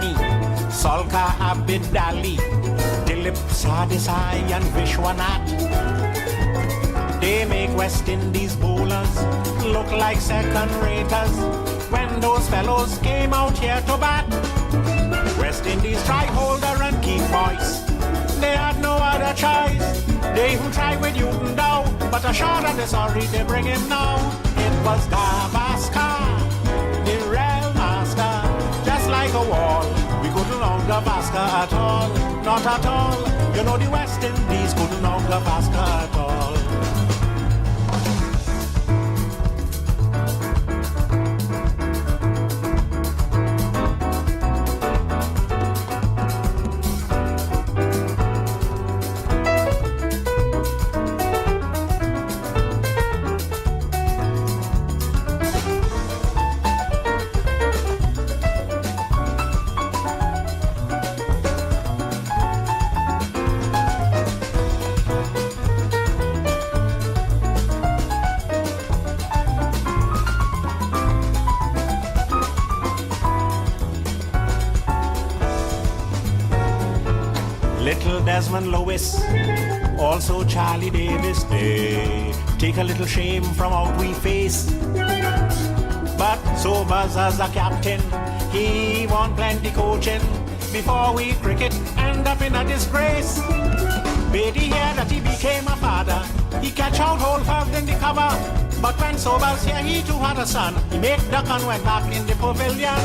Bani, Salka Abidali, Dilip Sadisai and Vishwanath. They make West Indies bowlers look like second-raters when those fellows came out here to bat. West Indies try holder and keep voice. They had no other choice. They who tried with Newton Dow, but a shot at the sorry they bring him now. It was Gavaskar, the real master, just like a wall. We couldn't knock Gavaskar at all, not at all. You know the West Indies couldn't knock Gavaskar at all. Little Desmond Lewis, also Charlie Davis, they take a little shame from out we face. But Sobers as a captain, he won plenty coaching before we cricket end up in a disgrace. Beatty here that he became a father, he catch out whole first in the cover. But when Sobers here, he too had a son. He made duck and went back in the pavilion.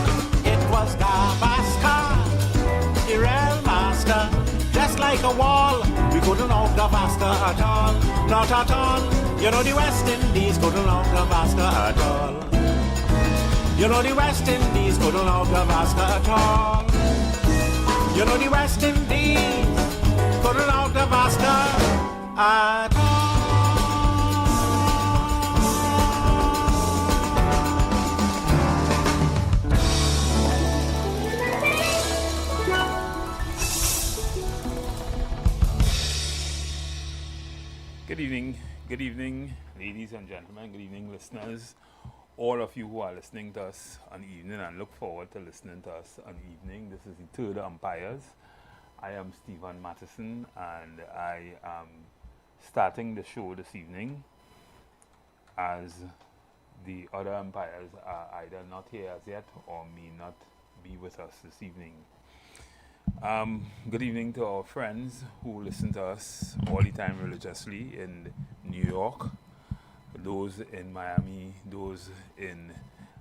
It was Gavaskar, the real master. Just like a wall, we couldn't knock Gavaskar at all, not at all. You know the West Indies couldn't knock Gavaskar at all. You know the West Indies couldn't knock Gavaskar at all. You know the West Indies couldn't knock Gavaskar at all. Good evening, ladies and gentlemen, good evening, listeners, all of you who are listening to us on evening and look forward to listening to us on evening. This is the Third Umpires. I am Stephen Matheson and I am starting the show this evening as the other umpires are either not here as yet or may not be with us this evening. Good evening to our friends who listen to us all the time religiously in New York, those in Miami, those in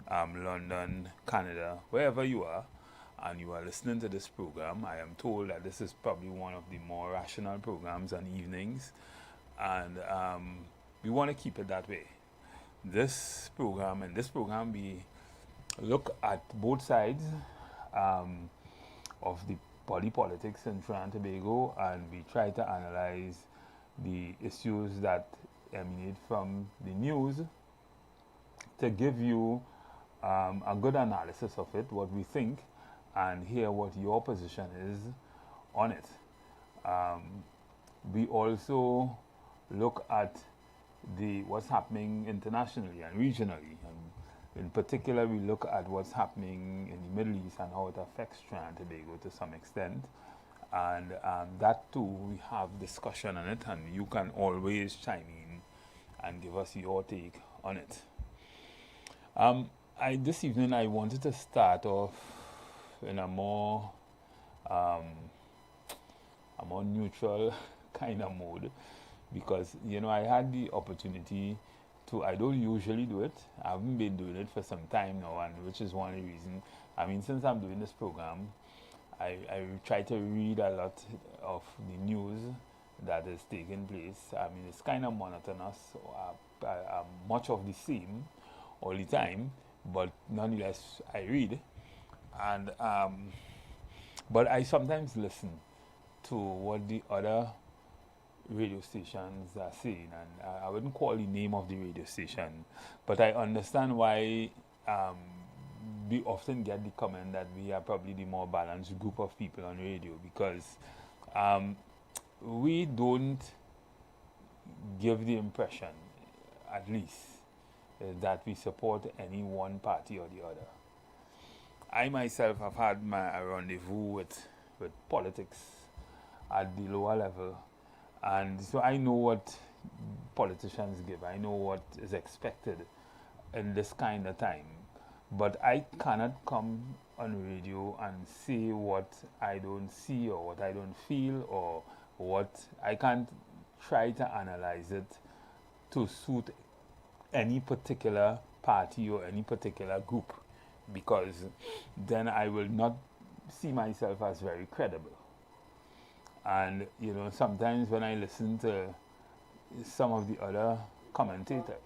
London, Canada, wherever you are, and you are listening to this program. I am told that this is probably one of the more rational programs on evenings, and we want to keep it that way. In this program, we look at both sides of the body politics in Trinidad and Tobago, and we try to analyze the issues that emanate from the news to give you a good analysis of it, what we think, and hear what your position is on it. We also look at what's happening internationally and regionally, and in particular, we look at what's happening in the Middle East and how it affects Trinidad and Tobago to some extent. And that too, we have discussion on it, and you can always chime in and give us your take on it. This evening, I wanted to start off in a more neutral kind of mode, because, I had the opportunity I don't usually do it. I haven't been doing it for some time now, and which is one of the reasons. Since I'm doing this program, I try to read a lot of the news that is taking place. It's kind of monotonous, much of the same all the time, but nonetheless, I read. And but I sometimes listen to what the other radio stations are saying, and I wouldn't call the name of the radio station, but I understand why we often get the comment that we are probably the more balanced group of people on radio, because we don't give the impression, at least, that we support any one party or the other. I myself have had my rendezvous with politics at the lower level, and so I know what politicians give. I know what is expected in this kind of time. But I cannot come on radio and say what I don't see or what I don't feel or what I can't try to analyze it to suit any particular party or any particular group, because then I will not see myself as very credible. And you know, sometimes when I listen to some of the other commentators,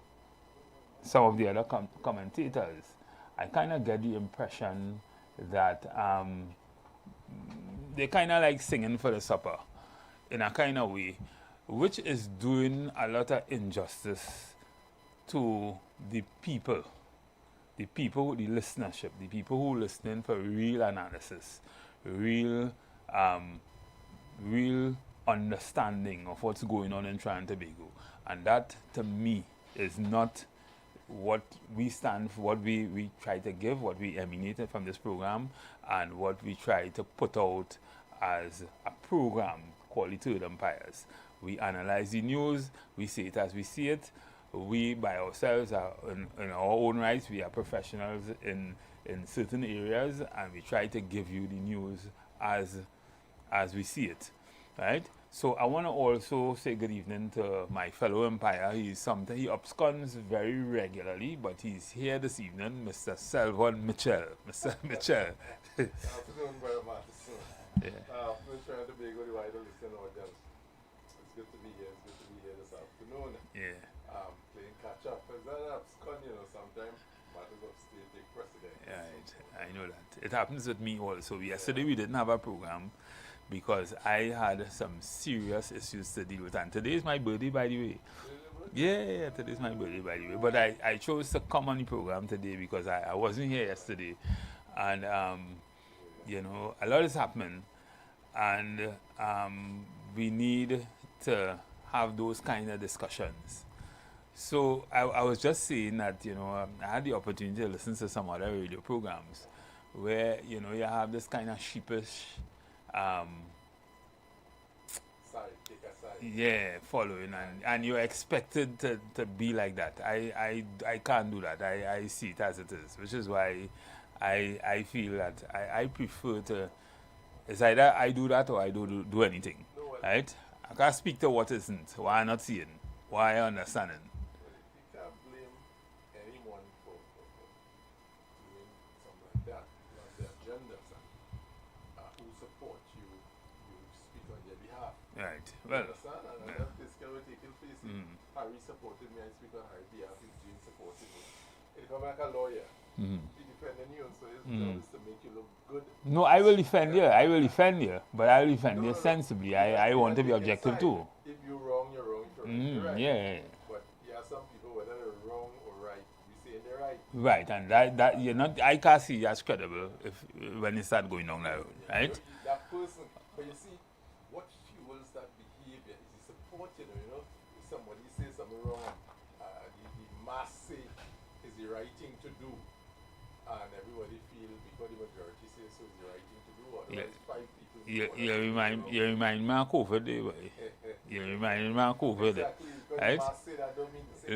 I kind of get the impression that they kind of like singing for the supper in a kind of way, which is doing a lot of injustice to the people with the listenership, the people who are listening for real analysis, real understanding of what's going on in Trinidad and Tobago. And that, to me, is not what we stand for, what we try to give, what we emanated from this program, and what we try to put out as a program called the Third Empires. We analyze the news, we see it as we see it. We, by ourselves, are in our own rights, we are professionals in certain areas, and we try to give you the news as we see it, right? So I want to also say good evening to my fellow umpire. He absconds very regularly, but he's here this evening, Mr. Selvon Mitchell. Mr. Mitchell. Afternoon, Brother Matheson. Yeah. We're trying to be good to the listening audience. It's good to be here. It's good to be here this afternoon. Yeah. Playing catch up. Is that abscond, you know, sometimes matters of state take precedence. Right. I know that. It happens with me also. Yesterday we didn't have a program because I had some serious issues to deal with. And today is my birthday, by the way. Yeah, today's my birthday, by the way. But I chose to come on the program today because I wasn't here yesterday. And, you know, a lot is happening. And we need to have those kind of discussions. So I was just saying that, you know, I had the opportunity to listen to some other radio programs where, you know, you have this kind of sheepish, following, and you're expected to be like that. I can't do that. I see it as it is, which is why I feel that I prefer to, it's either I do that or I don't do anything, right? I can't speak to what isn't, why I'm not seeing, why I'm understanding. You can't blame anyone for doing something like that. You have the agendas and who support you, you speak on their behalf. Right. You Well, understand? And yeah. this can take place. Harry supported me, I speak on Harry's behalf, he's Jean supported me. It come like a lawyer. He defending you, so his job is to make you look good. No, I will defend you. I will defend you, but I will defend you sensibly. I want to be objective too. If you're wrong, you're wrong. If you're right, you're right. Yeah. But there are some people, whether they're wrong or right, you say they're right. Right, and that you're not. I can't see you as credible when it start going down that road, right? That person, but you see, what fuels that behavior is the support. You know, if somebody says something wrong, the mass say is the right thing to do. And everybody feel because the majority says so is the right thing to do. Otherwise, 5 people. You remind me of COVID. You remind me of COVID. Exactly. Right? Say that don't mean to say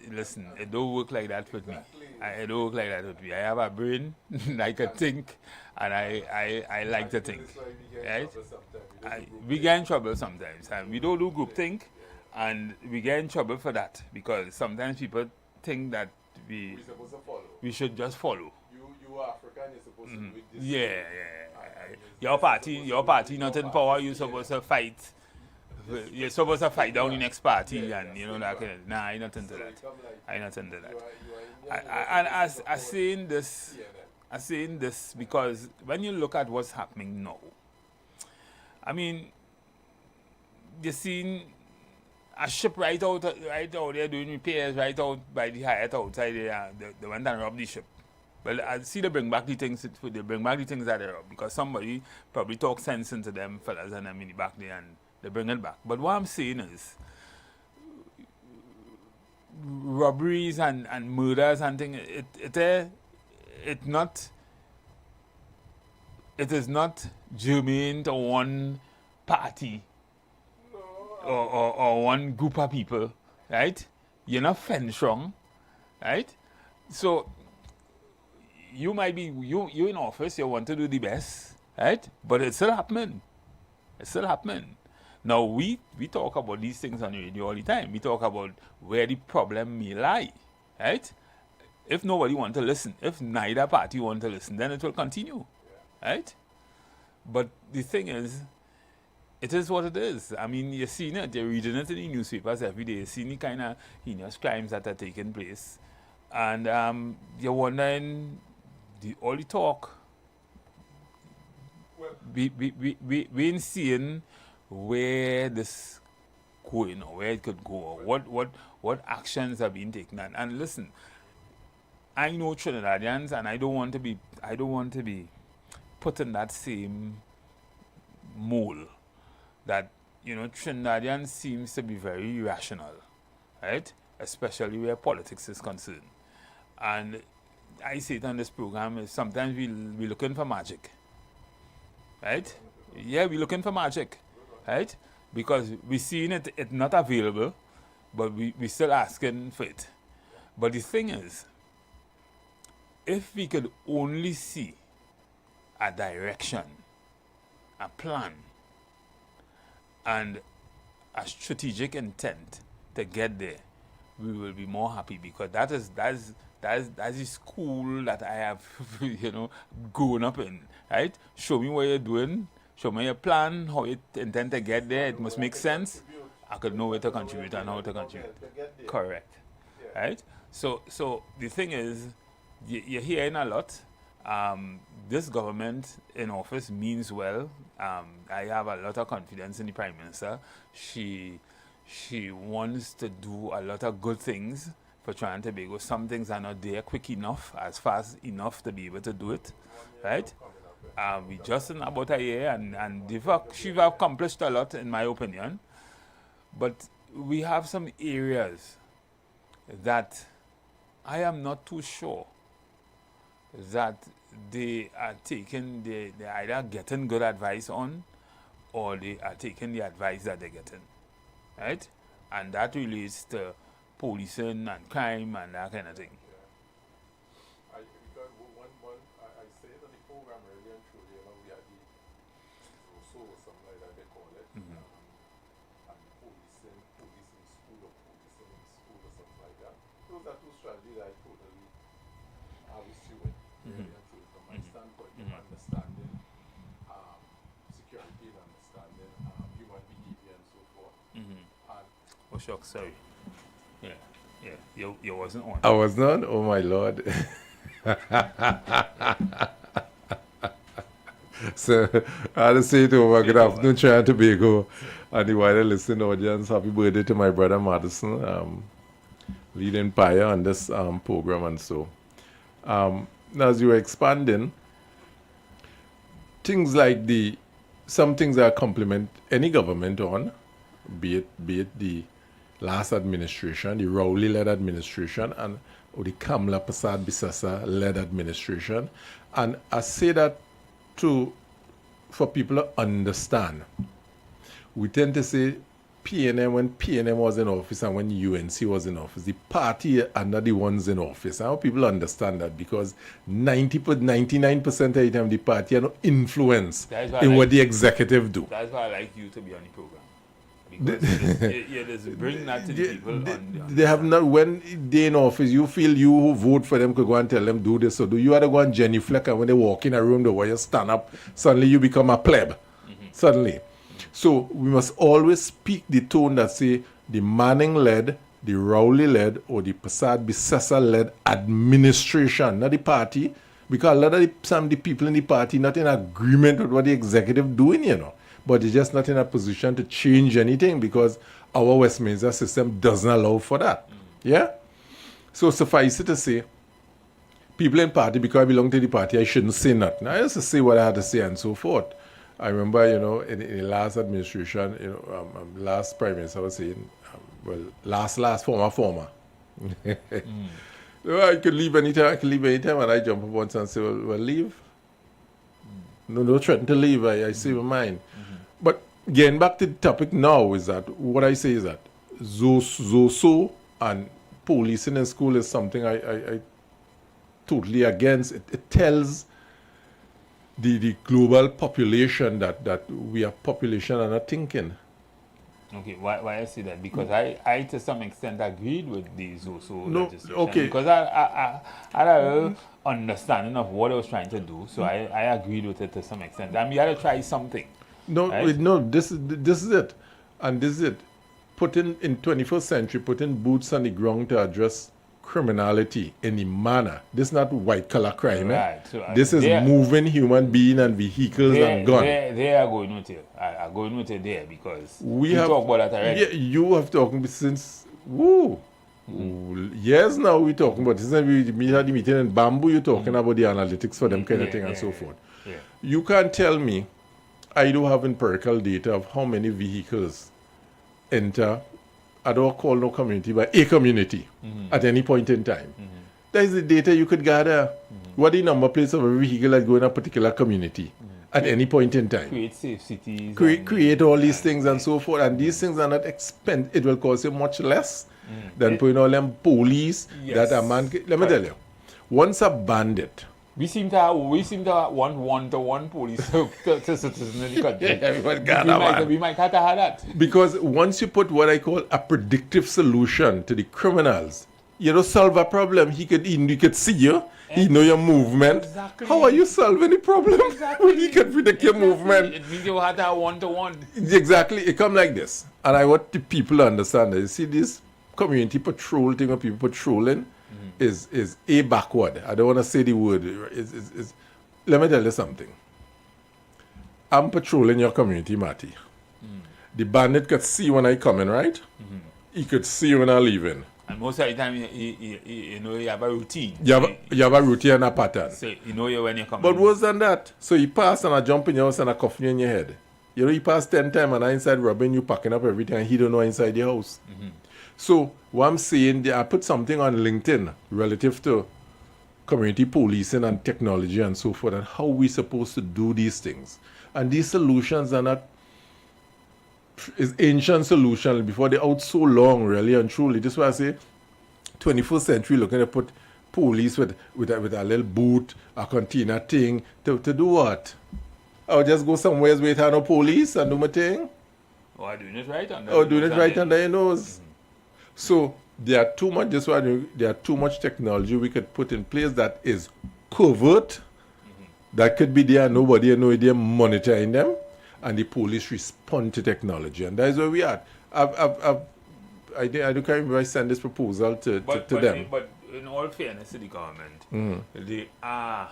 Listen. It don't work like that with me. It don't work like that with me. I have a brain, I can think, and I like to think. Right? We get in trouble sometimes, and we don't do group think, and we get in trouble for that because sometimes people think that we're supposed to follow. we should just follow. You are African, you're supposed to do it this Yeah, way. yeah. Your party not in power, you're supposed to fight. You're supposed to fight down the next party, and you know that kind of. Nah, I'm not into that. I'm not into that. And I saying this because when you look at what's happening now, I mean, you're seeing a ship right out there doing repairs right out by the Hyatt outside there. They went and robbed the ship. Well, I see they bring back the things. They bring back the things that they robbed because somebody probably talk sense into them fellas and them in the back there and they bring it back. But what I'm saying is, robberies and murders and things, it not it is not germane to one party or one group of people, right? You're not fenced wrong, right? So you might be you in office, you want to do the best, right? But it's still happening. It's still happening. Now we talk about these things on the radio all the time. We talk about where the problem may lie, right? If nobody want to listen, if neither party want to listen, then it will continue, right? But the thing is, it is what it is. I mean, you're seeing it, you're reading it in the newspapers every day, you're seeing the kind of heinous crimes that are taking place. And you're wondering, all the talk, we ain't seeing where this going or where it could go, or what actions are being taken. And listen, I know Trinidadians, and I don't want to be put in that same mold that, you know, Trinidadians seems to be very irrational, right? Especially where politics is concerned. And I say it on this program, is sometimes we're looking for magic, right? Yeah, we're looking for magic, right? Because we're seeing it's not available, but we're still asking for it. But the thing is, if we could only see a direction, a plan, and a strategic intent to get there, we will be more happy, because that's the school that I have, you know, grown up in, right? Show me what you're doing, show me your plan, how you intend to get there. It must make sense. I could know where to contribute and how to contribute. Correct, right? So the thing is, you're hearing a lot. This government in office means well. I have a lot of confidence in the Prime Minister. She wants to do a lot of good things for Trinidad and Tobago. Some things are not there quick enough, as fast enough to be able to do it, right? We just in about a year, and she's accomplished a lot, in my opinion. But we have some areas that I am not too sure that they are taking, they're either getting good advice on, or they are taking the advice that they're getting, right? And that relates to policing and crime and that kind of thing. I say it on the program earlier and truly, you know, we had the Rousseau or something like that they call it, and policing school or policing in school or something like that. Those are two strategies that I totally are with you with, really and truly, from my standpoint of understanding security and understanding human behavior and so forth. Oh, shucks, sorry. Yeah, you wasn't on. I was not? Oh, my Lord. So, I had to say to over, good afternoon, Trinidad and Tobago, and the wider listening audience. Happy birthday to my brother Madison, leading pioneer on this program and so. Now, as you were expanding, things like some things that compliment any government on, be it the last administration, the Rowley-led administration, or the Kamla Prasad Bisasa-led administration. And I say that for people to understand. We tend to say PNM, when PNM was in office and when UNC was in office, the party are not the ones in office. I hope people understand that, because 99% of the time the party are no influence in what the executive do. That's why I like you to be on the program. Because you just bring that to the people. They have not, when they in office, you feel you who vote for them could go and tell them do this or do. You had to go and genuflect, and when they walk in a room, the way you stand up, suddenly you become a pleb. Suddenly. So we must always speak the tone that say the Manning-led, the Rowley-led, or the Prasad Bisasa-led administration, not the party, because a lot of some of the people in the party not in agreement with what the executive doing, you know. But they're just not in a position to change anything, because our Westminster system doesn't allow for that. Yeah? So suffice it to say, people in party, because I belong to the party, I shouldn't say nothing. I used to say what I had to say and so forth. I remember, you know, in the last administration, you know, last Prime Minister, I was saying, last former. I could leave anytime, and I jump up once and say, well, leave. No threaten to leave. I see your mind. But getting back to the topic now is that what I say is that Zoso and policing in school is something I totally against. It tells the global population that we are population and not thinking. Okay, why I say that? Because I to some extent agreed with the Zoso No, legislation. okay. Because I had a real understanding of what I was trying to do, so I agreed with it to some extent. And we had to try something. No, right? no, this is it. And this is it. Putting in 21st century, putting boots on the ground to address criminality in a manner. This is not white collar crime. Right. So, this is moving human being and vehicles and guns. They are going with it. I going with it there because we have talked about that already. Yeah, you have talked since years now. We talking about this. We had the meeting in Bamboo. You talking about the analytics for them kind of thing and so forth. Yeah. You can't tell me. I do have empirical data of how many vehicles enter, I don't call no community, but a community at any point in time. That is the data you could gather. What the number plates of a vehicle that go in a particular community at any point in time. Create safe cities. Create all these things and so forth. And these things are not expensive. It will cost you much less than putting all them police that a man... Let me tell you. Once a bandit... We seem to want one-to-one police to citizens in the country. We might have to have that. Because once you put what I call a predictive solution to the criminals, you don't solve a problem. He could see you. He know your movement. Exactly. How are you solving the problem when he can predict your movement? It means you have to have one-to-one. Exactly. It come like this. And I want the people to understand that. You see this community patrol thing of people patrolling is a backward. I don't want to say the word. Let me tell you something. I'm patrolling your community, Matty. The bandit could see when I come in, right? He could see when I leave in. And most of the time, you know, you have a routine. You have a routine and a pattern. So you know when you come But in. worse than that. So he pass and I jump in your house and I cuff you in your head. You know, he pass 10 times and I inside robbing you, packing up everything, and he don't know inside your house. So what I'm saying, I put something on LinkedIn relative to community policing and technology and so forth, and how we supposed to do these things. And these solutions are not is ancient solution before they're out so long, really and truly. This is why I say 21st century looking to put police with a little boot, a container thing, to do what? I'll just go somewhere where there no police and do my thing. Or doing it right under your nose. So there are too much. This one, there are too much technology we could put in place that is covert. That could be there. Nobody know they're monitoring them, and the police respond to technology, and that is where we are. I don't remember I sent this proposal to them. But in all fairness to the government, they are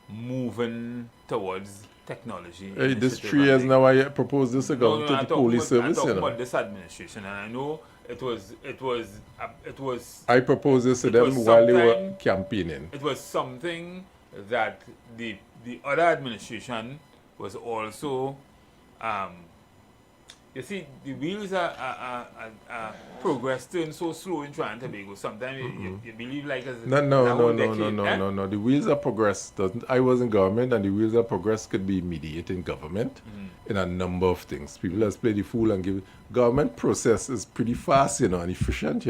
moving towards technology. This 3 years now I propose this to the police service. I'm talking about this administration, and I know it was. I proposed this to them while they were campaigning. It was something that the other administration was also. You see, the wheels are progressing so slow in trying to go. Sometimes you believe like No. The wheels of progress doesn't. I was in government, and the wheels of progress could be mediated in government in a number of things. People just play the fool and give. Government process is pretty fast, and efficient,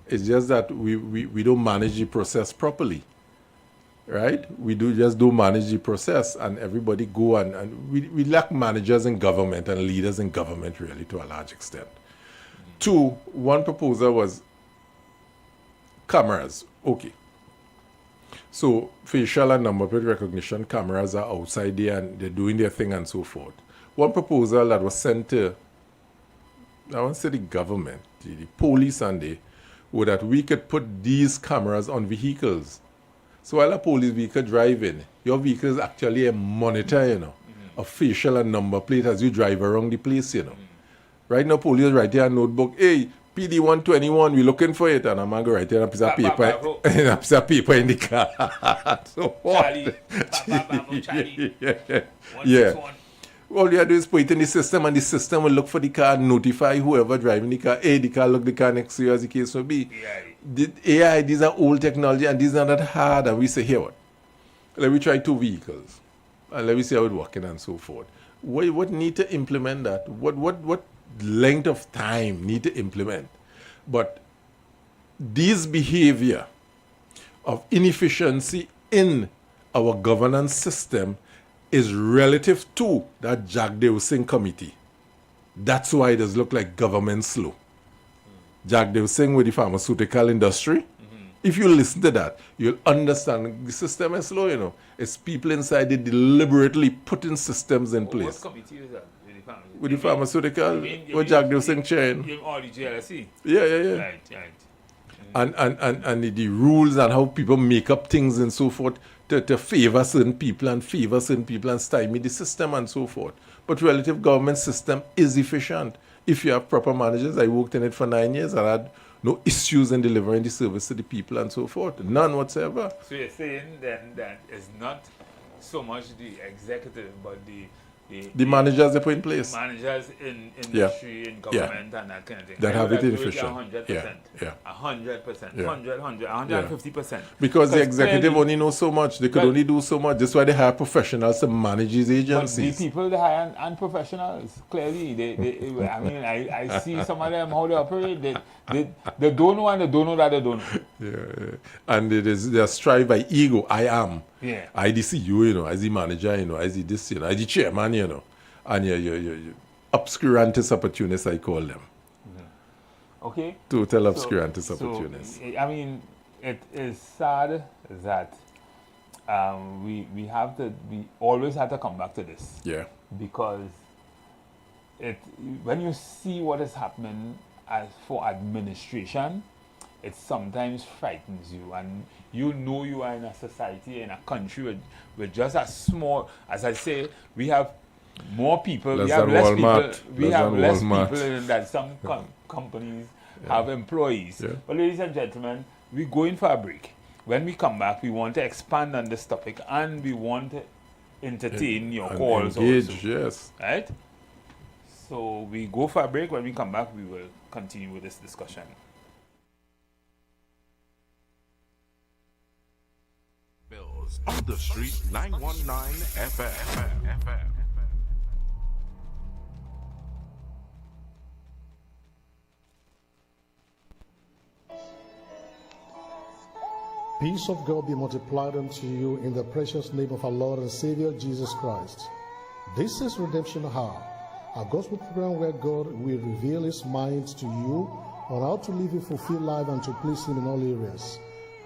It's just that we don't manage the process properly. Right? We don't manage the process, and everybody go and we lack managers in government and leaders in government really to a large extent. 2, one proposal was cameras. Okay. So facial and number plate recognition cameras are outside there and they're doing their thing and so forth. One proposal that was sent to, I want to say the government, the police and was that we could put these cameras on vehicles. So while a police vehicle driving, your vehicle is actually a monitor, of facial and number plate as you drive around the place, Right now, police write there a notebook, hey, PD 121, we're looking for it. And I'm going to write there a piece of paper, a piece of paper in the car. So what? Charlie. Yeah. All you have to do is put it in the system, and the system will look for the car, notify whoever driving the car, hey, the car look the car next to you, as the case may be. The AI, these are old technology, and these are not hard. And we say, here what? Let me try 2 vehicles. let me see how it's working and so forth. What need to implement that? What length of time need to implement? But this behavior of inefficiency in our governance system is relative to that Jack Dawson committee. That's why it does look like government slow. Jack Dawson with the pharmaceutical industry. If you listen to that, you'll understand the system is slow, you know. It's people inside it deliberately putting systems in place. What committee is that? With the pharmaceutical, with Jack Dawson chairing. All the JLSE. Yeah. Right. And the rules and how people make up things and so forth to favor certain people and stymie the system and so forth. But relative government system is efficient. If you have proper managers, I worked in it for 9 years and I had no issues in delivering the service to the people and so forth. None whatsoever. So you're saying then that it's not so much the executive, but the managers they put in place. Managers in industry, in government, and that kind of thing. That have it efficient. 100%. Yeah. 100%. Yeah. 150%. Because the executive clearly, only knows so much. They could Well- only do so much. That's why they hire professionals to manage these But the agencies. people they hire and professionals, clearly, I mean, I see some of them, how they operate. They don't know and they don't know that they don't know. Yeah. And they strive by ego. I am. Yeah. I the CEO, you know, as the manager, you know, as the this, you know, as the chairman, you know. And you obscurantist opportunists, I call them. Okay? Total obscurantist opportunists. So, I mean, it is sad that we always have to come back to this. Yeah. Because when you see what is happening as for administration, it sometimes frightens you, and you know you are in a society, in a country with just as small, as I say, we have more people, we have less people in that some companies have employees. Yeah. But ladies and gentlemen, we're going for a break. When we come back, we want to expand on this topic and we want to entertain your And calls engage, also. yes. Right? So we go for a break. When we come back, we will continue with this discussion. Bills on the street 919 FM. Peace of God be multiplied unto you in the precious name of our Lord and Savior Jesus Christ. This is Redemption Hour, a gospel program where God will reveal His mind to you on how to live a fulfilled life and to please Him in all areas.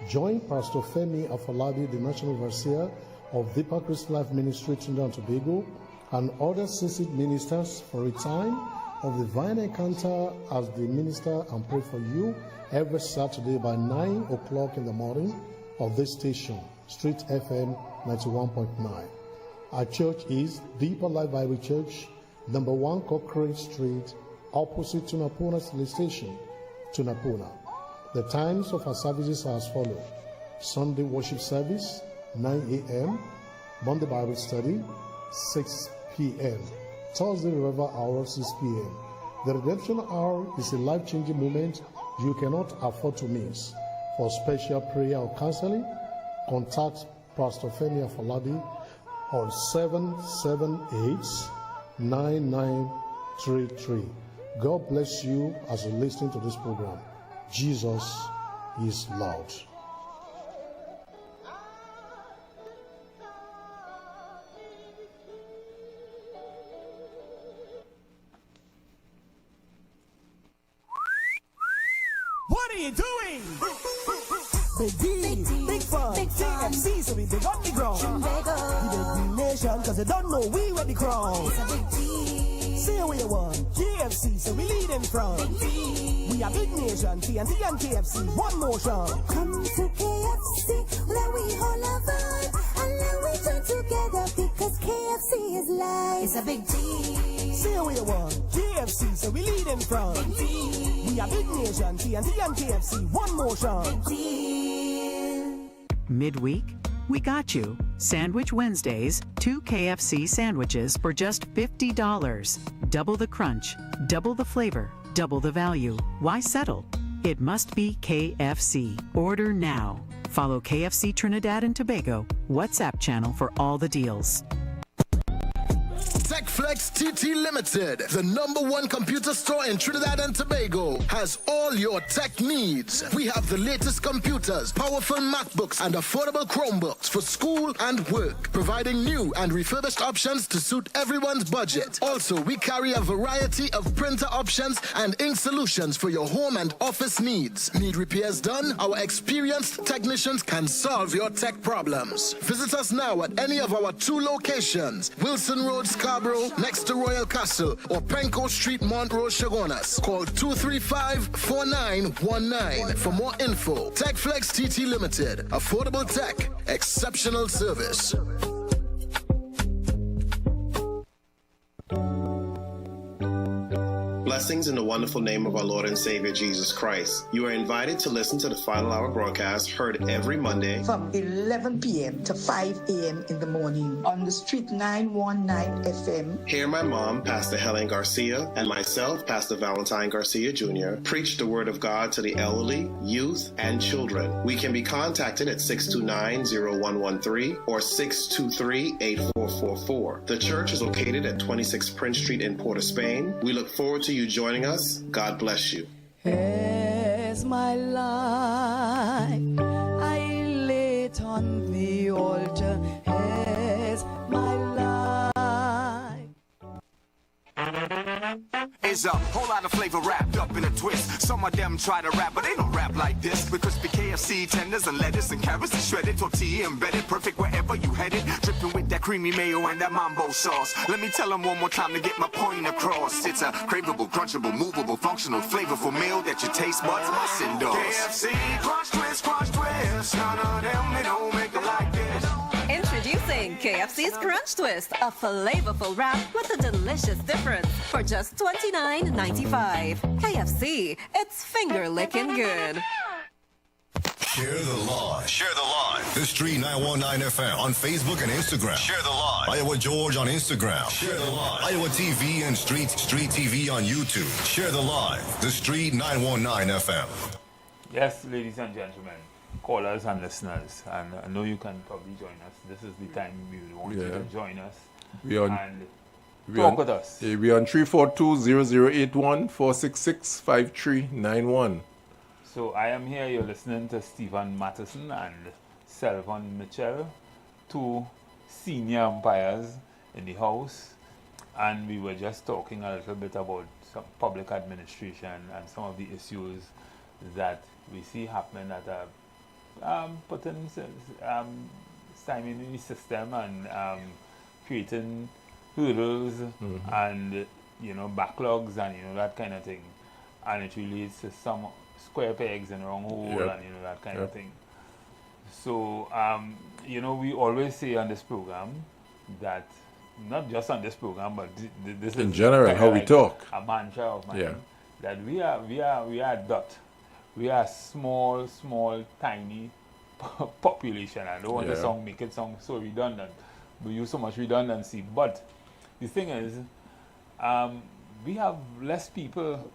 Join Pastor Femi Afolabi, the National Overseer of Deeper Christian Life Ministry, Trinidad and Tobago, and other seasoned ministers for a time of divine encounter as they minister and pray for you every Saturday by 9 o'clock in the morning of this station, Street FM 91.9. Our church is Deeper Life Bible Church, number 1 Cochrane Street, opposite Tunapuna Police Station, Tunapuna. The times of our services are as follows: Sunday worship service, 9 a.m., Monday Bible study, 6 p.m., Thursday revival hour, 6 p.m. The redemption hour is a life-changing moment you cannot afford to miss. For special prayer or counseling, contact Pastor Femi Afolabi on 778-9933. God bless you as you listen to this program. Jesus is Lord. What are you doing? Big D, big fun, KFC, so we big on the ground. We the nation, cause they don't know we were the crown. Say what you want, KFC, so we lead in front. We are big nation, TNT and KFC, one motion. Come to KFC, let we all have fun, and let we join together because KFC is life. It's a big deal. Say what you want, KFC, so we lead in front. We are big nation, TNT and KFC, one motion. Midweek, we got you. Sandwich Wednesdays, 2 KFC sandwiches for just $50. Double the crunch, double the flavor, double the value. Why settle? It must be KFC. Order now. Follow KFC Trinidad and Tobago WhatsApp channel for all the deals. TechFlex TT Limited, the #1 computer store in Trinidad and Tobago, has all your tech needs. We have the latest computers, powerful MacBooks, and affordable Chromebooks for school and work, providing new and refurbished options to suit everyone's budget. Also, we carry a variety of printer options and ink solutions for your home and office needs. Need repairs done? Our experienced technicians can solve your tech problems. Visit us now at any of our 2 locations, Wilson Road, Scarborough, next to Royal Castle, or Penco Street, Montrose, Chagonas. Call 235-4919 for more info. TechFlex TT Limited. Affordable tech. Exceptional service. Blessings in the wonderful name of our Lord and Savior Jesus Christ. You are invited to listen to the Final Hour broadcast heard every Monday from 11 p.m. to 5 a.m. in the morning on the Street 919 FM. Hear my mom, Pastor Helen Garcia, and myself, Pastor Valentine Garcia Jr., preach the Word of God to the elderly, youth, and children. We can be contacted at 629-0113 or 623-8444. The church is located at 26 Prince Street in Port of Spain. We look forward to you joining us. God bless you. As my life I lay it on the altar, as my life. It's a whole lot of flavor wrapped up in a twist. Some of them try to rap, but they don't rap like this. Because the KFC tenders and lettuce and carrots and shredded tortilla embedded, perfect wherever you headed. Dripping with that creamy mayo and that mambo sauce. Let me tell them one more time to get my point across. It's a craveable, crunchable, movable, functional, flavorful meal that your taste buds must endorse. KFC crunch twist, crunch twist. None of them, they don't make it like this. Introducing KFC's Crunch Twist, a flavorful wrap with a delicious difference for just $29.95. KFC, it's finger-licking good. Share the live. Share the live. The Street 919 FM on Facebook and Instagram. Share the live. Iowa George on Instagram. Share the live. Iowa TV and Street TV on YouTube. Share the live. The Street 919 FM. Yes, ladies and gentlemen, callers and listeners, and I know you can probably join us. This is the time we would want you to join us and talk with us. We're on 342-0081 466-5391. So I am here, you're listening to Stephen Matheson and Selvon Mitchell, 2 senior umpires in the house, and we were just talking a little bit about some public administration and some of the issues that we see happening that are putting stymie in the system and creating hurdles and backlogs and that kind of thing, and it relates to some square pegs in the wrong hole and that kind of thing. So we always say on this program that, not just on this program, but this is in general how we talk, a mantra of mine, that we are a dot. We are small, tiny population. I don't want to make it sound so redundant. We use so much redundancy. But the thing is, we have less people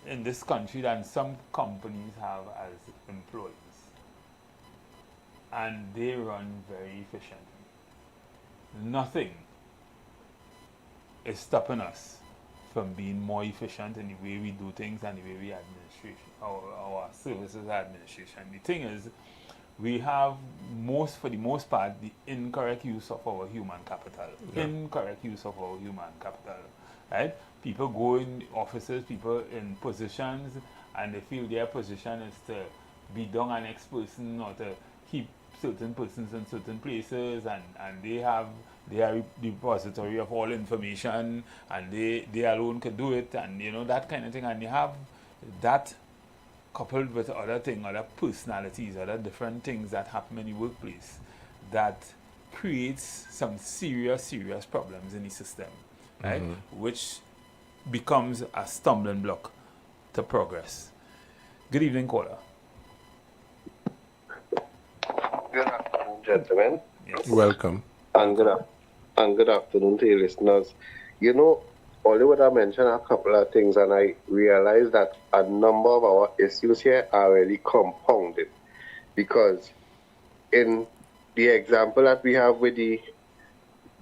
in this country than some companies have as employees. And they run very efficiently. Nothing is stopping us from being more efficient in the way we do things and the way we administration our services administration. The thing is, we have for the most part, the incorrect use of our human capital. Incorrect use of our human capital, right? People go in offices, people in positions, and they feel their position is to be down an next person or to keep certain persons in certain places, and they are the repository of all information, and they alone can do it, and that kind of thing. And you have that coupled with other personalities, other different things that happen in the workplace that creates some serious problems in the system, right? Which becomes a stumbling block to progress. Good evening, caller. Good afternoon, gentlemen. Yes. Welcome. And good afternoon to your listeners. Oliver I mentioned a couple of things, and I realized that a number of our issues here are really compounded. Because in the example that we have with the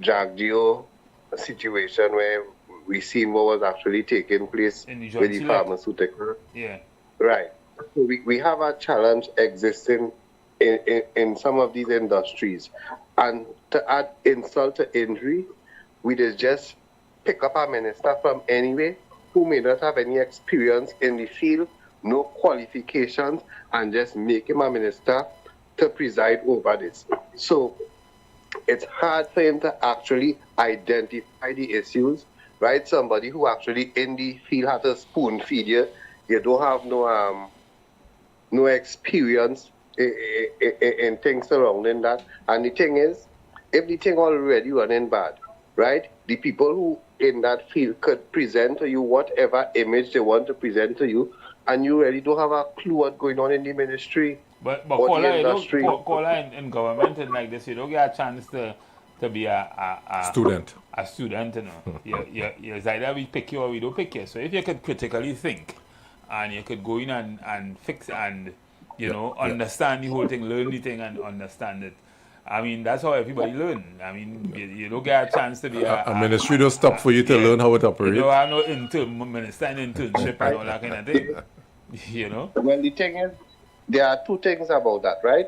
Jack Geo situation where we seen what was actually taking place in with the pharmaceutical. Yeah. Right. So we have a challenge existing in some of these industries. And to add insult to injury, we just pick up a minister from anywhere who may not have any experience in the field, no qualifications, and just make him a minister to preside over this. So it's hard for him to actually identify the issues, right? Somebody who actually in the field has to spoon feed you. You don't have no experience in things surrounding that. And the thing is, if the thing already running bad, right? The people who in that field could present to you whatever image they want to present to you, and you really don't have a clue what's going on in the ministry. But or caller, the industry. In government and like this, you don't get a chance to be a student. A student, you know. It's either we pick you or we don't pick you. So if you could critically think, and you could go in and fix and understand the whole thing, learn the thing and understand it. I mean, that's how everybody learn. I mean, you don't get a chance to be a ministry don't stop for you to learn how it operates. You don't have no minister internship and all that kind of thing. You know? Well, the thing is, there are two things about that, right?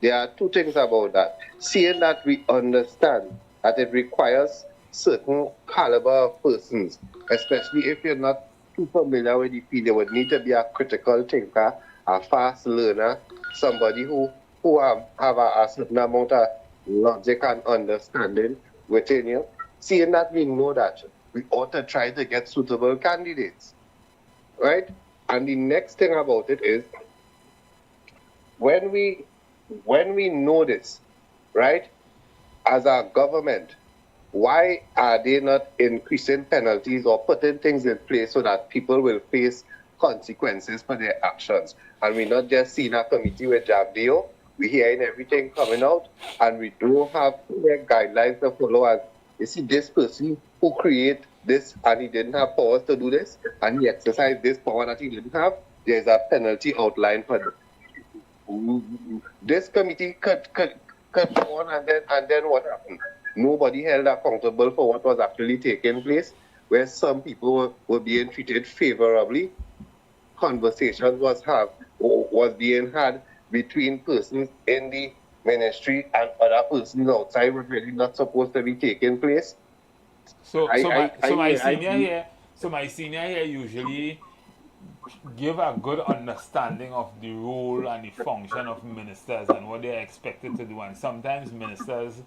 There are two things about that. Seeing that we understand that it requires certain caliber of persons, especially if you're not too familiar with the field, you would need to be a critical thinker, a fast learner, somebody who have a certain amount of logic and understanding within you. Seeing that we know that, we ought to try to get suitable candidates, right? And the next thing about it is, when we know this, right, as a government, why are they not increasing penalties or putting things in place so that people will face consequences for their actions? And we're not just seeing a committee with Jabdeo, we're hearing everything coming out, and we don't have clear guidelines to follow. As you see, this person who created this and he didn't have powers to do this, and he exercised this power that he didn't have, there's a penalty outlined for them. This committee could go on, and then what happened? Nobody held accountable for what was actually taking place, where some people were being treated favorably. Conversations was being had between persons in the ministry and other persons outside was really not supposed to be taking place. My senior here usually give a good understanding of the role and the function of ministers and what they're expected to do. And sometimes ministers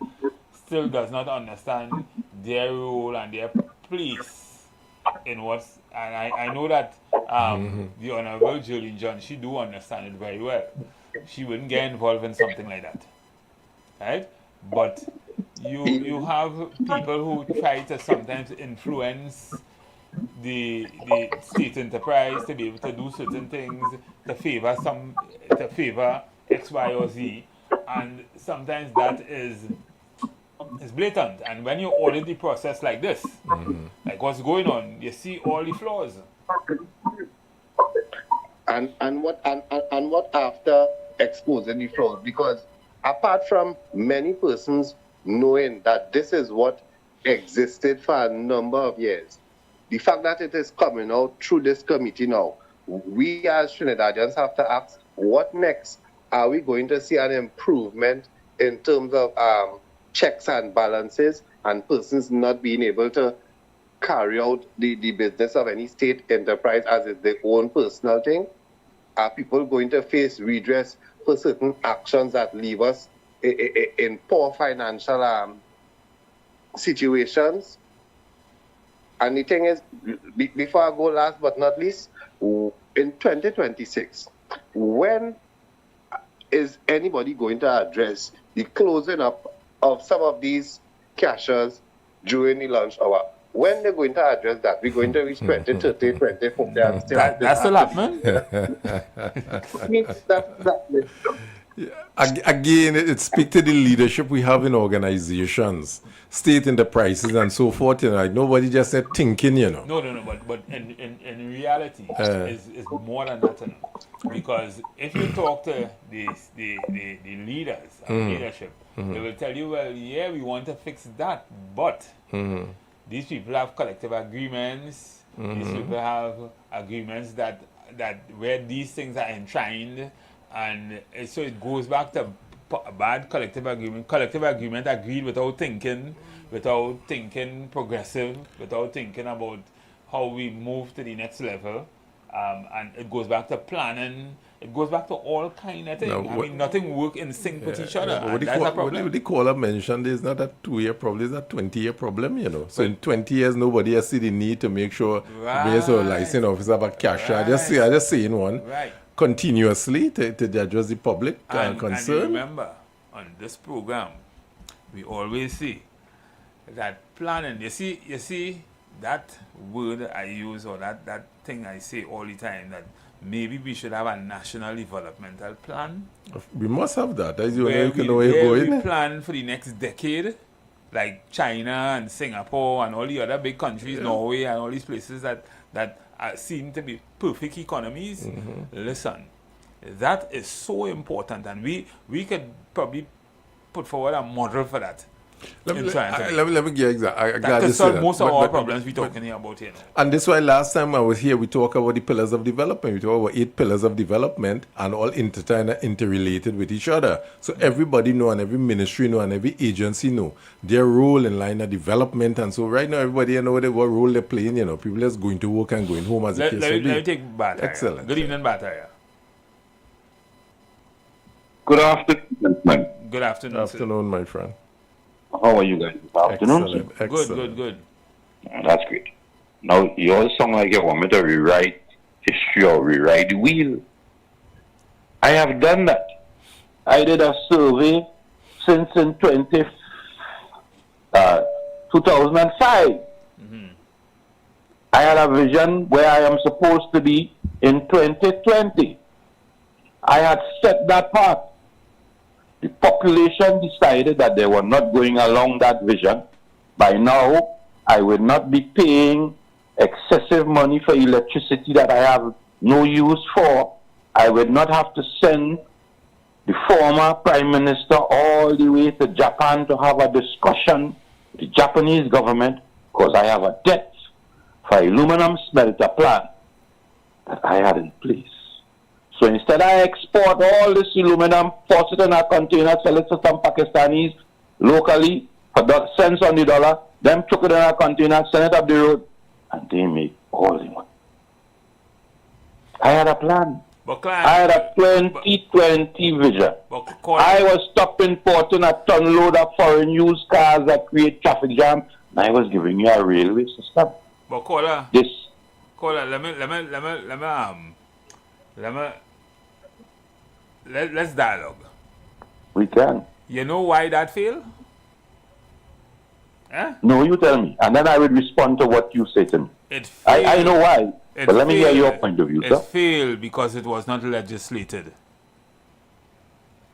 still does not understand their role and their place in what's... And I know that the Honorable Jolene John, she do understand it very well. She wouldn't get involved in something like that. Right? But you have people who try to sometimes influence the state enterprise to be able to do certain things to favor X, Y, or Z, and sometimes that is blatant. And when you audit the process like this, like what's going on, you see all the flaws. And what after exposing the flaws? Because apart from many persons knowing that this is what existed for a number of years, the fact that it is coming out through this committee now, we as Trinidadians have to ask, what next? Are we going to see an improvement in terms of checks and balances and persons not being able to carry out the business of any state enterprise as is their own personal thing? Are people going to face redress for certain actions that leave us in poor financial situations? And the thing is, before I go last but not least, in 2026, when is anybody going to address the closing up of some of these cashiers during the lunch hour? When they're going to address that, we're going to reach 2030, 2040, and still... That's the lap, man. Again, it speaks to the leadership we have in organizations, state enterprises, and so forth. You know, nobody just said thinking. You know. No. But in reality, it's more than that. You know? Because if you talk to the leaders and leadership, they will tell you, well, yeah, we want to fix that, but these people have collective agreements. These people have agreements that where these things are enshrined, and so it goes back to a bad collective agreement. Collective agreement agreed without thinking progressive, without thinking about how we move to the next level. And it goes back to planning. It goes back to all kind of things. I mean, nothing work in sync with each other. And that's a problem. What the caller mentioned is not a 2-year problem, it's a 20-year problem, you know. So in 20 years, nobody has seen the need to make sure the license officer have a cashier. I just saying one. Right. Continuously to address the public concern. And remember, on this program, we always say that planning, you see that word I use, or that thing I say all the time, that maybe we should have a national developmental plan. We must have that. As you where know where you're going. We plan for the next decade, like China and Singapore and all the other big countries, Norway and all these places that seem to be perfect economies. Listen, that is so important, and we could probably put forward a model for that. Let me get exact. That could solve most of our problems we're talking about here now. And this is why last time I was here, we talked about the pillars of development. We talked about 8 pillars of development, and all interrelated with each other. So everybody know, and every ministry know, and every agency know their role in line of development. And so right now, everybody know what role they're playing. You know, people just going to work and going home as a case may be. Let me take Bataya. Excellent. Good evening, Bataya. Good afternoon. Good afternoon. Good afternoon, my friend. How are you guys this afternoon? Excellent. Good. That's great. Now, you all sound like you want me to rewrite history or rewrite the wheel. I have done that. I did a survey since in 2005. I had a vision where I am supposed to be in 2020. I had set that path. The population decided that they were not going along that vision. By now, I would not be paying excessive money for electricity that I have no use for. I would not have to send the former Prime Minister all the way to Japan to have a discussion with the Japanese government, because I have a debt for aluminum smelter plant that I had in place. So instead I export all this aluminum, force it in a container, sell it to some Pakistanis locally for cents on the dollar, them took it in a container, send it up the road, and they make all the money. I had a plan. I had a 2020 vision. I was stopping porting a ton load of foreign used cars that create traffic jam, and I was giving you a railway system. But Kola, let's dialogue. We can. You know why that failed? No, you tell me, and then I will respond to what you say to me. I know why, but let me hear your point of view, sir. It failed because it was not legislated.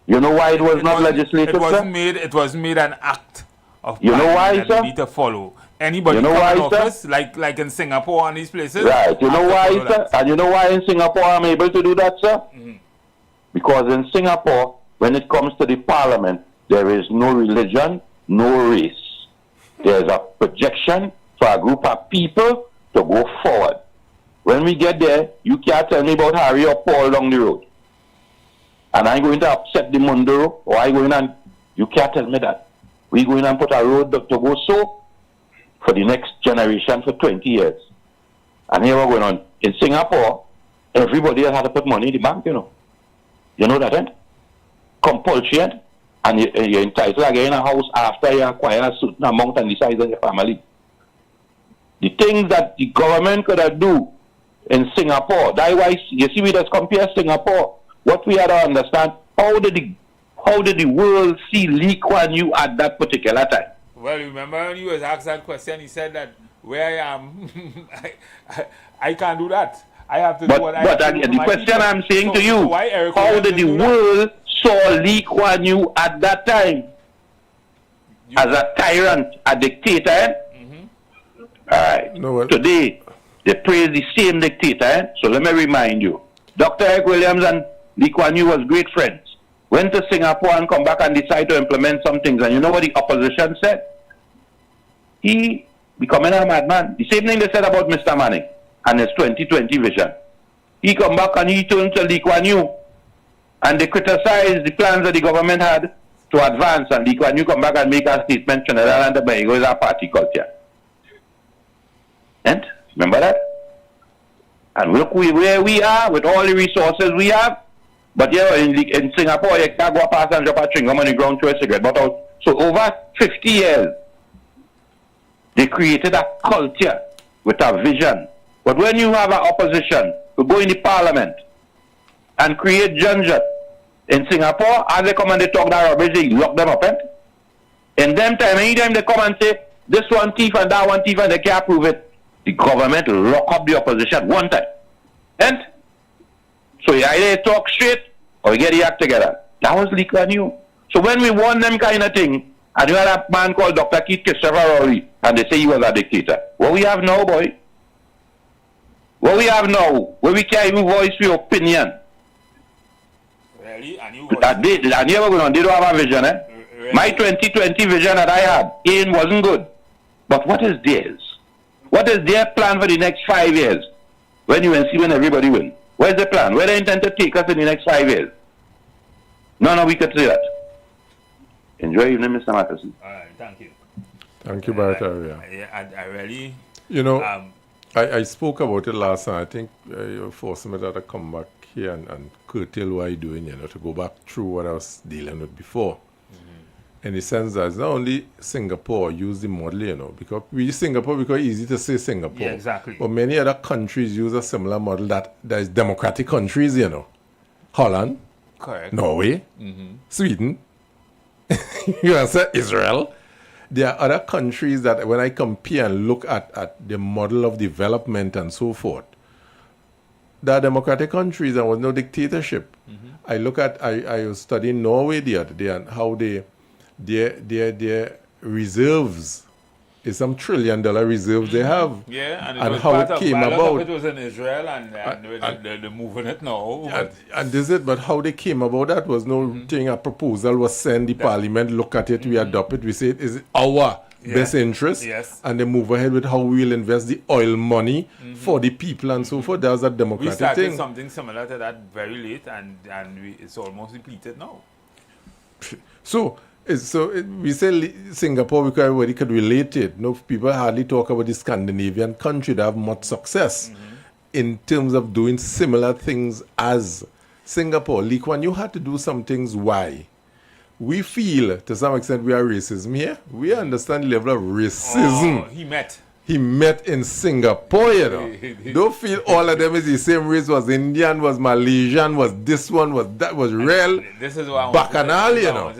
You know why it was not legislated, sir? It was made an act of you know why, that sir? we need to follow. Anybody you know why, in office, sir? like in Singapore and these places. Right. You know why, sir? And you know why in Singapore I'm able to do that, sir? Because in Singapore, when it comes to the parliament, there is no religion, no race. There's a projection for a group of people to go forward. When we get there, you can't tell me about Harry or Paul down the road. And I'm going to upset the Munduro, or I'm going and you can't tell me that. We're going and put a road to go so for the next generation for 20 years. And here we're going on. In Singapore, everybody has had to put money in the bank, you know. You know that, eh? Compulsion. And you're entitled to get in a house after you acquire a certain amount and the size of your family. The things that the government could have do in Singapore, that's why you see we just compare Singapore. What we had to understand, how did the world see Lee Kuan Yew at that particular time? Well, remember when he was asked that question, he said that where I am, I can't do that. I have to do what I have to do. But the question I'm saying to you, how did the world saw Lee Kuan Yew at that time? As a tyrant, a dictator, Alright. Today, they praise the same dictator, So let me remind you, Dr. Eric Williams and Lee Kuan Yew was great friends. Went to Singapore and come back and decide to implement some things. And you know what the opposition said? He becoming a madman. The same thing they said about Mr. Manning and his 2020 vision. He come back and he turned to Lee Kuan Yew, and they criticized the plans that the government had to advance, and Lee Kuan Yew come back and make a statement, Trinidad and Tobago is a party culture. And remember that? And look where we are with all the resources we have. But yeah, in Singapore, you can't go past and drop a chewing gum on the ground to a cigarette butt out. So over 50 years, they created a culture with a vision. But when you have an opposition to go in the parliament and create junjat in Singapore, as they come and they talk that rubbish, they lock them up. In them time, anytime they come and say, this one thief and that one thief and they can't prove it, the government lock up the opposition one time. And so you either talk straight or you get the act together. That was Lee Kuan Yew. So when we want them kind of thing, and you had a man called Dr. Keith Christopher Rowley, and they say he was a dictator. What we have now, boy? What we have now, where we can't even voice your opinion. Really? And you they don't have a vision, eh? Really? My 2020 vision that I had, wasn't good. But what is theirs? What is their plan for the next 5 years? When you see when everybody win. Where's the plan? Where they intend to take us in the next 5 years? No, we could say that. Enjoy your evening, Mr. Matheson. All right, thank you. Thank you, Barrett. I really... You know, I spoke about it last time. I think you're forcing me to come back here and curtail what I'm doing, to go back through what I was dealing with before. In the sense that it's not only Singapore use the model, because we use Singapore because it's easy to say Singapore. Yeah, exactly. But many other countries use a similar model that is democratic countries, Holland, correct, Norway, Sweden, you understand, Israel. There are other countries that when I compare and look at the model of development and so forth, there are democratic countries and was no dictatorship. I was studying Norway the other day and how their reserves is some $1 trillion reserves they have. Yeah, and how it came about. It was in Israel and they're moving it now. And this is it, but how they came about that was no thing. A proposal was sent, the parliament look at it, we adopt it, we say it is our best interest, and they move ahead with how we will invest the oil money for the people and so forth. There's a democratic thing. We started something similar to that very late and it's almost depleted now. So we say Singapore because everybody could relate it. No, people hardly talk about the Scandinavian country that have much success in terms of doing similar things as Singapore. Lee Kuan Yew had to do some things. Why? We feel, to some extent, we are racism here. We understand the level of racism. He met in Singapore, Don't feel all of them is the same race, was Indian, was Malaysian, was this one, was that, was real bacchanal,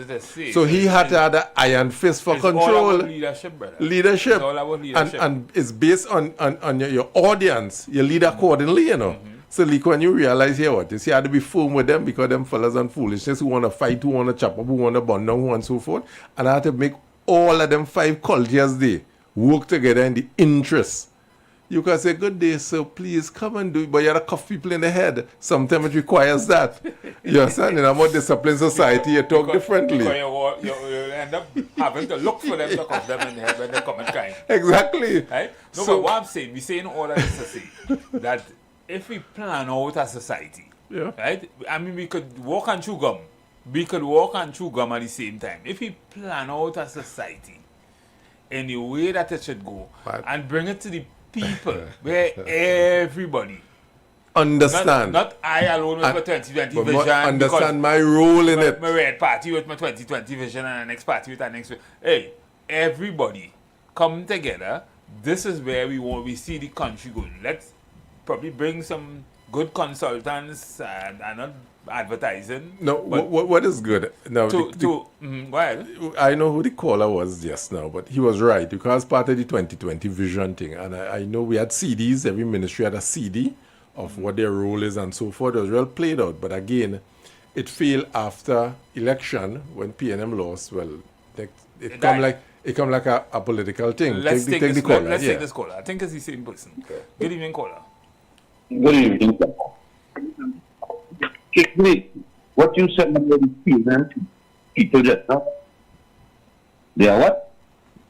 So he had to have an iron fist for control. All about leadership, brother. Leadership. It's all about leadership. And it's based on your audience. You lead accordingly, So Lee Kuan Yew realized here what is he had to be firm with them because them fellas on foolishness who want to fight, who want to chop up, who want to burn down, who want so forth. And I had to make all of them 5 cultures there work together in the interest. You can say, good day, sir, please come and do it, but you have to cuff people in the head. Sometimes it requires that. You understand? In a more disciplined society, you talk differently. Because you end up having to look for them to cuff them in the head when they come and crying. Exactly. Right? No, but what I'm saying, we're saying all that is to say that if we plan out a society, right? I mean, we could walk and chew gum. We could walk and chew gum at the same time. If we plan out a society in the way that it should go and bring it to the people where everybody understand. Not I alone with my 2020 vision. Understand my role in it. My red party with my 2020 vision and the next party with the next. Hey, everybody come together. This is where we see the country going. Let's probably bring some good consultants and not advertising. No, what is good? Now, well, I know who the caller was just now, but he was right because part of the 2020 vision thing. And I know we had CDs, every ministry had a CD of what their role is and so forth. It was well played out. But again, it failed after election when PNM lost. Well, it come like a political thing. Let's take this caller. Let's take this caller. I think it's the same person. Okay. Good evening, caller. Good evening. Quickly, what you said about the people just now. They are what?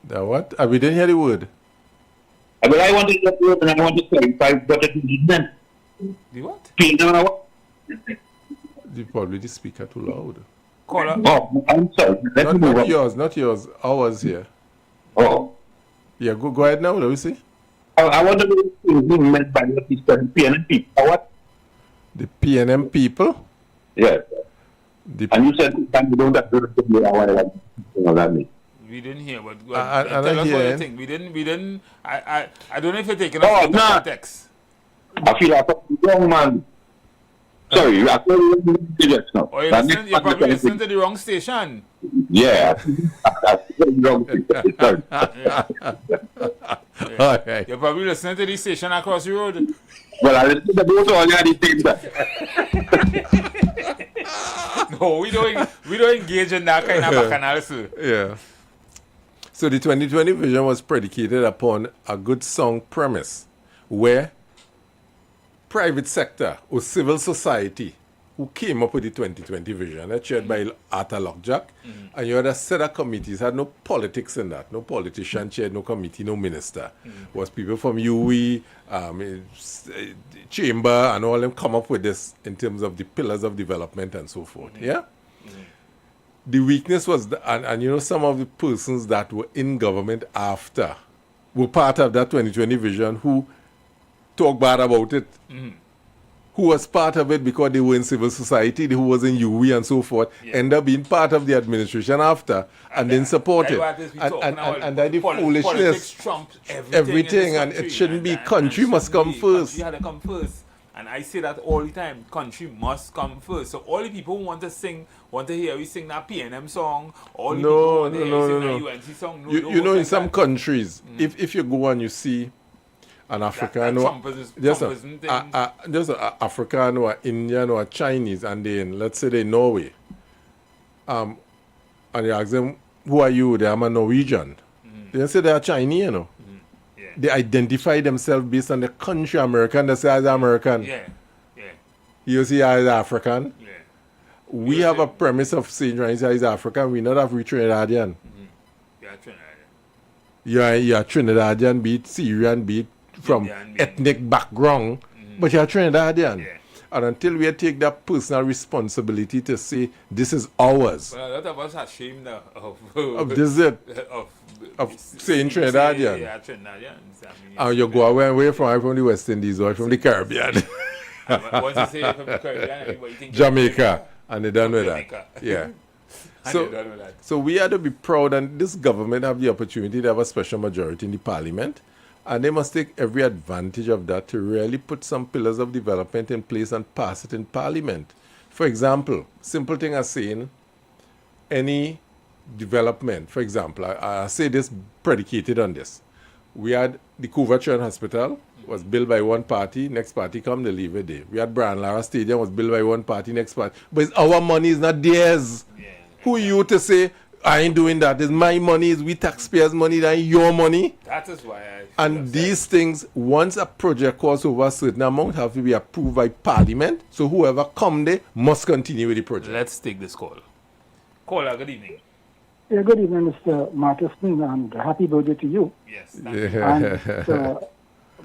They are what? We didn't hear the word. But I want to get you and I want to clarify what it meant. The what? You probably the speaker too loud. Caller. Oh, I'm sorry. Not yours. Ours here. Oh. Yeah, go ahead now. Let me see. I want to know what you meant by what he said, PNM people. What? The PNM people? Yes. And you said you don't have to do that. We didn't hear, but I tell us what you think. We didn't. I don't know if you're taking us out of context. I feel like a wrong man. Sorry, I thought you were just now. Or you're probably listening to the wrong station. Yeah. Wrong station. Sorry. Okay. You're probably listening to the station across the road. Well, I listen to both all the same time. No, we don't engage in that kind of bacchanal, sir. Yeah. So the 2020 vision was predicated upon a good sound premise where private sector or civil society who came up with the 2020 vision, that's chaired by Arthur Lockjack, and you had a set of committees, had no politics in that, no politician chaired, no committee, no minister. Was people from UE, Chamber, and all them come up with this in terms of the pillars of development and so forth. Yeah? The weakness was, and you know, some of the persons that were in government after were part of that 2020 vision who talk bad about it, who was part of it because they were in civil society, who was in UE and so forth, end up being part of the administration after and then support it. And that the foolishness, trumped everything and it shouldn't be country must come first. Country had to come first. And I say that all the time, country must come first. So all the people who want to hear we sing that PNM song, all the people want to hear we sing that UNC song. You know, in some countries, if you go and you see an African just an African or Indian or Chinese, and then let's say they Norway, and you ask them, who are you? They are a Norwegian. They say they are Chinese, you know. They identify themselves based on the country. American, they say as American. You see as African. We have a premise of saying is African. We not have Trinidadian. You are Trinidadian, be it Syrian, be it from ethnic background, but you are Trinidadian. And until we take that personal responsibility to say this is ours. Well, a lot of us are ashamed of this of saying Trinidadian. Yeah, Trinidadian. And you go away from the West Indies or from the Caribbean. Once you say from the Caribbean, everybody thinks Jamaica, and they're done with that. Yeah. So, so we had to be proud, and this government have the opportunity to have a special majority in the parliament, and they must take every advantage of that to really put some pillars of development in place and pass it in parliament. For example, simple thing as saying any development, for example, I say this predicated on this. We had the Couverture Hospital was built by one party, next party come, they leave it there. We had Brian Lara Stadium was built by one party, next party. But it's our money, is not theirs. Who are you to say, I ain't doing that? It's my money, it's we taxpayers' money, that ain't your money. That is why and these things, once a project costs over a certain amount, have to be approved by parliament. So whoever come there must continue with the project. Let's take this call. Caller, good evening. Yeah, good evening, Mr. Martinson, and happy birthday to you. Yes, thank you. And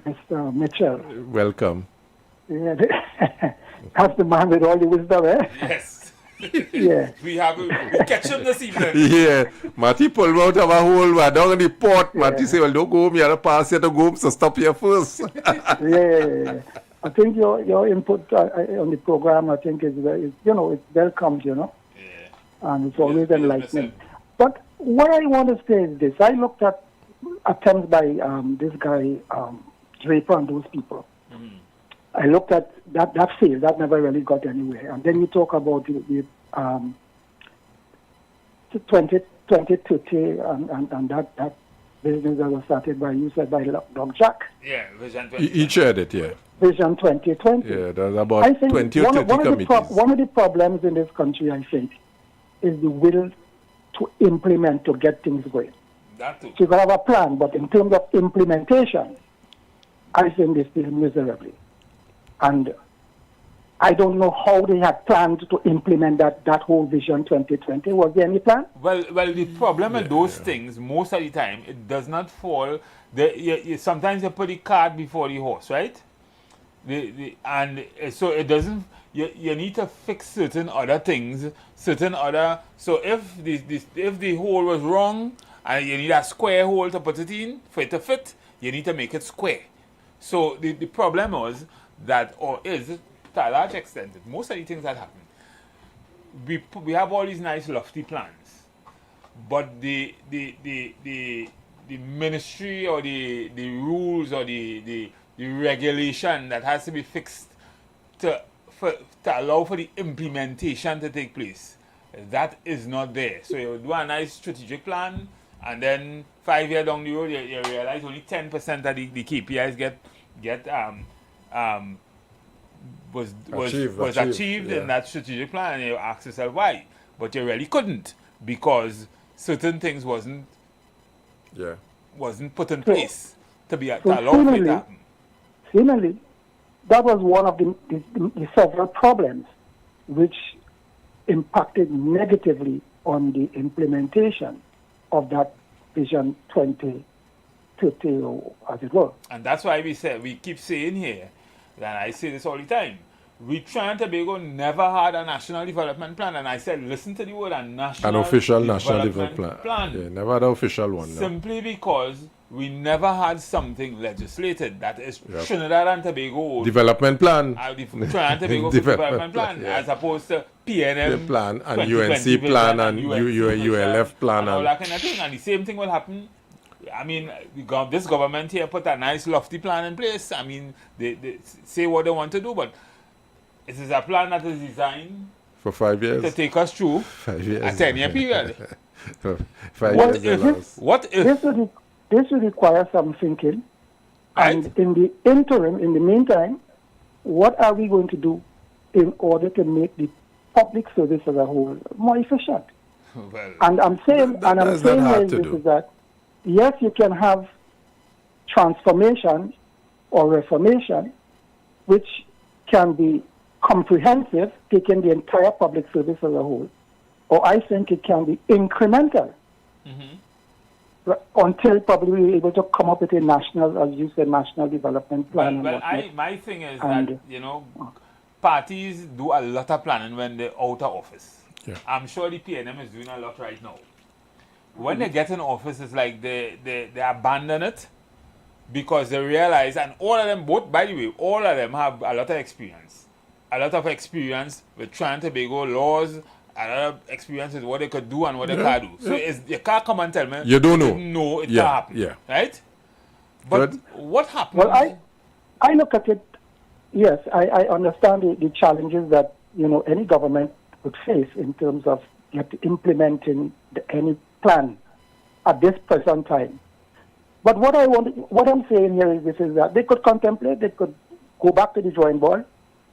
Mr. Mitchell. Welcome. Yeah, that's the man with all the wisdom, eh? Yes. Yeah. we catch him this evening. Yeah. Matty pulled me out of a hole down in the port. Yeah. Matty said, well, don't go home, you have to pass here to go home, so stop here first. yeah. I think your input on the program, I think, is it's welcomed, and it's always enlightening. But what I want to say is this. I looked at attempts by this guy, Draper and those people. I looked at that failed. That never really got anywhere. And then you talk about the 2030 and that business that was started by, you said, by Dr. Jack. Yeah, Vision 2020. He shared it, yeah. Vision 2020. Yeah, there's about 20 or 30 committees. One of the problems in this country, I think, is the will to implement, to get things going. That too. So you can have a plan, but in terms of implementation, I think they fail miserably. And I don't know how they had planned to implement that whole Vision 2020. Was there any plan? Well, the problem with those things, most of the time, it does not fall. Sometimes you put the cart before the horse, right? And so it doesn't. You need to fix certain other things, So if the hole was wrong, and you need a square hole to put it in for it to fit, you need to make it square. So the problem was that, or is, to a large extent, most of the things that happen, we have all these nice lofty plans, but the ministry or the rules or the regulation that has to be fixed to allow for the implementation to take place, that is not there. So you do a nice strategic plan, and then 5 years down the road, you realize only 10% of the KPIs was achieved in that strategic plan, and you ask yourself why. But you really couldn't, because certain things wasn't put in place to allow for it to happen. Seemingly, that was one of the several problems which impacted negatively on the implementation of that Vision 2030, as it were. And that's why we keep saying here, and I say this all the time, we Trinidad and Tobago never had a national development plan, and I said, listen to the word, an official national development plan. Yeah, never had an official one. Simply because we never had something legislated that is Trinidad and Tobago development plan. Trinidad and Tobago development plan, as opposed to PNM plan and UNC plan and ULF plan and all that kind of thing. And the same thing will happen. I mean, this government here put a nice lofty plan in place. I mean, they say what they want to do, but it is a plan that is designed for 5 years to take us through 5 years. a 10-year period. 5 years. What if this will require some thinking, and in the interim, in the meantime, what are we going to do in order to make the public service as a whole more efficient? Well, and I'm saying is that yes, you can have transformation or reformation, which can be comprehensive, taking the entire public service as a whole, or I think it can be incremental. Until probably we're able to come up with a national, as you said, national development plan. My thing is that, parties do a lot of planning when they're out of office. Yeah. I'm sure the PNM is doing a lot right now. When they get in office, it's like they abandon it because they realize, and all of them, by the way, all of them have a lot of experience. A lot of experience with Trinidad and Tobago laws, a lot of experience with what they could do and what they can't do. So you can't come and tell me you don't know. No, it can't happen. Yeah. Right? But what happened? Well, I look at it, yes, I understand the challenges that, any government would face in terms of implementing any plan at this present time. But what I'm saying here is that they could contemplate, they could go back to the drawing board,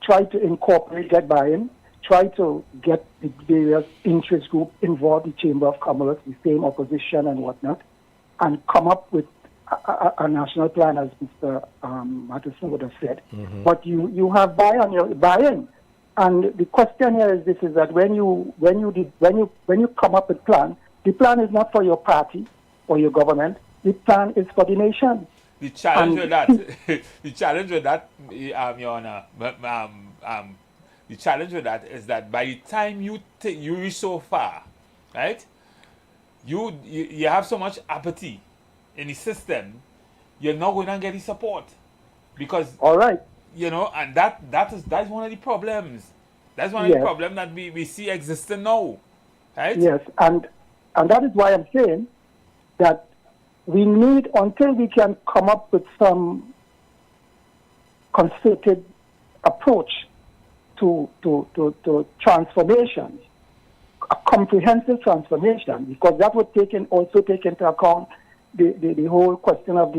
try to incorporate, get buy-in, try to get the various interest groups involved, the Chamber of Commerce, the same opposition and whatnot, and come up with a national plan, as Mr. Matheson would have said. But you have buy-in. And the question here is that when you come up with plan, the plan is not for your party or your government. The plan is for the nation. The challenge with that, Your Honor, the challenge with that is that by the time you reach so far, right, you have so much apathy in the system, you're not going to get the support, because all right, and that's one of the problems. That's one of the problems that we see existing now, right? Yes, and that is why I'm saying that we need, until we can come up with some concerted approach to transformation, a comprehensive transformation, because that would also take into account the whole question of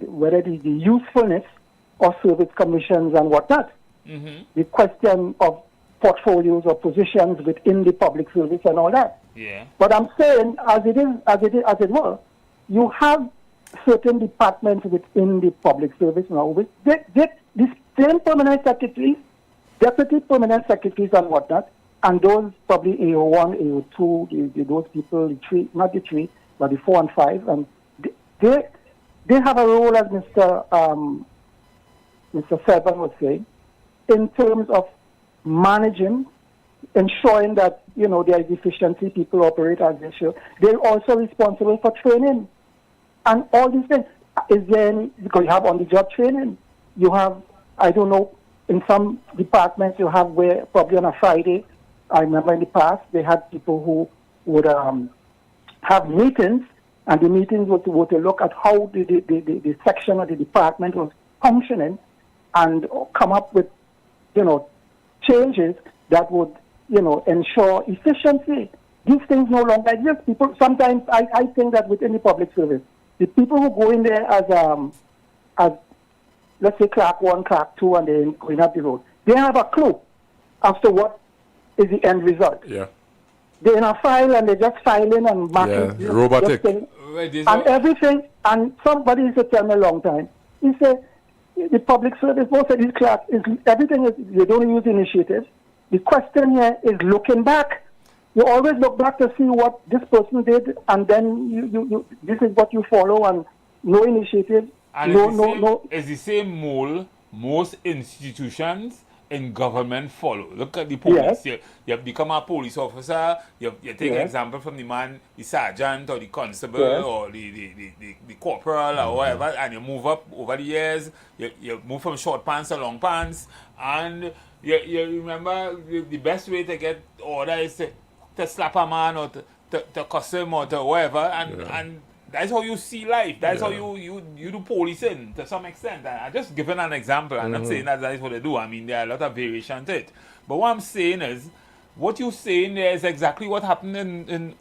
whether the usefulness of service commissions and whatnot, the question of portfolios or positions within the public service and all that. Yeah. But I'm saying, as it were, you have certain departments within the public service now, which the same permanent secretaries deputy permanent secretaries and whatnot, and those probably AO1, AO2, those people, the 3, not the 3, but the 4 and 5, and they have a role, as Mr. Selban was saying, in terms of managing, ensuring that, there is efficiency, people operate as they should. They're also responsible for training and all these things. Is there any, because you have on-the-job training, you have, I don't know, in some departments you have where probably on a Friday, I remember in the past, they had people who would have meetings, and the meetings were to look at how the section or the department was functioning and come up with, changes that would, ensure efficiency. These things no longer exist. People, sometimes I think that within the public service, the people who go in there as let's say clerk 1, clerk 2, and they're going up the road, they have a clue as to what is the end result. Yeah. They're in a file and they're just filing and marking. Yeah, robotic. And everything, and somebody used to tell me a long time, he said, the public service, most of these clerks, everything is, they don't use initiatives. The question here is looking back. You always look back to see what this person did, and then you this is what you follow, and no initiative. And it's the same mold most institutions in government follow. Look at the police. Yes. You have become a police officer. You take an example from the man, the sergeant or the constable or the corporal or whatever, and you move up over the years. You move from short pants to long pants, and you remember the best way to get order is to slap a man or to cuss him or to whatever, and that's how you see life. That's how you do policing to some extent. I'm just giving an example. I'm not saying that is what they do. I mean, there are a lot of variation to it. But what I'm saying is, what you're saying there is exactly what happened in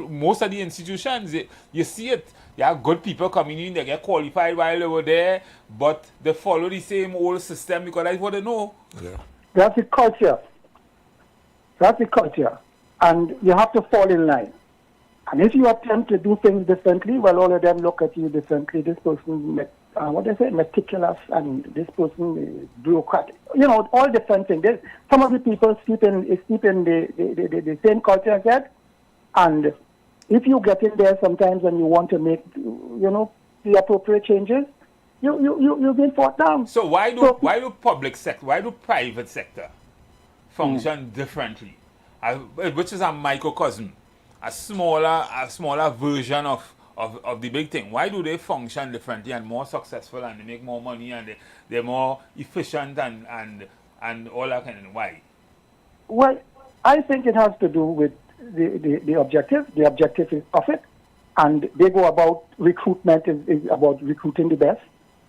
most of the institutions. You see it. There are good people coming in, they get qualified while they were there, but they follow the same old system because that's what they know. Yeah. That's the culture. That's the culture. And you have to fall in line. And if you attempt to do things differently, well, all of them look at you differently. This person, meticulous, and this person is bureaucratic. All different things. Some of the people sleep in the same culture as that. And if you get in there sometimes and you want to make, the appropriate changes, you've been fought down. So why do public sector, why do private sector function differently? Which is a microcosm. A smaller version of the big thing. Why do they function differently and more successful and they make more money and they're more efficient and all that kind of thing? Why? Well, I think it has to do with the objective. The objective is profit, and they go about recruitment is about recruiting the best.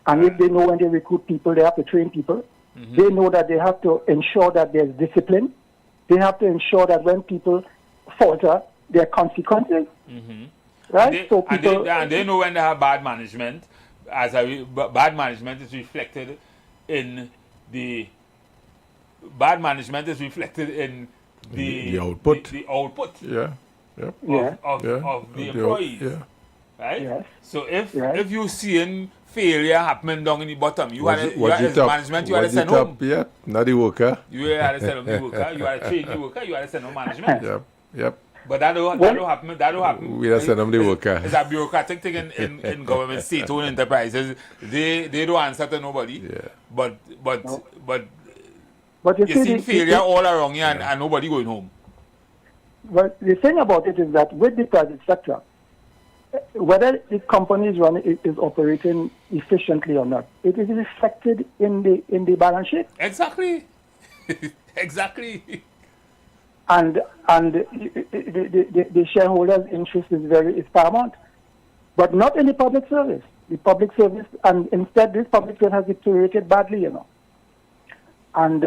And if they know when they recruit people, they have to train people. Mm-hmm. They know that they have to ensure that there's discipline. They have to ensure that when people falter, there are consequences, right? And they know when they have bad management. Bad management is reflected in the output. The output. Yeah. Of the employees. Yeah. Right. Yes. So if you seeing failure happening down in the bottom, you as management, you are to send home. Yeah, not the worker. You are to send home the worker. You are to train the worker. You are to send home management. Yep. But that don't happen. We are sending them the worker. It's a bureaucratic thing in government, state-owned enterprises. They don't answer to nobody. Yeah. But you see failure all around you and nobody going home. Well, the thing about it is that with the private sector, whether the company is operating efficiently or not, it is reflected in the balance sheet. Exactly. Exactly. And the shareholders' interest is paramount, but not in the public service. The public service, and instead this public service has deteriorated badly, And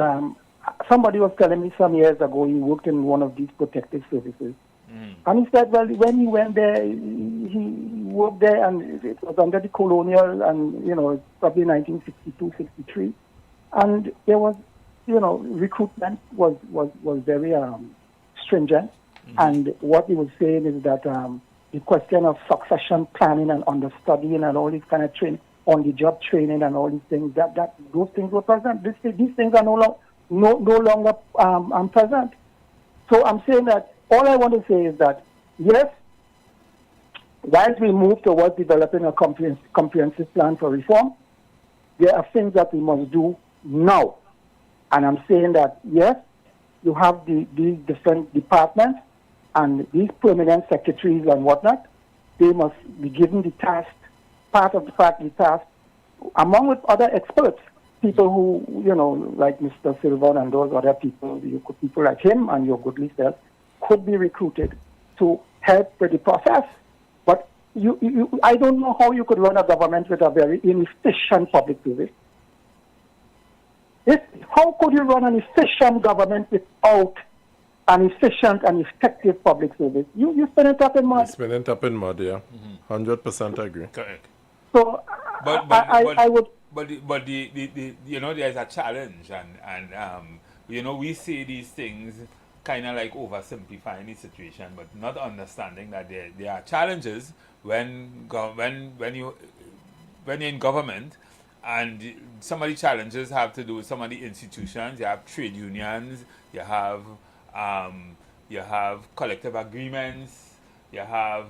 somebody was telling me some years ago he worked in one of these protective services, and he said, well, when he went there, he worked there, and it was under the colonial, and probably 1962, 63, and there was. Recruitment was very stringent, and what he was saying is that the question of succession planning and understudying and all these kind of training, on-the-job training and all these things, that those things were present. These things are no no longer present. So I'm saying that all I want to say is that, yes, while we move towards developing a comprehensive plan for reform, there are things that we must do now. And I'm saying that, yes, you have these different departments and these permanent secretaries and whatnot. They must be given the task, part of the task, among with other experts, people who, like Mr. Silvan and those other people, people like him and your goodly self, could be recruited to help with the process. But I don't know how you could run a government with a very inefficient public service. How could you run an efficient government without an efficient and effective public service? You spin it up in mud. Spin it up in mud, yeah. 100% agree. Correct. So I would. But there's a challenge, and we say these things kind of like oversimplifying the situation, but not understanding that there are challenges when you're in government, and some of the challenges have to do with some of the institutions. You have trade unions, you have collective agreements, you have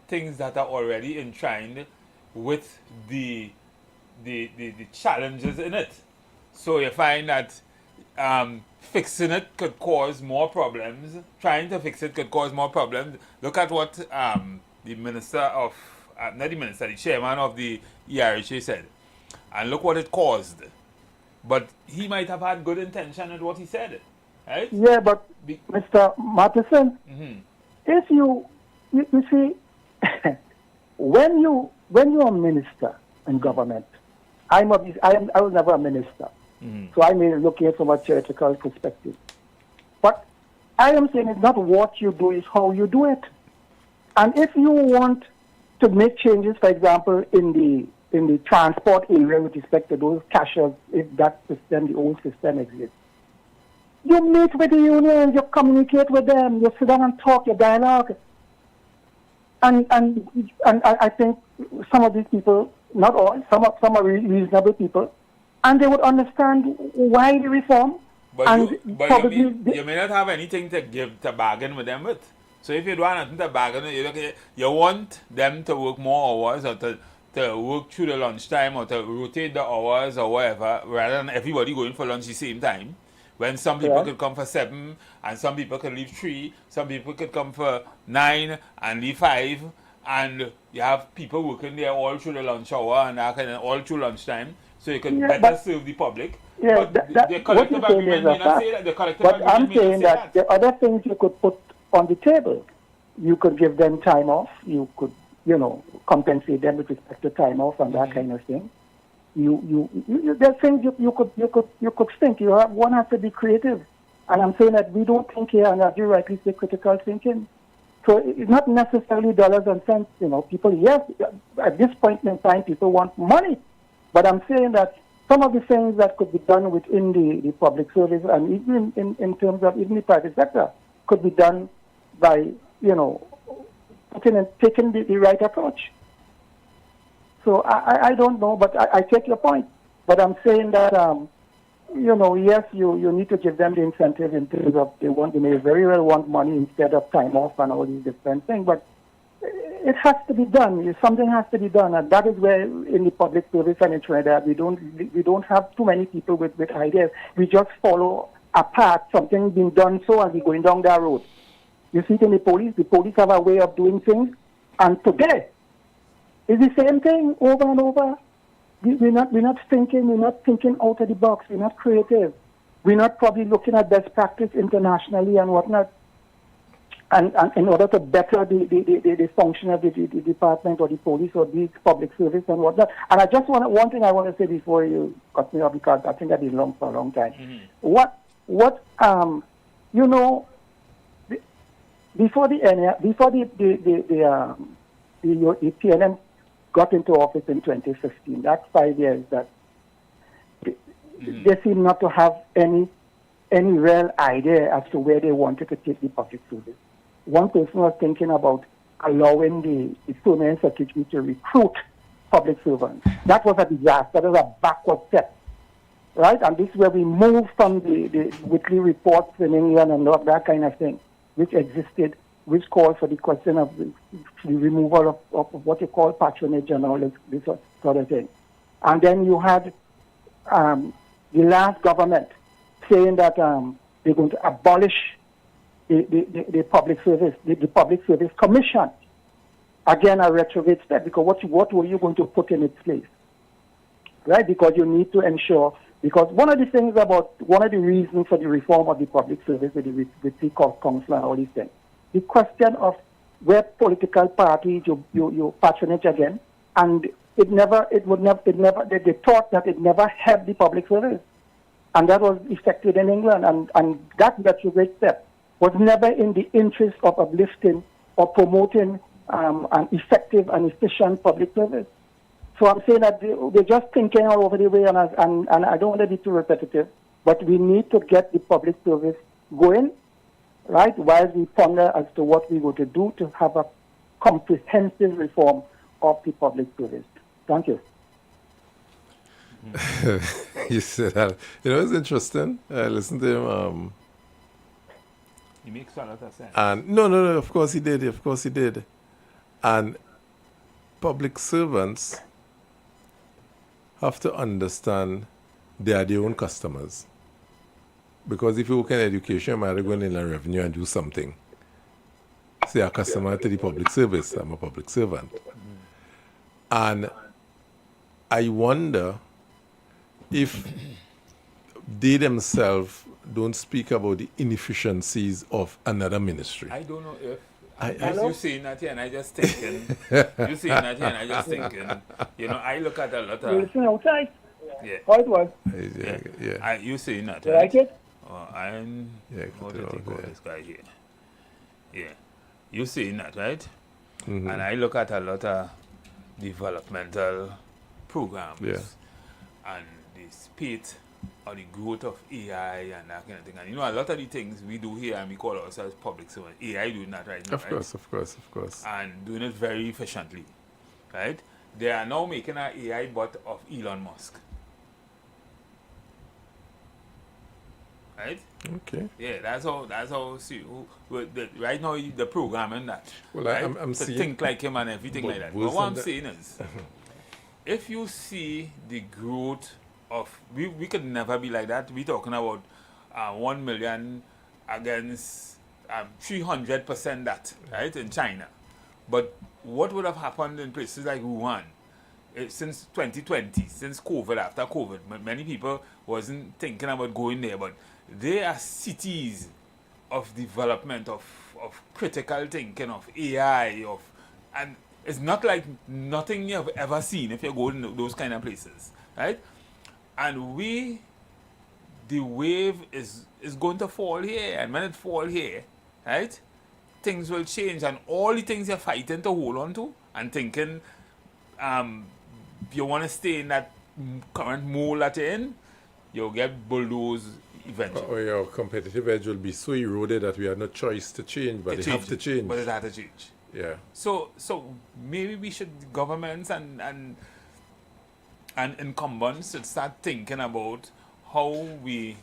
things that are already enshrined with the challenges in it. So you find that fixing it could cause more problems. Trying to fix it could cause more problems. Look at what the chairman of the ERHA said. And look what it caused. But he might have had good intention in what he said. Right? Yeah, but Mr. Matheson, if you see, when you're a minister in government, I was never a minister, so I may look at it from a theoretical perspective. But I am saying it's not what you do, it's how you do it. And if you want to make changes, for example, in the transport area with respect to those cashiers, if that system, the old system exists, you meet with the unions, you communicate with them, you sit down and talk, you dialogue. And I think some of these people, not all, some are reasonable people, and they would understand why the reform. But you may not have anything to bargain with them with. So if you don't have nothing to bargain, you want them to work more hours or to work through the lunchtime or to rotate the hours or whatever, rather than everybody going for lunch at the same time. When some people could come for 7 and some people could leave 3, some people could come for 9 and leave 5, and you have people working there all through the lunch hour and all through lunchtime, so you can better serve the public. Yeah, but the collective agreement may not say that. The collective but agreement I'm saying that there are other things you could put on the table. You could give them time off. You could, compensate them with respect to time off and that kind of thing. There are things you could think. One has to be creative, and I'm saying that we don't think here, and as you rightly say, critical thinking. So it's not necessarily dollars and cents. People, yes, at this point in time, people want money, but I'm saying that some of the things that could be done within the public service and even in terms of even the private sector could be done by taking the right approach. So I don't know, but I take your point. But I'm saying that, yes, you need to give them the incentive in terms of they may very well want money instead of time off and all these different things. But it has to be done. Something has to be done, and that is where in the public service and in Trinidad we don't have too many people with ideas. We just follow a path, something being done so, and we're going down that road. You see it in the police have a way of doing things, and today it's the same thing over and over. We're not thinking out of the box. We're not creative. We're not probably looking at best practice internationally and whatnot. And in order to better the function of the department or the police or the public service and whatnot. And I just one thing I want to say before you cut me off, because I think I've been long for a long time. Before the PNM got into office in 2015, that's 5 years that they seem not to have any real idea as to where they wanted to take the public service. One person was thinking about allowing the permanent secretary to recruit public servants. That was a disaster. That was a backward step. right? And this is where we move from the weekly reports in England and all that kind of thing, which existed, which called for the question of the removal of what you call patronage and all this sort of thing. And then you had the last government saying that they're going to abolish the public service, the Public Service Commission. Again, a retrograde step, because what were you going to put in its place? Right? Because you need to ensure, because one of the reasons for the reform of the public service with the cost council and all these things, the question of where political parties you patronage again, and they thought that it never helped the public service. And that was effected in England, and that retrograde step was never in the interest of uplifting or promoting an effective and efficient public service. So I'm saying that they're just thinking all over the way, and I don't want to be too repetitive, but we need to get the public service going, right, while we ponder as to what we going to do to have a comprehensive reform of the public service. Thank you. You said that. You know, it's interesting. I listened to him. He makes a lot of sense. And no, of course he did. Of course he did. And public servants have to understand they are their own customers. Because if you work in education, you might go in revenue and do something. Say a customer to the public service. I'm a public servant. And I wonder if they themselves don't speak about the inefficiencies of another ministry. I don't know if you saying that here and I just thinking. You saying that here and I just thinking. You know, I look at a lot of. You listen outside. Yeah. How it was? Yeah. You saying that? You right? like it? I'm. What do you think of this guy here? Yeah. You saying that, right? Mm-hmm. And I look at a lot of developmental programs. Yeah. And the speed or the growth of AI and that kind of thing. And you know, a lot of the things we do here and we call ourselves public servants, AI doing that right now. Of course. And doing it very efficiently. Right? They are now making an AI bot of Elon Musk. Right? Okay. Yeah, that's how right now the programming that. Well, right? I'm to seeing, think like him and everything like that. But what I'm saying is, if you see the growth of we could never be like that. We're talking about 1 million against 300% that, right, in China. But what would have happened in places like Wuhan since 2020, since COVID, after COVID? Many people wasn't thinking about going there, but they are cities of development, of critical thinking, of AI, and it's not like nothing you've ever seen if you go in those kind of places, right? And the wave is going to fall here, and when it fall here, right, things will change, and all the things you're fighting to hold on to and thinking you want to stay in that current mold that you're in, you'll get bulldozed eventually. Or your competitive edge will be so eroded that we have no choice to change, but they have to change. But it has to change. Yeah. So maybe we should, governments and incumbents should start thinking about how we,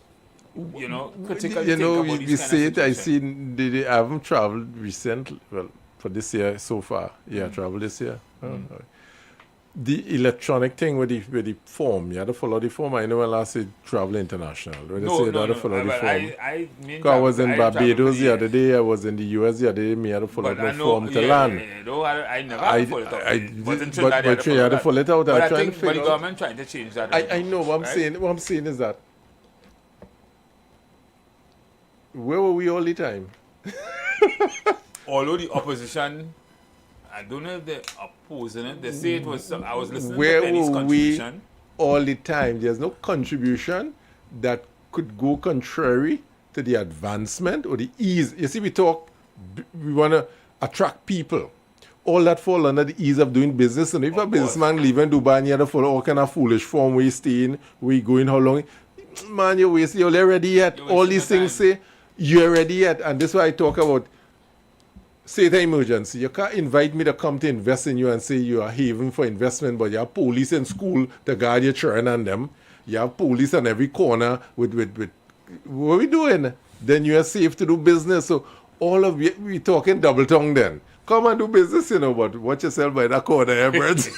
critically think about these kind of situations. I haven't traveled recently, well, for this year so far. Yeah, traveled this year. The electronic thing with the form, you had to follow the form. I know when last year travel international. When you had to follow the form. I was in Barbados the other day, I was in the US the other day, me had to follow the form to land. I never had to follow it out. But you had to follow it out. But I think the government trying to change that. I know, what I'm saying is that where were we all the time? Although the opposition, I don't know if they're opposing it. They say it was. I was listening Where to Penny's were contribution. we all the time? There's no contribution that could go contrary to the advancement or the ease. You see, we want to attract people. All that fall under the ease of doing business. And if a businessman leaving Dubai and you have to follow all kind of foolish form, where you staying, where you going, how long, man, you're wasting. You're ready yet. All these things say you're ready yet, and this is why I talk about. Say the emergency. You can't invite me to come to invest in you and say you are haven for investment, but you have police in school to guard your children and them. You have police on every corner with what are we doing? Then you are safe to do business. So all of you, we talking double tongue then. Come and do business, but watch yourself by that corner, Everett.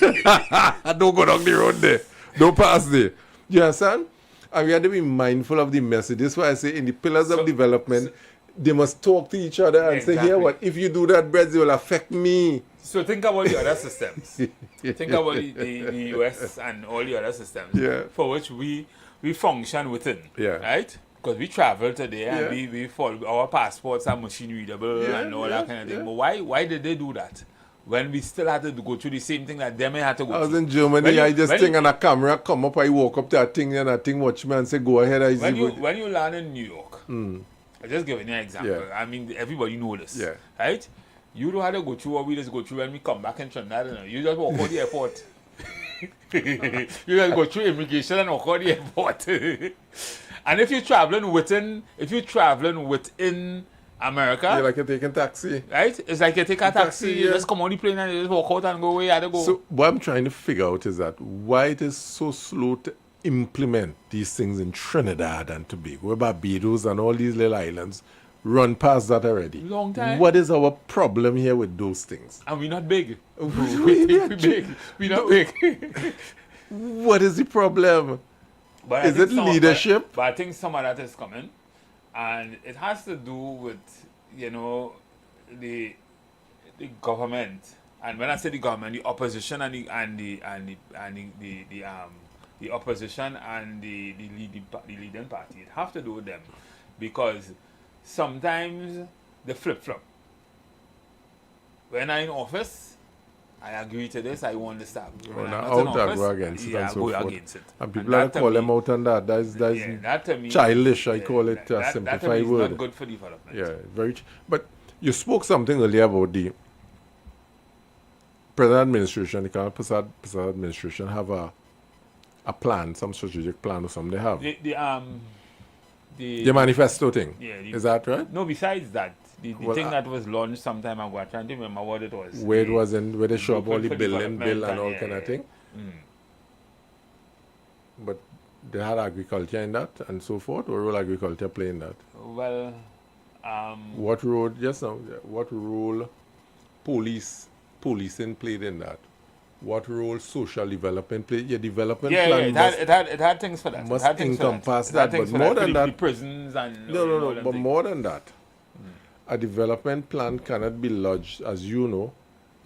Don't go down the road there. Don't pass there. You understand? And we have to be mindful of the message. This is why I say in the pillars of development, they must talk to each other and say, here, what? If you do that, Brett, it will affect me. So think about the other systems. Think about the US and all the other systems for which we function within. Right? Because we travel today and we follow, our passports are machine readable and all that kind of thing. But why did they do that? When we still had to go through the same thing that them had to go through. I was in Germany, I just think on a camera, come up, I walk up to that thing and that thing watch me and say, go ahead. When you land in New York, I'm just giving you an example. I mean, everybody knows this. Right? You don't have to go through what we just go through when we come back in Trinidad. You just walk out the airport. You just go through immigration and walk out the airport. And if you're traveling within America, you're like you're taking taxi. Right? It's like you take a taxi, you just come on the plane and you just walk out and go where you had to go. So what I'm trying to figure out is that why it is so slow to implement these things in Trinidad and Tobago, where Barbados and all these little islands run past that already. Long time. What is our problem here with those things? And we're not big. We're big. We're not big. What is the problem? But is it leadership? But I think some of that is coming. And it has to do with, the government. And when I say the government, the opposition and the opposition and the leading party. It has to do with them. Because sometimes they flip-flop. When I'm in office, I agree to this, I want to stop. When I'm not in office, go against it and so forth. Against it. And people like call them out on that. That's to me, childish, I call it a simplified word. That not good for development. Yeah, very. But you spoke something earlier about the present administration, the current present administration have a plan, some strategic plan or something they have. The manifesto thing. Yeah, is that right? No, besides that, the thing that was launched some time ago, I'm trying to remember what it was. Where it was in, where they show up all the bill and all kind of thing. But they had agriculture in that and so forth, or will agriculture play in that? Well, what role policing played in that? What role social development played? Your development plan it had things for that. Must encompass that, but more than that, prisons and no, but more than that, a development plan cannot be lodged, as you know,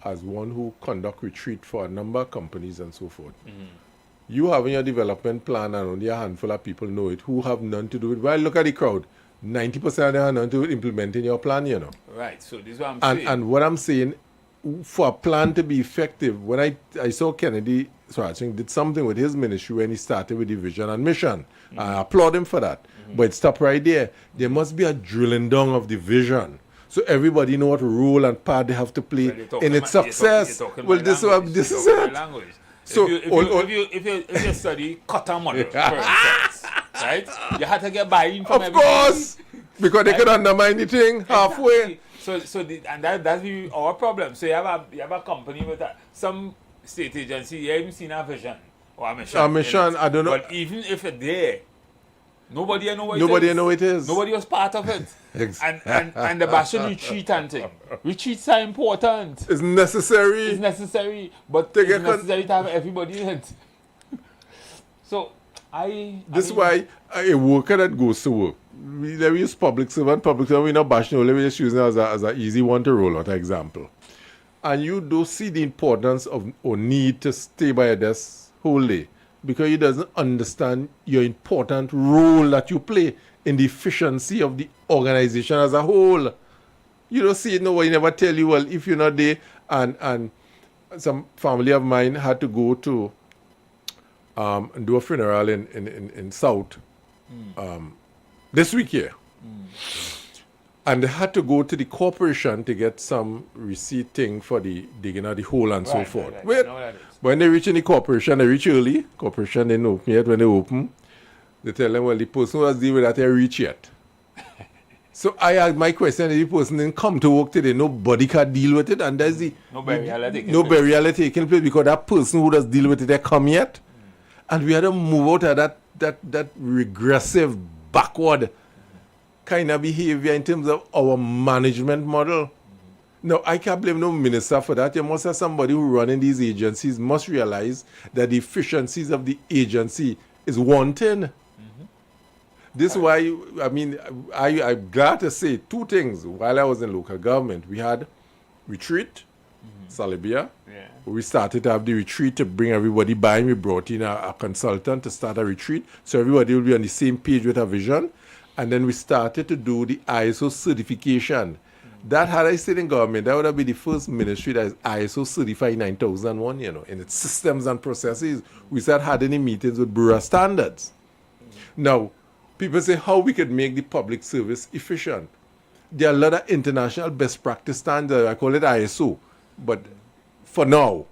as one who conduct retreat for a number of companies and so forth. You having your development plan and only a handful of people know it who have none to do with it. Well, look at the crowd. 90% of them have none to do with implementing your plan, Right, so this is what I'm saying. And what I'm saying, for a plan to be effective, when I saw Kennedy, I think did something with his ministry when he started with the vision and mission. I applaud him for that. But it stopped right there. There must be a drilling down of the vision. So everybody know what role and part they have to play in its success. Well, this is it. So if you study Cotton model, for instance, right? You have to get buy-in from everybody. Of course, because they could undermine the thing halfway. That's our problem. So you have a company with some state agency. You haven't seen a vision or a mission. A mission, I don't know. But even if it's there, nobody know what it is. Nobody was part of it. Exactly. And the bashing retreat and thing. Retreats are important. It's necessary. But it's necessary to have everybody in it. So This is why a worker that goes to work, we use public servant, we're not bashing, we're just using it as an easy one to roll out example. And you do see the importance of or need to stay by your desk whole day because he doesn't understand your important role that you play in the efficiency of the organization as a whole. You don't see it, nobody never tell you, well, if you're not there, and some family of mine had to go to do a funeral in South this week here. And they had to go to the corporation to get some receipt thing for the digging of the hole and so forth. When they reach in the corporation, they reach early. Corporation didn't open yet. When they open, they tell them, well, the person who was dealing with that didn't reach yet. So I asked my question, the person didn't come to work today. Nobody can deal with it. And there's the no burial taking place because that person who does deal with it, they come yet. And we had to move out of that regressive, backward kind of behavior in terms of our management model. No, I can't blame no minister for that. You must have somebody who running these agencies must realize that the efficiencies of the agency is wanting. This is why, I mean, I'm glad to say two things. While I was in local government, we had retreat, Salibia. Yeah. We started to have the retreat to bring everybody by. We brought in a consultant to start a retreat. So everybody will be on the same page with a vision. And then we started to do the ISO certification. That, had I stayed in government, that would have been the first ministry that is ISO certified 9001, you know, in its systems and processes. We started having meetings with Bureau standards. Now, people say how we could make the public service efficient. There are a lot of international best practice standards. I call it ISO. But for now,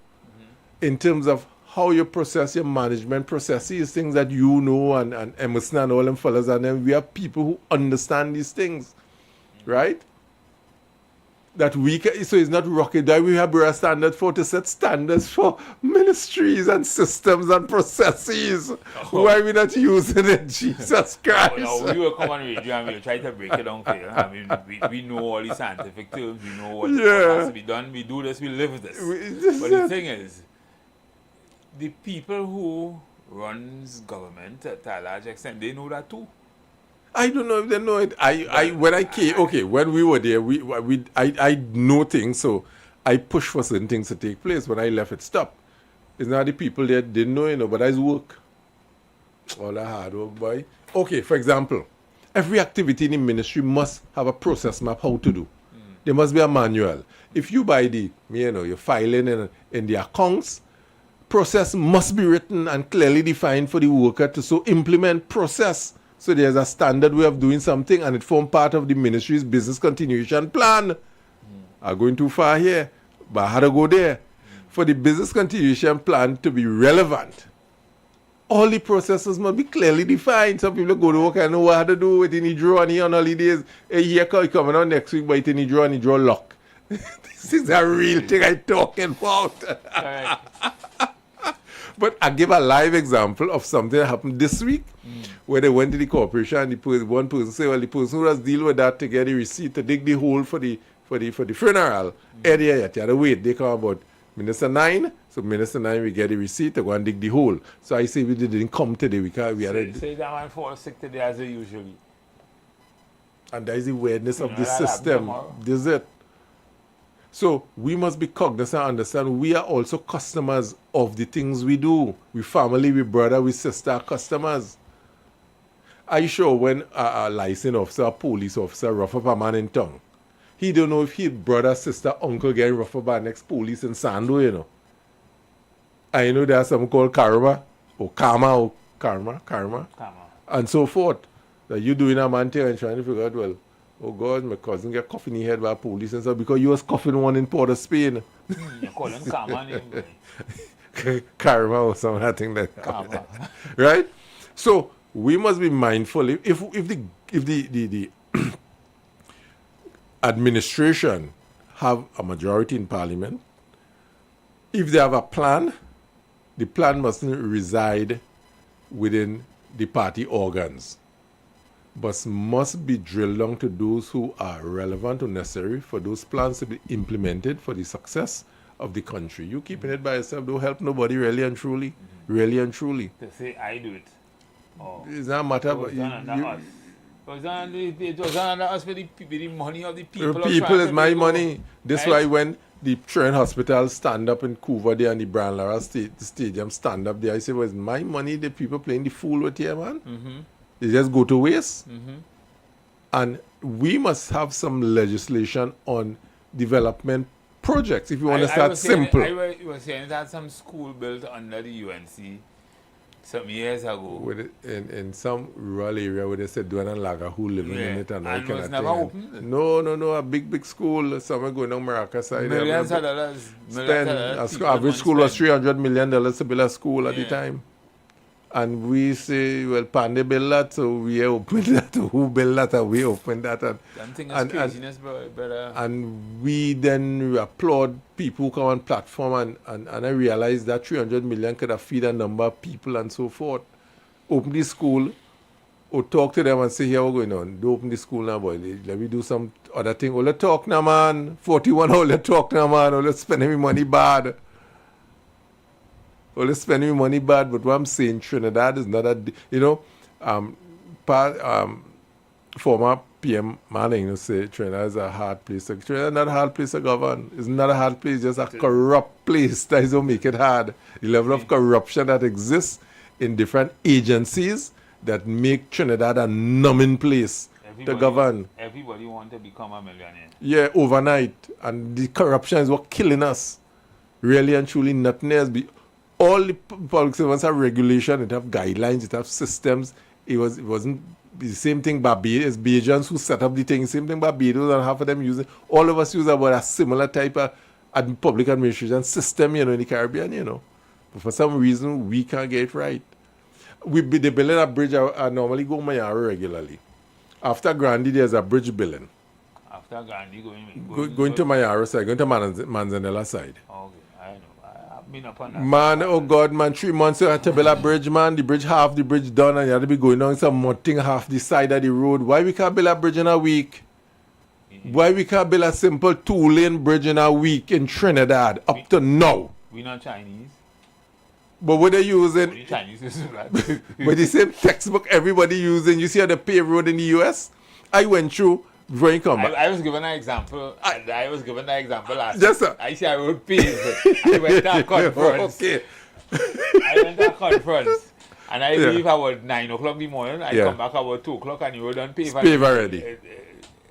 in terms of how you process your management processes, things that you know, and Emerson and all them fellas, and then we have people who understand these things, right? That we can, so it's not rocket that we have Bureau standards for to set standards for ministries and systems and processes. Why are we not using it? Jesus Christ. No, we will come on radio and we'll try to break it down for you. I mean, we know all the scientific terms, we know what has to be done, we do this, we live this. But the thing is, the people who runs government to a large extent, they know that too. I don't know if they know it. When I came, okay, when we were there, I know things, so I pushed for certain things to take place. When I left, it stopped. It's not the people that didn't know, you know, but I work. All that hard work, boy. Okay, for example, every activity in the ministry must have a process map how to do. There must be a manual. If you buy you're filing in the accounts, process must be written and clearly defined for the worker to so implement process. So there's a standard way of doing something and it forms part of the ministry's business continuation plan. I'm going too far here, but I had to go there. For the business continuation plan to be relevant, all the processes must be clearly defined. Some people go to work and know what to do with any draw and on holidays. A year coming on next week, but any draw lock. This is a real thing I'm talking about. But I give a live example of something that happened this week where they went to the corporation and one person said, well, the person who was dealing with that to get the receipt to dig the hole for the funeral. Earlier, you had to wait. They come about Minister 9. So Minister 9, we get the receipt to go and dig the hole. So I say we didn't come today. We had say that man falls sick today as they usually. And that is the weirdness of the system. This is it. So we must be cognizant and understand we are also customers of the things we do. We family, we brother, we sister customers. Are you sure when a licensed officer, a police officer rough up a man in town, he don't know if his brother, sister, uncle getting rough up by next police in Sando, you know. And you know there's something called karma, and so forth. That you doing a man thing and trying to figure out, well, oh God, my cousin get coughed in the head by police and stuff because you was coughing one in Port of Spain. You call him karma name. Karma or something like that. Karma. Right? So we must be mindful if the administration have a majority in parliament, if they have a plan, the plan mustn't reside within the party organs, but must be drilled down to those who are relevant or necessary for those plans to be implemented for the success of the country. You keeping it by yourself don't help nobody really and truly. Really and truly. To say I do it. Oh. It's not a matter of it was under us for the money of the people. The people is my money. This right? Why when the Trent Hospital stand up in Couva there and the Brian Lara Stadium stand up there, I say, well, it's my money the people playing the fool with here, man. They just go to waste. And we must have some legislation on development projects if you want to start simple. I was saying that some school built under the UNC some years ago. With it, in some rural area where they said Duan and Laga who living in it and all kind of never opened? No, a big school. Somewhere going on Maraca side. Millions of dollars. Average school was $300 million to build a school at the time. And we say, well, Pande built that, so we opened that. Who built that? And we opened that. And we then applaud people who come on platform, and I realize that 300 million could have feed a number of people and so forth. Open the school, or talk to them and say, here, what's going on? Don't open the school now, boy. Let me do some other thing. Oh, let's talk now, man. 41, oh, let's talk now, man. Oh, let's spend any money bad. Well, let's spend money bad, but what I'm saying, Trinidad is not a, former PM Manning, say Trinidad is a hard place. Trinidad is not a hard place to govern. It's not a hard place, just a corrupt place. That is what make it hard. The level of corruption that exists in different agencies that make Trinidad a numbing place to govern. Everybody want to become a millionaire. Yeah, overnight. And the corruption is what killing us. Really and truly, nothing else. All the public servants have regulation, it have guidelines, it have systems. It wasn't the same thing Barbados, Bajans who set up the thing, same thing Barbados, and half of them using, all of us use about a similar type of public administration system, in the Caribbean, But for some reason, we can't get it right. They building a bridge, I normally go Mayaro regularly. After Grandy, there's a bridge building. After Grandy, going to Mayaro side, going to Manzanella side. Okay, I know. I've been upon that. Man, oh God, man, 3 months you had to build a bridge, man. The bridge, half the bridge done, and you had to be going on some more thing half the side of the road. Why we can't build a bridge in a week? Why we can't build a simple 2-lane bridge in a week in Trinidad up to now? We not Chinese. But what they using? The Chinese is right. But the same textbook everybody using. You see how they pave road in the US? I went through before you come back. I was given an example. I was given an example last Yes, sir. I see I would pave. I went to a conference. Okay. I went to a conference. And I leave about 9 o'clock in the morning. I come back about 2 o'clock and you were done pave. Pave already.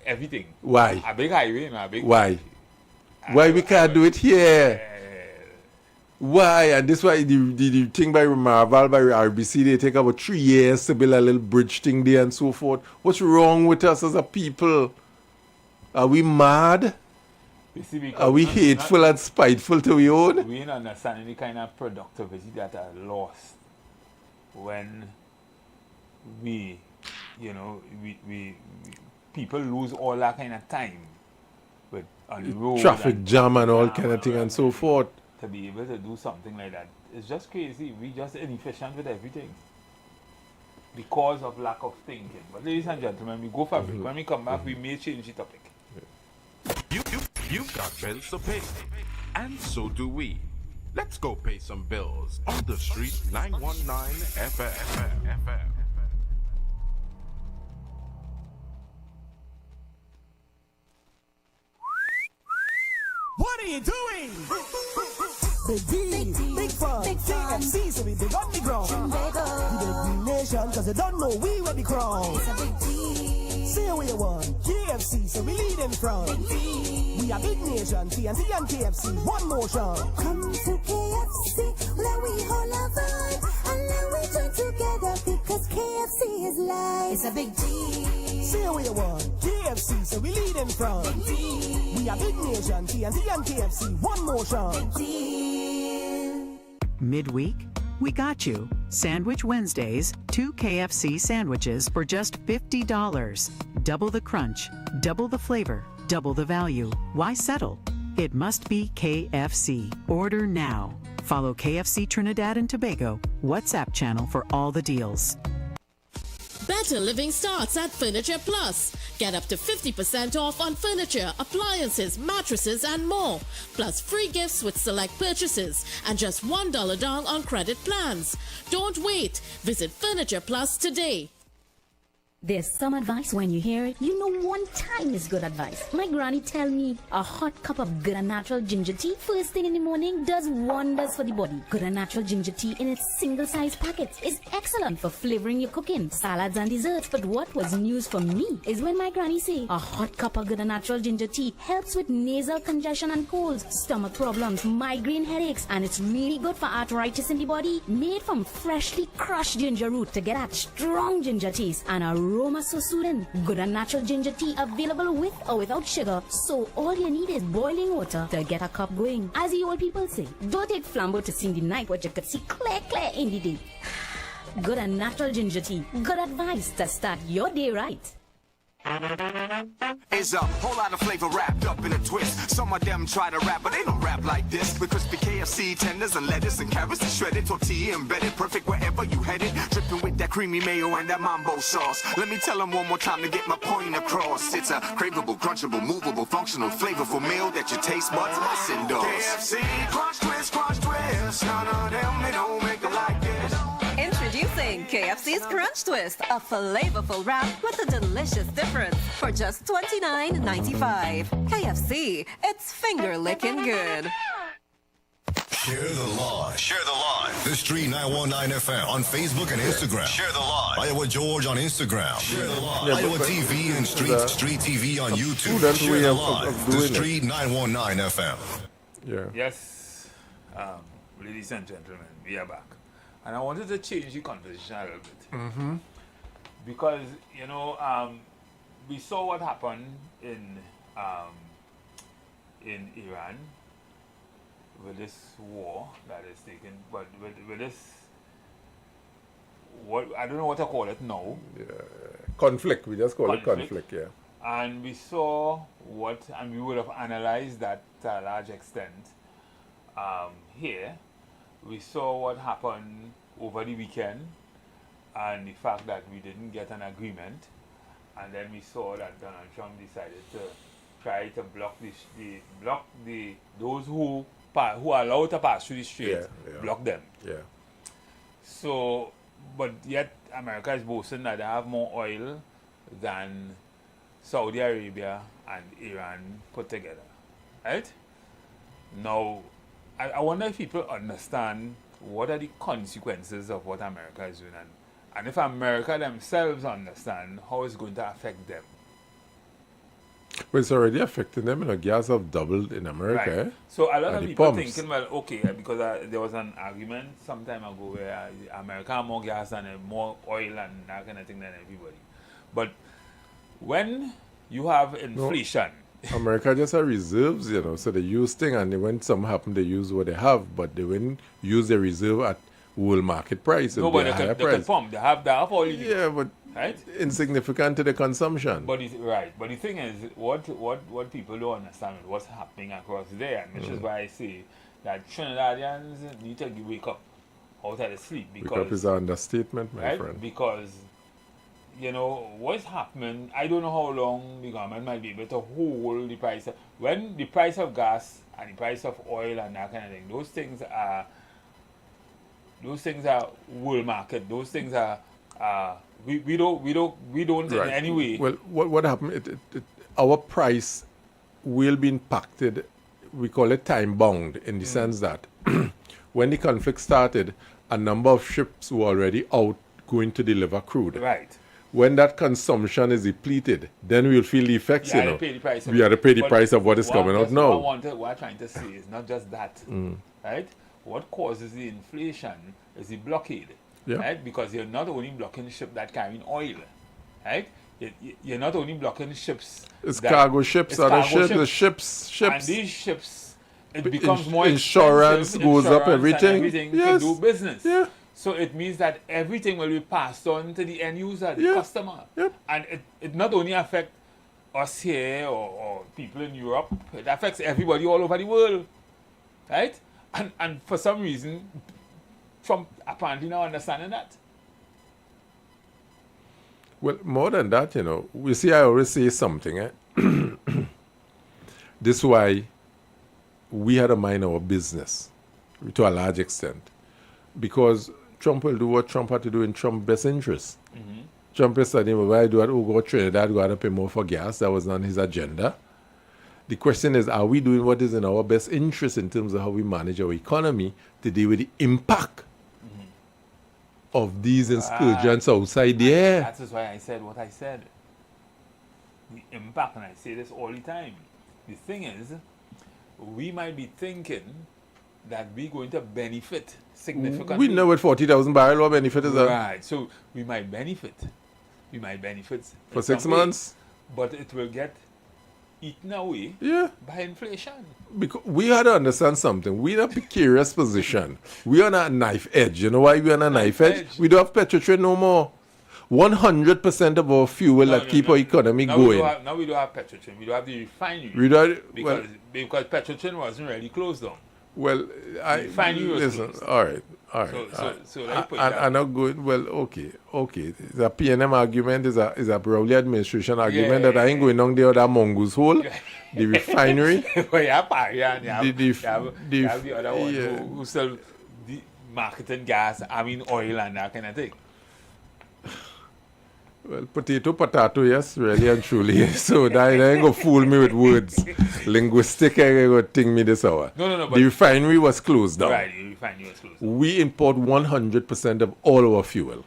Everything. Why? A big highway. A big Why? Why we can't do it here? Why? And this why the thing by Marval, by RBC, they take about 3 years to build a little bridge thing there and so forth. What's wrong with us as a people? Are we mad? Are we hateful and spiteful to we own? We don't understand any kind of productivity that are lost when we people lose all that kind of time with on the road. Traffic jam and all kind of thing and so forth. To be able to do something like that, it's just crazy. We just inefficient with everything because of lack of thinking. But ladies and gentlemen, we go for a break. When we come back, we may change the topic. You've got bills to pay, and so do we. Let's go pay some bills on the street 919 FM. What are you doing? Big D, big fun, KFC, so we big on the ground. The big nation, cause they don't know we were the crown. Say what you want, KFC, so we lead in front. We are big nation, TNT and KFC, one motion. Come to KFC, let we hold our vibe, and let we join together because KFC is life. It's a big D. Say what you want, KFC, so we lead in front. We are big nation, TNT and KFC, one motion. Midweek, we got you. Sandwich Wednesdays, 2 KFC sandwiches for just $50. Double the crunch, double the flavor, double the value. Why settle? It must be KFC. Order now. Follow KFC Trinidad and Tobago WhatsApp channel for all the deals. Better living starts at Furniture Plus. Get up to 50% off on furniture, appliances, mattresses, and more. Plus free gifts with select purchases and just $1 down on credit plans. Don't wait. Visit Furniture Plus today. There's some advice when you hear it. You know one time is good advice. My granny tell me a hot cup of good and natural ginger tea first thing in the morning does wonders for the body. Good and natural ginger tea in its single-sized packets is excellent for flavoring your cooking, salads and desserts. But what was news for me is when my granny say a hot cup of good and natural ginger tea helps with nasal congestion and colds, stomach problems, migraine headaches, and it's really good for arthritis in the body. Made from freshly crushed ginger root to get that strong ginger taste and aroma so soothing. Good and natural ginger tea available with or without sugar, so all you need is boiling water to get a cup going. As the old people say, don't take flambeau to see in the night what you could see clear in the day. Good and natural ginger tea. Good advice to start your day right. Is a whole lot of flavor wrapped up in a twist. Some of them try to rap, but they don't rap like this. With crispy KFC tenders and lettuce and carrots and shredded tortilla embedded, perfect wherever you headed. Dripping with that creamy mayo and that mambo sauce. Let me tell them one more time to get my point across. It's a craveable, crunchable, movable, functional, flavorful meal that your taste buds must endorse. KFC, crunch twist, crunch twist. None of them, they don't make it like this. Introducing KFC's Crunch Twist, a flavorful wrap with a delicious difference for just $29.95. KFC, it's finger licking good. Share the live. Share the live. The Street 919 FM on Facebook and Instagram. Share the live. Iowa George on Instagram. Share the live. Iowa TV and Street TV on YouTube. Share the live. The Street 919 FM. Yeah. Yes, ladies and gentlemen, we are back. And I wanted to change the conversation a little bit. Mm-hmm. Because, you know, we saw what happened in Iran with this war that is taken, but with this, what I don't know what to call it now. Yeah. Conflict, we just call it conflict, yeah. And we saw what, and we would have analyzed that to a large extent here. We saw what happened over the weekend and the fact that we didn't get an agreement, and then we saw that Donald Trump decided to try to block those who are allowed to pass through the strait, block them. Yeah. So, but yet America is boasting that they have more oil than Saudi Arabia and Iran put together, right? Now, I wonder if people understand what are the consequences of what America is doing, and if America themselves understand how it's going to affect them. Well, it's already affecting them. You know, gas have doubled in America. Right. Eh? So a lot of And the people pumps. thinking, well, okay, because there was an argument some time ago where America have more gas and more oil and that kind of thing than everybody. But when you have inflation, America just have reserves, you know, so they use thing, and when something happen, they use what they have, but they wouldn't use the reserve at world market price. no, but they can pump. They have oil. Yeah, but right? Insignificant to the consumption. But but the thing is, what people don't understand is what's happening across there, and which is why I say that Trinidadians need to wake up out of the sleep, because Wake up is an understatement, my friend. Because you know what's happening. I don't know how long the government might be able to hold the price. When the price of gas and the price of oil and that kind of thing, those things are world market. Those things are we don't in any way. Well, what happened? Our price will be impacted. We call it time bound in the sense that when the conflict started, a number of ships were already out going to deliver crude. Right. When that consumption is depleted, then we'll feel the effects. We you know, have to pay the price. we have to pay the price of what is coming out now. What I'm trying to say is not just that, right? What causes the inflation is the blockade, right? Because you're not only blocking ships that carry oil, right? You're not only blocking ships. It's cargo ships, other ships, the ships. And these ships, it becomes more insurance expensive. goes up, everything. To do business. Yeah. So it means that everything will be passed on to the end user, the customer. And it not only affects us here or people in Europe, it affects everybody all over the world, right? And for some reason, Trump apparently now understanding that. Well, more than that, you know, we see, I always say something. This is why we had to mind our business to a large extent. Because Trump will do what Trump had to do in Trump's best interest. Trump is saying, well, why do I go to Trinidad, go to pay more for gas? That was not his agenda. The question is, are we doing what is in our best interest in terms of how we manage our economy to deal with the impact of these excursions outside there? That is why I said what I said. The impact, and I say this all the time. The thing is, we might be thinking that we're going to benefit significantly. We know what 40,000 barrel of benefit is. Right, so we might benefit. We might benefit for 6 months. But it will get eaten away by inflation. Because we had to understand something. We're in a precarious position. We're on a knife edge. You know why we're on a knife edge? We don't have petrol no more. 100% of our fuel that keep our economy going. Now we don't have petrol. We don't have the refinery. Because petrol wasn't really closed down. Well, listen. All right. I'm not going. Well, okay. The PNM argument is a probably administration argument that I ain't going on the other mongoose hole, the refinery. Well, you have the other one who sell the marketing gas. I mean oil and that kind of thing. Well, potato, yes, really and truly. So that ain't gonna fool me with words. Linguistic, ain't gonna think me this hour. No. The refinery was closed down. Right, the refinery was closed down. We import 100% of all our fuel.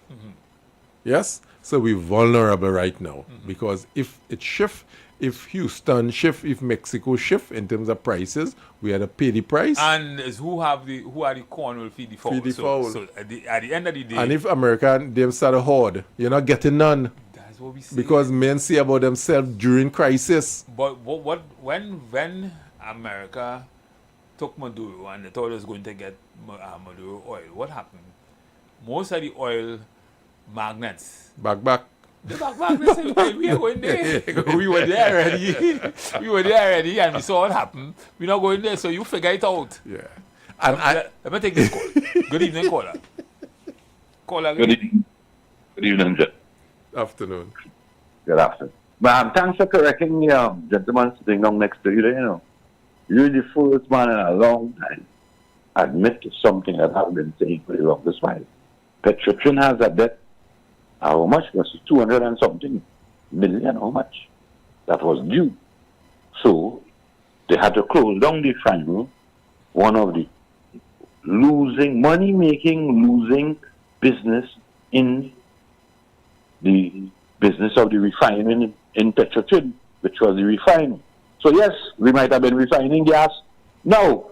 Yes? So we're vulnerable right now. Because if it shifts, if Houston shift, if Mexico shift in terms of prices, we had to pay the price. And who are the corn will feed the fowl. So at the end of the day. And if America them start a hoard, you're not getting none. That's what we say. Because men say about themselves during crisis. But when America took Maduro and they thought it was going to get Maduro oil, what happened? Most of the oil magnates back. The back, they said, we are going there. We were there already. And we saw what happened. We're not going there, so you figure it out. Yeah. And let me take this call. Good evening, caller. Good evening. Good evening, Jeff. Afternoon. Good afternoon. Ma'am, thanks for correcting the gentleman sitting down next to you there, you know. You're the first man in a long time admit to something that I've been saying for the longest while. Petrotrin has a debt. How much was it? 200 and something million, how much? That was due. So, they had to close down the refinery, one of the losing business in the business of the refining in Petrotrin, which was the refining. So yes, we might have been refining gas. No.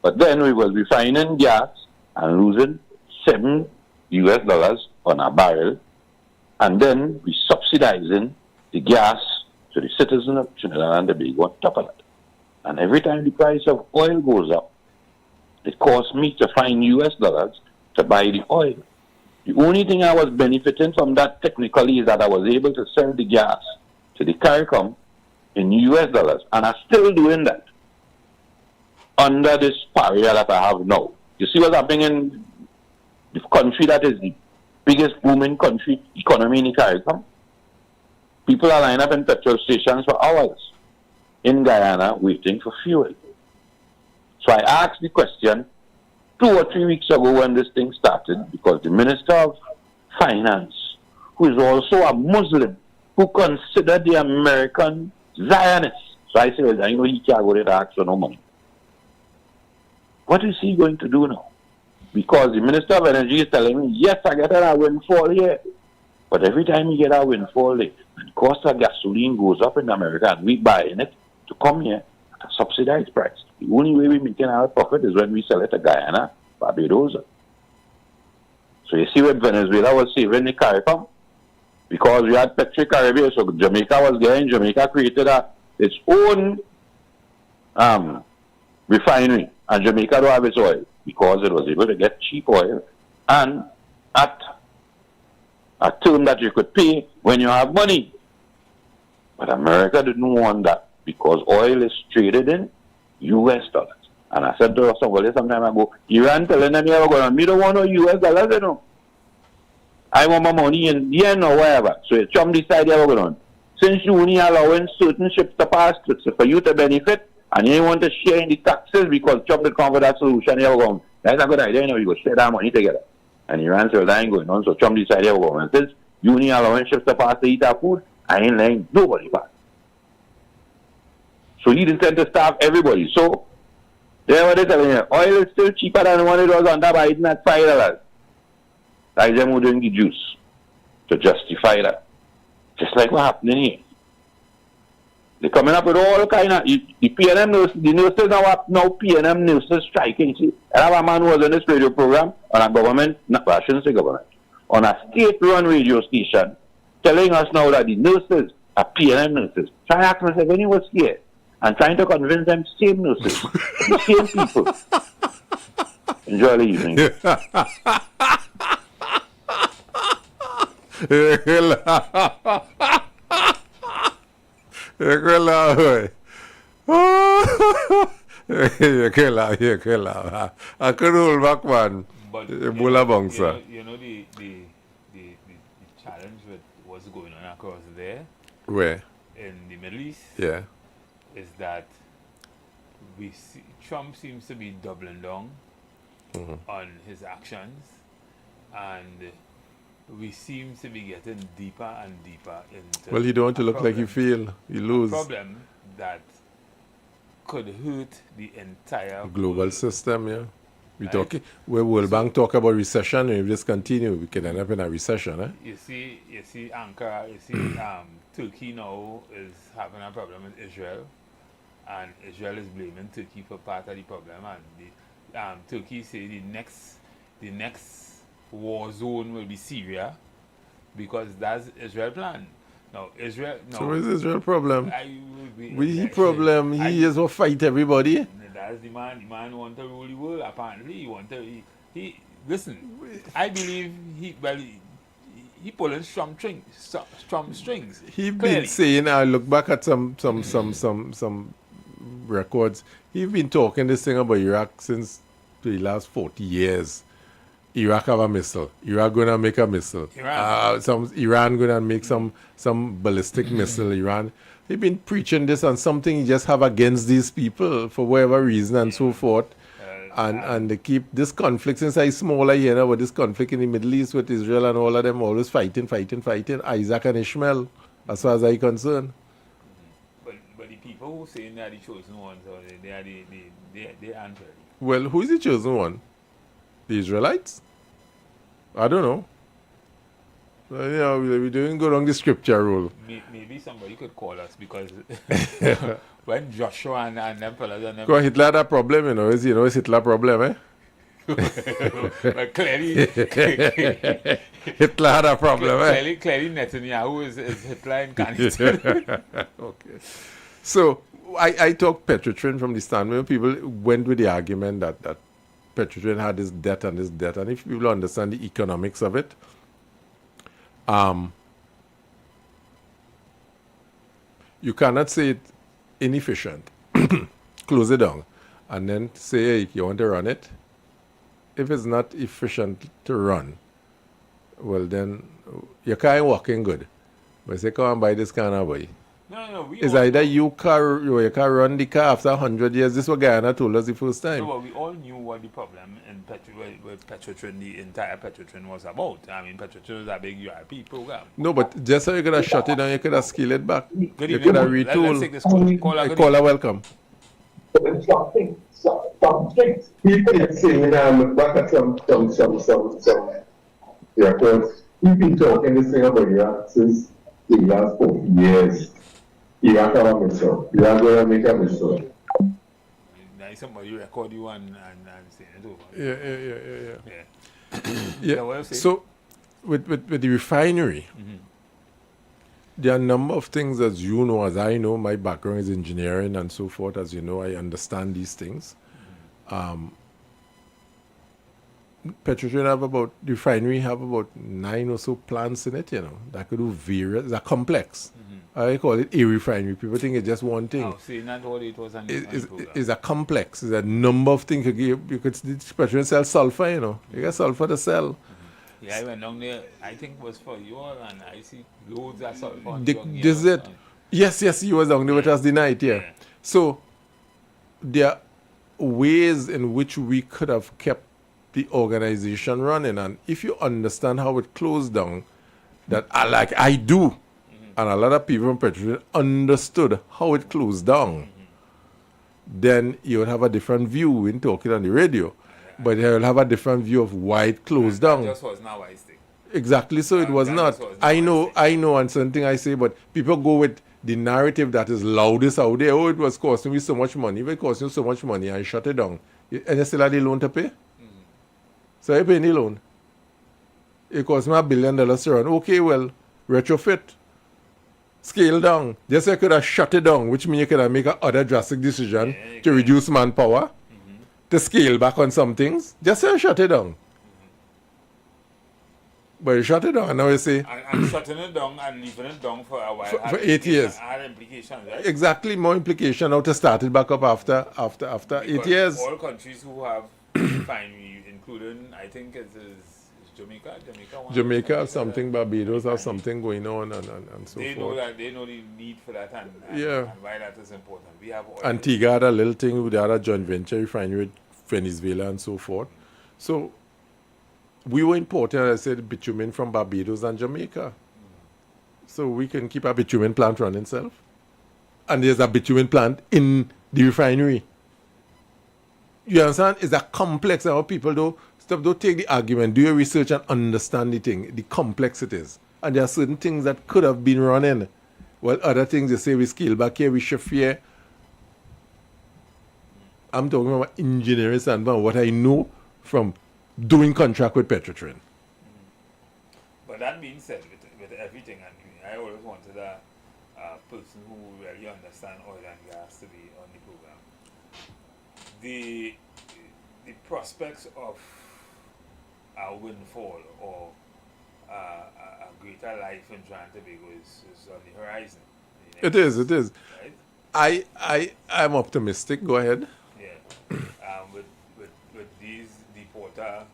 But then we was refining gas and losing $7 on a barrel, and then we subsidizing the gas to the citizens of Trinidad and Tobago on top of that. And every time the price of oil goes up, it costs me to find US dollars to buy the oil. The only thing I was benefiting from that technically is that I was able to sell the gas to the CARICOM in US dollars, and I'm still doing that under this barrier that I have now. You see what's happening in the country that is the biggest booming country economy in the CARICOM? People are lining up in petrol stations for hours in Guyana waiting for fuel. So I asked the question 2 or 3 weeks ago when this thing started, because the Minister of Finance, who is also a Muslim, who considered the American Zionists. So I said, well, I know he can't go there to ask for no money. What is he going to do now? Because the Minister of Energy is telling me, yes, I get a windfall here. But every time you get a windfall, the cost of gasoline goes up in America, and we buying it to come here at a subsidized price. The only way we maintain our profit is when we sell it to Guyana, Barbados. So you see what Venezuela was saving the CARICOM? Because we had Petro-Caribbean, so Jamaica was getting, Jamaica created its own refinery, and Jamaica don't have its oil, because it was able to get cheap oil and at a term that you could pay when you have money. But America didn't want that, because oil is traded in US dollars. And I said to somebody some time ago, Iran telling them, me don't want no US dollars, you know. I want my money in yen or wherever. So Trump decided what going on. Since you only allowing certain ships to pass so for you to benefit, and you want to share in the taxes because Trump did come with that solution, you're going, that's a good idea, you know, you go share that money together. And Iran said, that ain't going on. So Trump decided what going on. Since you only allowing ships to pass to eat our food, I ain't letting nobody pass. So he intended to starve everybody. So, there what they're telling you, oil is still cheaper than what it was under Biden at $5. Like them who doing the juice to justify that. Just like what happening here. They're coming up with all kind of, the PNM nurses, the nurses now PNM nurses striking. See, I have a man who was on this radio program on a government, I shouldn't say government, on a state-run radio station, telling us now that the nurses at PNM nurses. Try ask myself when you was here and trying to convince them same nurses, the same people. Enjoy the evening. I could hold back, man. But You you know the challenge with what's going on across there Where? in the Middle East Yeah. is that we see Trump seems to be doubling down on his actions, and we seem to be getting deeper and deeper into Well, he don't want to a look like he problem- feel. He lose. a problem that could hurt the entire Global system, yeah. We Right. talking where World Bank talk about recession, and if this continue, we could end up in a recession, eh? You see Ankara, Turkey now is having a problem with Israel, and Israel is blaming Turkey for part of the problem, and Turkey say the next war zone will be Syria, because that's Israel plan. Now Israel. No, So where's Israel problem? We He problem. He is will fight everybody. That's the man. The man want to rule the world. Apparently, he want to. He listen. I believe he pulling strong strings. He clearly. been saying. I look back at some records. He been talking this thing about Iraq since the last 40 years. Iraq have a missile. Iraq gonna make a missile. Iran gonna make some ballistic missile. Iran. He been preaching this on something he just have against these people for whatever reason and so forth. And they keep this conflict since I smaller here now, but this conflict in the Middle East with Israel and all of them always fighting. Isaac and Ishmael, as far as I'm concerned. But the people who saying they are the chosen ones, or they are the aren't ready. Well, who is the chosen one? The Israelites? I don't know. We don't go wrong the scripture rule. Maybe somebody could call us, because when Joshua and them fellas and them. Because Hitler had a problem, it's Hitler problem, eh? But clearly, Hitler had a problem, eh? Clearly Netanyahu is Hitler incarnate. Okay. So I talk Petrotrin from the standpoint. People went with the argument that Petrotrin had this debt, and if people understand the economics of it, you cannot say it inefficient, close it down, and then say, hey, you want to run it. If it's not efficient to run, well then your car ain't working good. But say, come and buy this car now, boy. No. It's either your car run the car after 100 years. This is what Guyana told us the first time. No, but we all knew what the problem in Petrotrin, the entire Petrotrin was about. I mean, Petrotrin was a big URP program. No, but just so you could have shut it down, you could have scaled it back. Good You evening. could have Let's retooled. take this call. Caller, good Caller, welcome. People are saying, look back at some records. We've been talking this thing about Iraq since the last 40 years. Iraq have a missile. Iraq going to make a missile. Now somebody record you and say it over. Yeah. So, with the refinery, there are a number of things, as you know, as I know. My background is engineering and so forth. As you know, I understand these things. Petrotrin the refinery have about 9 or so plants in it, that could do various, they're complex. I call it a refinery. People think it's just one thing. Oh, see, not all it was It's a complex. It's a number of things. You could Petrotrin sell sulfur, You got sulfur to sell. Yeah, I went down there, I think it was for you all, and I see loads of sulfur. This is it. Yes, you was down there with us the night, yeah. So, there are ways in which we could have kept the organization running, and if you understand how it closed down, that I do, and a lot of people from Petrotrin understood how it closed down, then you would have a different view in talking on the radio, but you will have a different view of why it closed down. That just was not wise thing. Exactly, so it was not. I know, and something I say, but people go with the narrative that is loudest out there. Oh, it was costing me so much money. If it cost you so much money, I shut it down. And you still have the loan to pay? So you pay the loan. It cost me $1 billion to run. Okay, well, retrofit. Scale down. Just so you could have shut it down, which means you could have make a other drastic decision to reduce manpower, to scale back on some things. Just so you shut it down. But you shut it down, and now you say... And shutting it down and leaving it down for a while. For 8 years. Had implications, right? Exactly, more implication now to start it back up after 8 years. All countries who have refinery, including, I think it's Jamaica. Jamaica have something, Barbados have something going on, and so they forth. They know the need for that, and why that is important. We have oil. Antigua had a little thing with the other joint venture refinery with Venezuela and so forth. So we were importing, as I said, bitumen from Barbados and Jamaica. So we can keep our bitumen plant running itself. And there's a bitumen plant in the refinery. You understand? It's a complex. Our people don't take the argument, do your research and understand the thing, the complexities. And there are certain things that could have been running. While other things, you say we scale back here, we shift here. I'm talking about engineering standpoint, what I know from doing contract with Petrotrin. But that being said, with everything, and I always wanted a person who really understands oil and gas to be on the program. The prospects of a windfall or a greater life in Trinidad and Tobago is on the horizon. It is. Right? I'm optimistic. Go ahead. Yeah. With these deepwater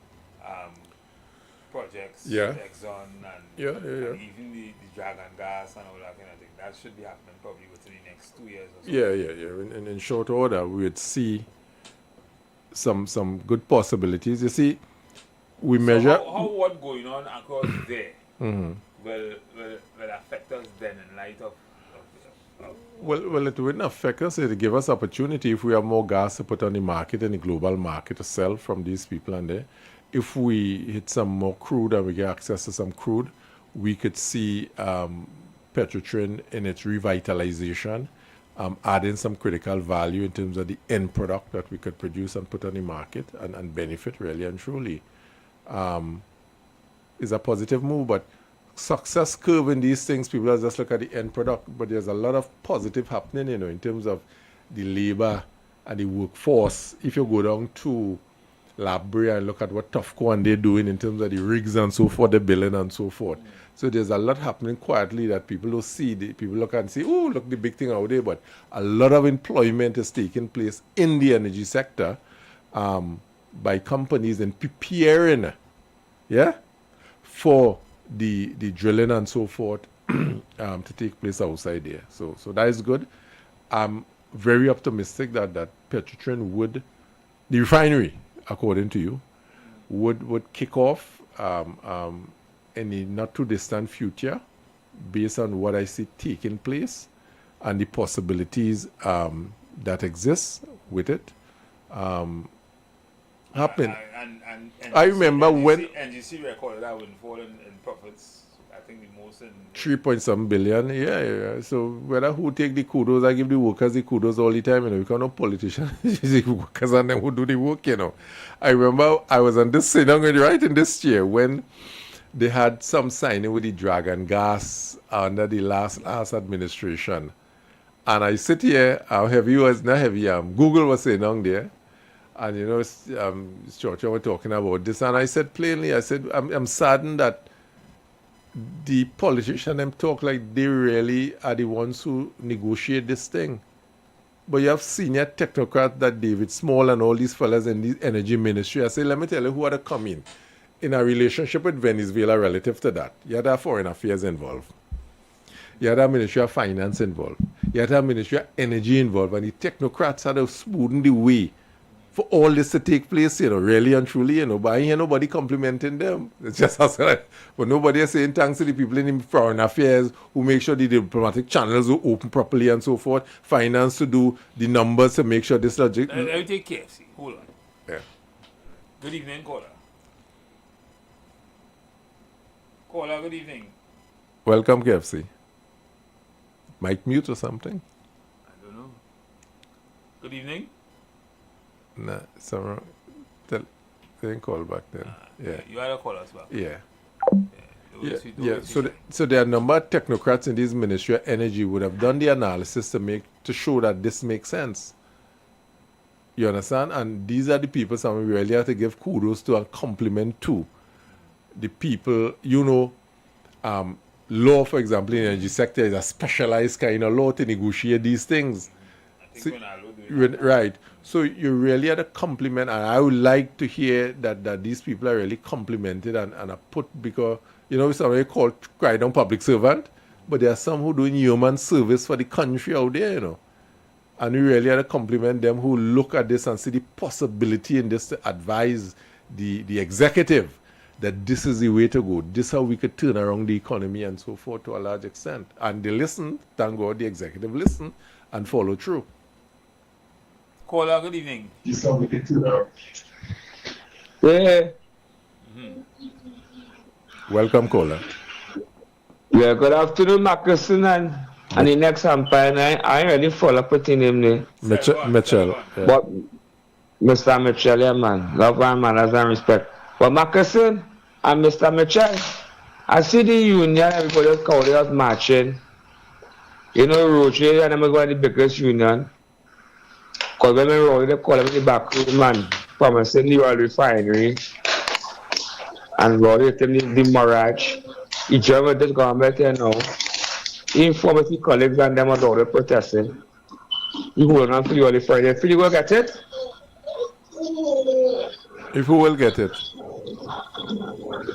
projects, Exxon and even the Dragon gas and all that kind of thing, that should be happening probably within the next 2 years or so. Yeah. In short order, we would see some good possibilities. You see, we measure... How what going on across there will affect us then in light of Well, it wouldn't affect us. It would give us opportunity if we have more gas to put on the market and the global market to sell from these people and there. If we hit some more crude and we get access to some crude, we could see Petrotrin in its revitalization, adding some critical value in terms of the end product that we could produce and put on the market and benefit really and truly. Is a positive move, but success curve in these things, people are just look at the end product, but there's a lot of positive happening, in terms of the labor and the workforce. If you go down to Labria and look at what Tufco and they're doing in terms of the rigs and so forth, the billing and so forth. So there's a lot happening quietly that people don't see. People look and say, oh, look, the big thing out there, but a lot of employment is taking place in the energy sector by companies and preparing, for the drilling and so forth to take place outside there. So that is good. I'm very optimistic that Petrotrin would, the refinery, according to you, would kick off in the not too distant future based on what I see taking place and the possibilities that exist with it happening. And I remember when NGC recorded that windfall in profits, I think the most in 3.7 billion. Yeah. So whether who take the kudos, I give the workers the kudos all the time. We can't no politicians, the workers and them who do the work. I remember I was on this sitting right in this chair when they had some signing with the Dragon gas under the last administration, and I sit here. How heavy was not heavy. Google was saying on there. And Churchill were talking about this, and I said plainly, I'm saddened that the politicians them talk like they really are the ones who negotiate this thing. But you have senior technocrats that David Small and all these fellas in the energy ministry. I say, let me tell you who are to come in a relationship with Venezuela relative to that. You had our foreign affairs involved. You had our Ministry of Finance involved. You had our Ministry of Energy involved, and the technocrats had smoothing the way for all this to take place, really and truly, but I hear nobody complimenting them. It's just as but nobody is saying thanks to the people in foreign affairs who make sure the diplomatic channels are open properly and so forth. Finance to do the numbers to make sure this logic. Let me take KFC. Hold on. Yeah. Good evening, caller. Caller, good evening. Welcome, KFC. Mic mute or something? I don't know. Good evening. Nah, they didn't call back then. Yeah. You had a call us back. Yeah. Yeah. So there are a number of technocrats in this Ministry of Energy would have done the analysis to show that this makes sense. You understand? And these are the people some we really have to give kudos to and compliment to. The people, law, for example, in the energy sector is a specialized kind of law to negotiate these things. Right. So you really had a compliment, and I would like to hear that these people are really complimented and are put, because, somebody called cry down public servant, but there are some who doing human service for the country out there, And we really had to compliment them who look at this and see the possibility in this to advise the executive that this is the way to go. This is how we could turn around the economy and so forth to a large extent. And they listen, thank God the executive listen and follow through. Caller, good evening. This is how we could turn around. Yeah. Welcome, caller. Yeah, good afternoon, Marcuson and the next umpire. I already follow up with him there. Mitchell. Yeah. But Mr. Mitchell, yeah, man. Love and manners and respect. But Marcuson and Mr. Mitchell, I see the union, everybody was marching. Roche and I'm going to the biggest union. Because when we roll, they call him the back room man, promising the oil refinery. And roll it in the Mirage. He joined with this government now. He informed his colleagues and them about the protesting. He will not for the oil refinery. If you will get it? If who will get it?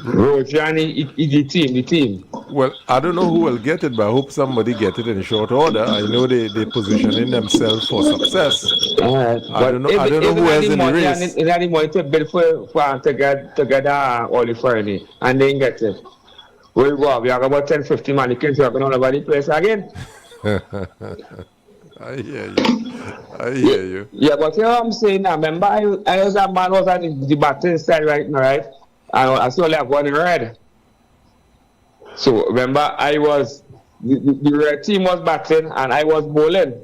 Roger and the team. Well, I don't know who will get it, but I hope somebody get it in short order. I know they positioning themselves for success. I don't know who has in the race. They had the money to bid for to get all the foreign, and they get it. We have about 10-15 mannequins working all over the place again. I hear you. Yeah, but you know what I'm saying now? Remember, I was a man was on the batting side right now, right? And I saw like one in red. So remember, the red team was batting and I was bowling.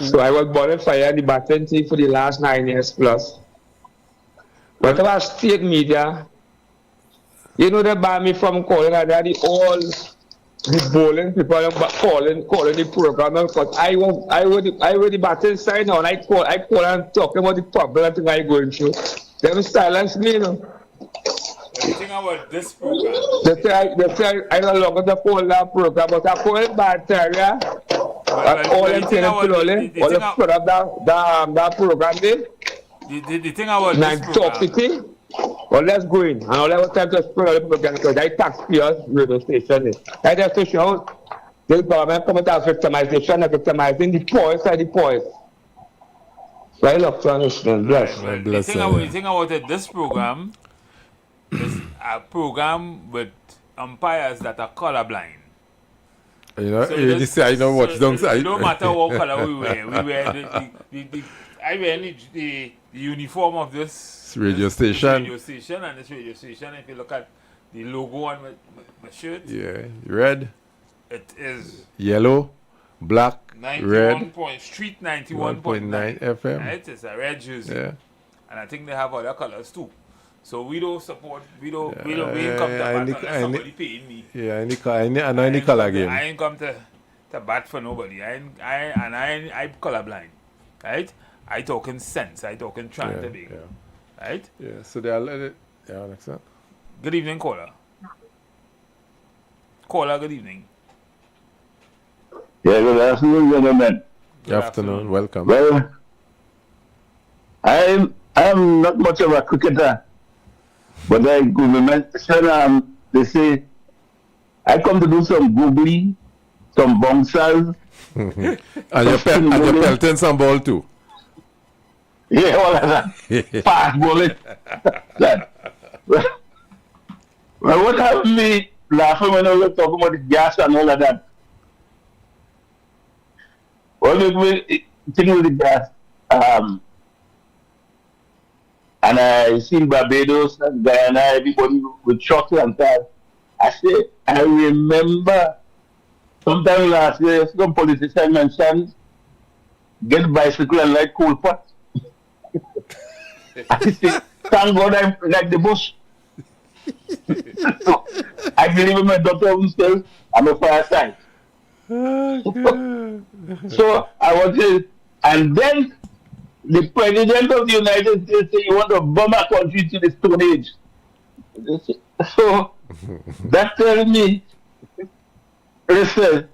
So I was bowling fire the batting team for the last 9 years plus. But about state media, they banned me from calling and they all the bowling people calling the program because I was the batting side now and I call and talk about the problem I think I'm going through. They will silence me, What do you think about this program? They say I no longer the call that program, but I call it bad area. All them things all the product that program did. The thing about this program. Talk the thing. Well, let's go in. And all have time to spread all the program because I taxpayers radio station. I just to show the government come out victimization and victimizing the poorest and the poorest. Right, look, to understand. Bless. The thing about this program is a program with umpires that are colorblind. I know what don't say. It don't matter what color we wear. I wear the uniform of this radio station. And this radio station, if you look at the logo on my shirt, red. It is yellow, black, red. Street 91.9 FM. Right? It's a red jersey. Yeah. And I think they have other colors too. So we don't support, we ain't come to bat unless somebody paying me. Yeah, any color game. I ain't come to bat for nobody. I colorblind. Right? I talking sense. I talking trying to be. Right? Yeah, so they are let it. Yeah, understand. Good evening, caller. Caller, good evening. Yeah, good afternoon, gentlemen. Good afternoon. Welcome. Well, I am not much of a cricketer, but I go mention they say I come to do some googly, some bouncers. and you're pelting some ball too. Yeah, all of that. Fast bowling. Well, what have me laughing when I was talking about the gas and all of that? Well, we think with the gas. And I seen Barbados and Guyana, everybody with chocolate and that. I say, I remember sometime last year, some politician mentioned get bicycle and like coal pot. I say, thank God I'm like the bush. So I believe in my doctor himself. I'm a fire sign. So I was saying, and then the president of the United States said you want to bomb a country to the Stone Age. So that tells me, listen,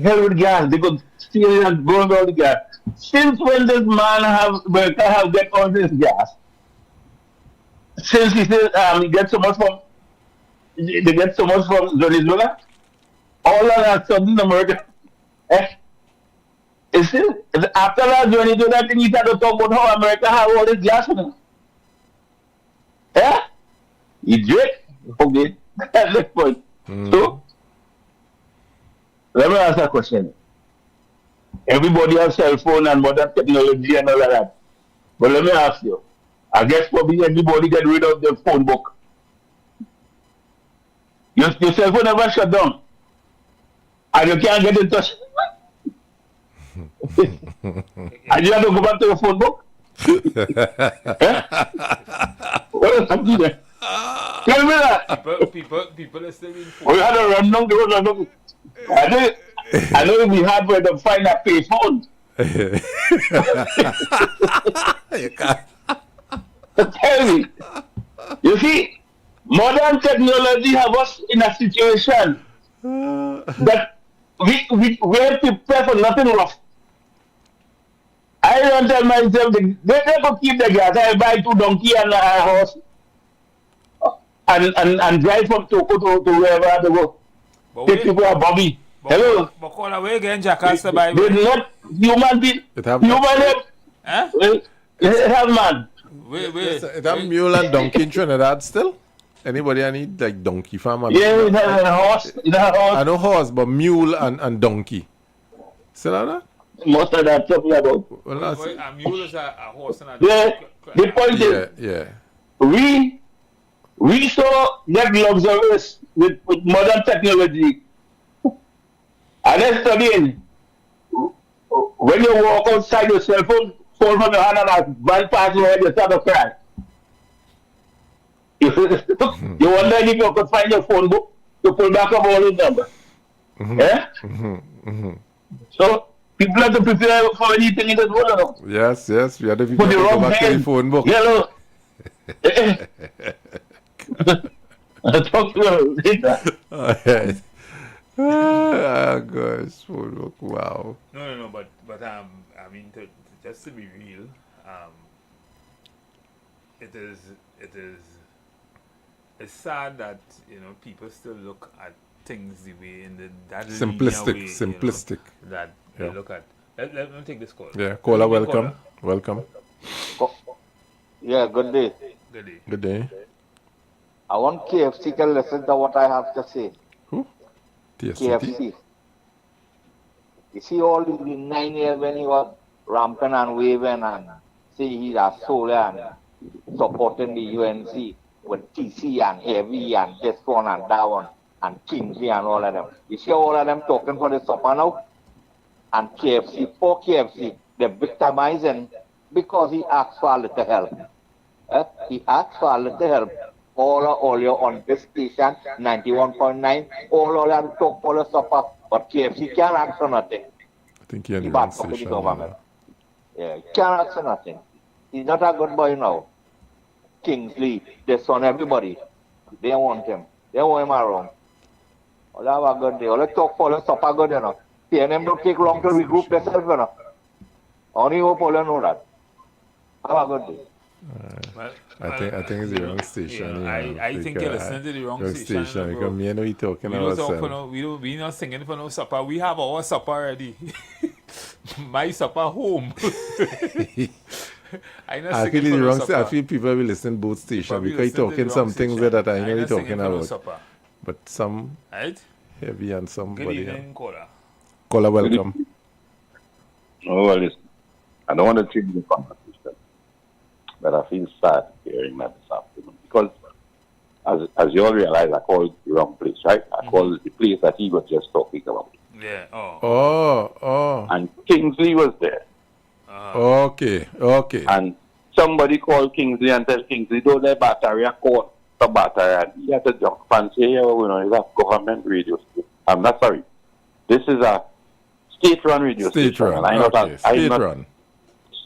hell with gas, they could steal and burn all the gas. Since when does America have get all this gas? Since he said they get so much from Venezuela, all of a sudden America. After that Venezuela thing, he started to talk about how America have all this gas in it. You drink? Okay, that's the point. So, let me ask a question. Everybody has cell phone and modern technology and all of that. But let me ask you. I guess probably everybody get rid of their phone book. Your cell phone never shut down. And you can't get in touch. And you have to go back to your phone book? What is happening there? Tell me that. People are still in phone. We had to run down the road. I know it'd be hard for them to find a pay phone. You can't. Tell me. You see, modern technology have us in a situation that we are prepared for nothing rough. I don't tell myself they could keep the gas. I buy 2 donkeys and a horse and drive from Toko to wherever they go. Take people a Bobby. Hello. But call away again, Jackass, the Bible. They're not human beings. It have man. Wait. It have mule and donkey in Trinidad still? Anybody I need like donkey farm? Yeah, it has a horse. I know horse, but mule and donkey. Still have that? Most of that talking about. Well, a mule is a horse and a donkey. The point is, we so get luxurious with modern technology. And then studying, when you walk outside, your cell phone fall from your hand and a van pass your head, you start to cry. You wonder if you could find your phone book to pull back up all the numbers. So, people have to prepare for anything in this world. Yes, we have to go back to the phone book. Hello. I'll talk to you later. All right. Oh gosh, phone book, wow. No, but I mean, just to be real, it's sad that people still look at things the way that simplistic way, that they look at. Let me take this call. Yeah, caller, welcome. Yeah, good day. Good day. I want KFC to listen to what I have to say. Who? KFC. You see all the 9 years when he was ramping and waving and saying he's a solar and supporting the UNC with TC and Heavy and this one and that one and Kingsley and all of them. You see all of them talking for the supper now? And KFC, poor KFC, they're victimizing because he asked for a little help. He asked for a little help. All you on this station, 91.9, all them talk for the supper, but KFC can't ask for nothing. I think you're in the wrong station. Yeah, he can't ask for nothing. He's not a good boy now. Kingsley, they son everybody. They want him. They want him around. All have a good day. All they talk for the supper good, PNM don't take long to regroup themselves, Only hope all you know that. Have a good day. I think it's the wrong station. I think you're listening to the wrong station. Because me and we talking ourselves. We not singing for no supper. We have our supper already. My supper home. I feel the wrong station. I feel people will listen both stations because you're talking some things that I know you're talking about. But some heavy and somebody. Good evening, caller. Caller, welcome. Oh, well, listen. I don't want to change the conversation. But I feel sad hearing that this afternoon because, as you all realize, I called the wrong place, right? I called the place that he was just talking about. Yeah. Oh. And Kingsley was there. Okay. And somebody called Kingsley and tell Kingsley, don't let battery call the battery. He had to jump and say, yeah, well, it's a government radio station. I'm not sorry. This is a state-run radio station. State-run, I'm okay. not State-run.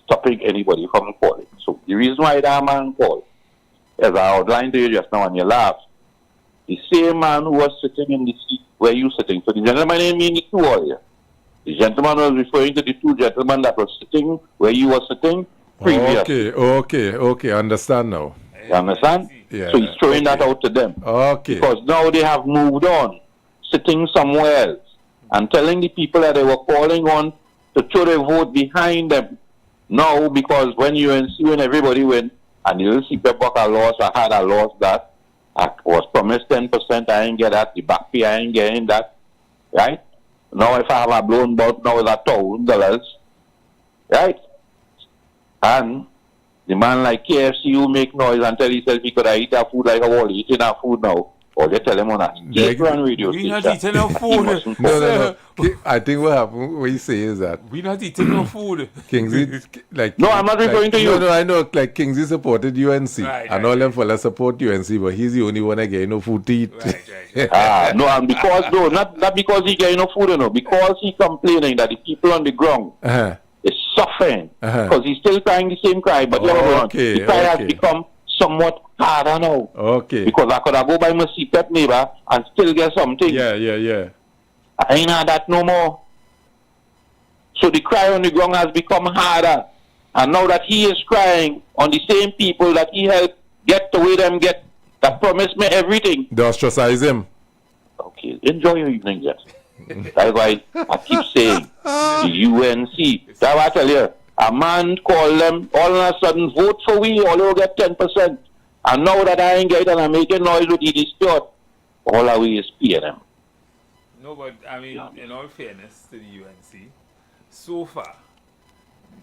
stopping anybody from calling. So the reason why that man called, as I outlined to you just now and you laughed, the same man who was sitting in the seat where you sitting. So the gentleman didn't mean the two of you. The gentleman was referring to the two gentlemen that was sitting where you were sitting previously. Okay, understand now. You understand? Yeah. So he's throwing that out to them. Okay. Because now they have moved on, sitting somewhere else, and telling the people that they were calling on to throw their vote behind them. Now, because when everybody went, and the LCP Bucker lost, I had a loss that I was promised 10%, I ain't get that, the back pay, I ain't getting that, right? Now if I have a blown bout, now it's $1,000, right? And the man like KFC who make noise until he says he could eat our food like a wall, eating our food now. Or they tell him on a state-run radio station. We not eating our food. No. I think what happened, what you say is that we not eating our food. Kingsley, like no, I'm not referring to you. No, I know. Like Kingsley supported UNC, right, and all them fellas support UNC, but he's the only one that get no food to eat. No, and because not because he get no food, because he complaining that the people on the ground is suffering because he's still crying the same cry, but the cry has become somewhat harder now. Okay. Because I could have go by my CPEP neighbor and still get something. Yeah. I ain't had that no more. So the cry on the ground has become harder. And now that he is crying on the same people that he helped get the way them get, that promised me everything. They ostracize him. Okay, enjoy your evening, Jeff. That's why I keep saying the UNC. That's what I tell you. A man call them, all of a sudden, vote for we, all will get 10%. And now that I ain't getting and I'm making noise with the dispute, all I we is paying them. No, but I mean, in all fairness to the UNC, so far,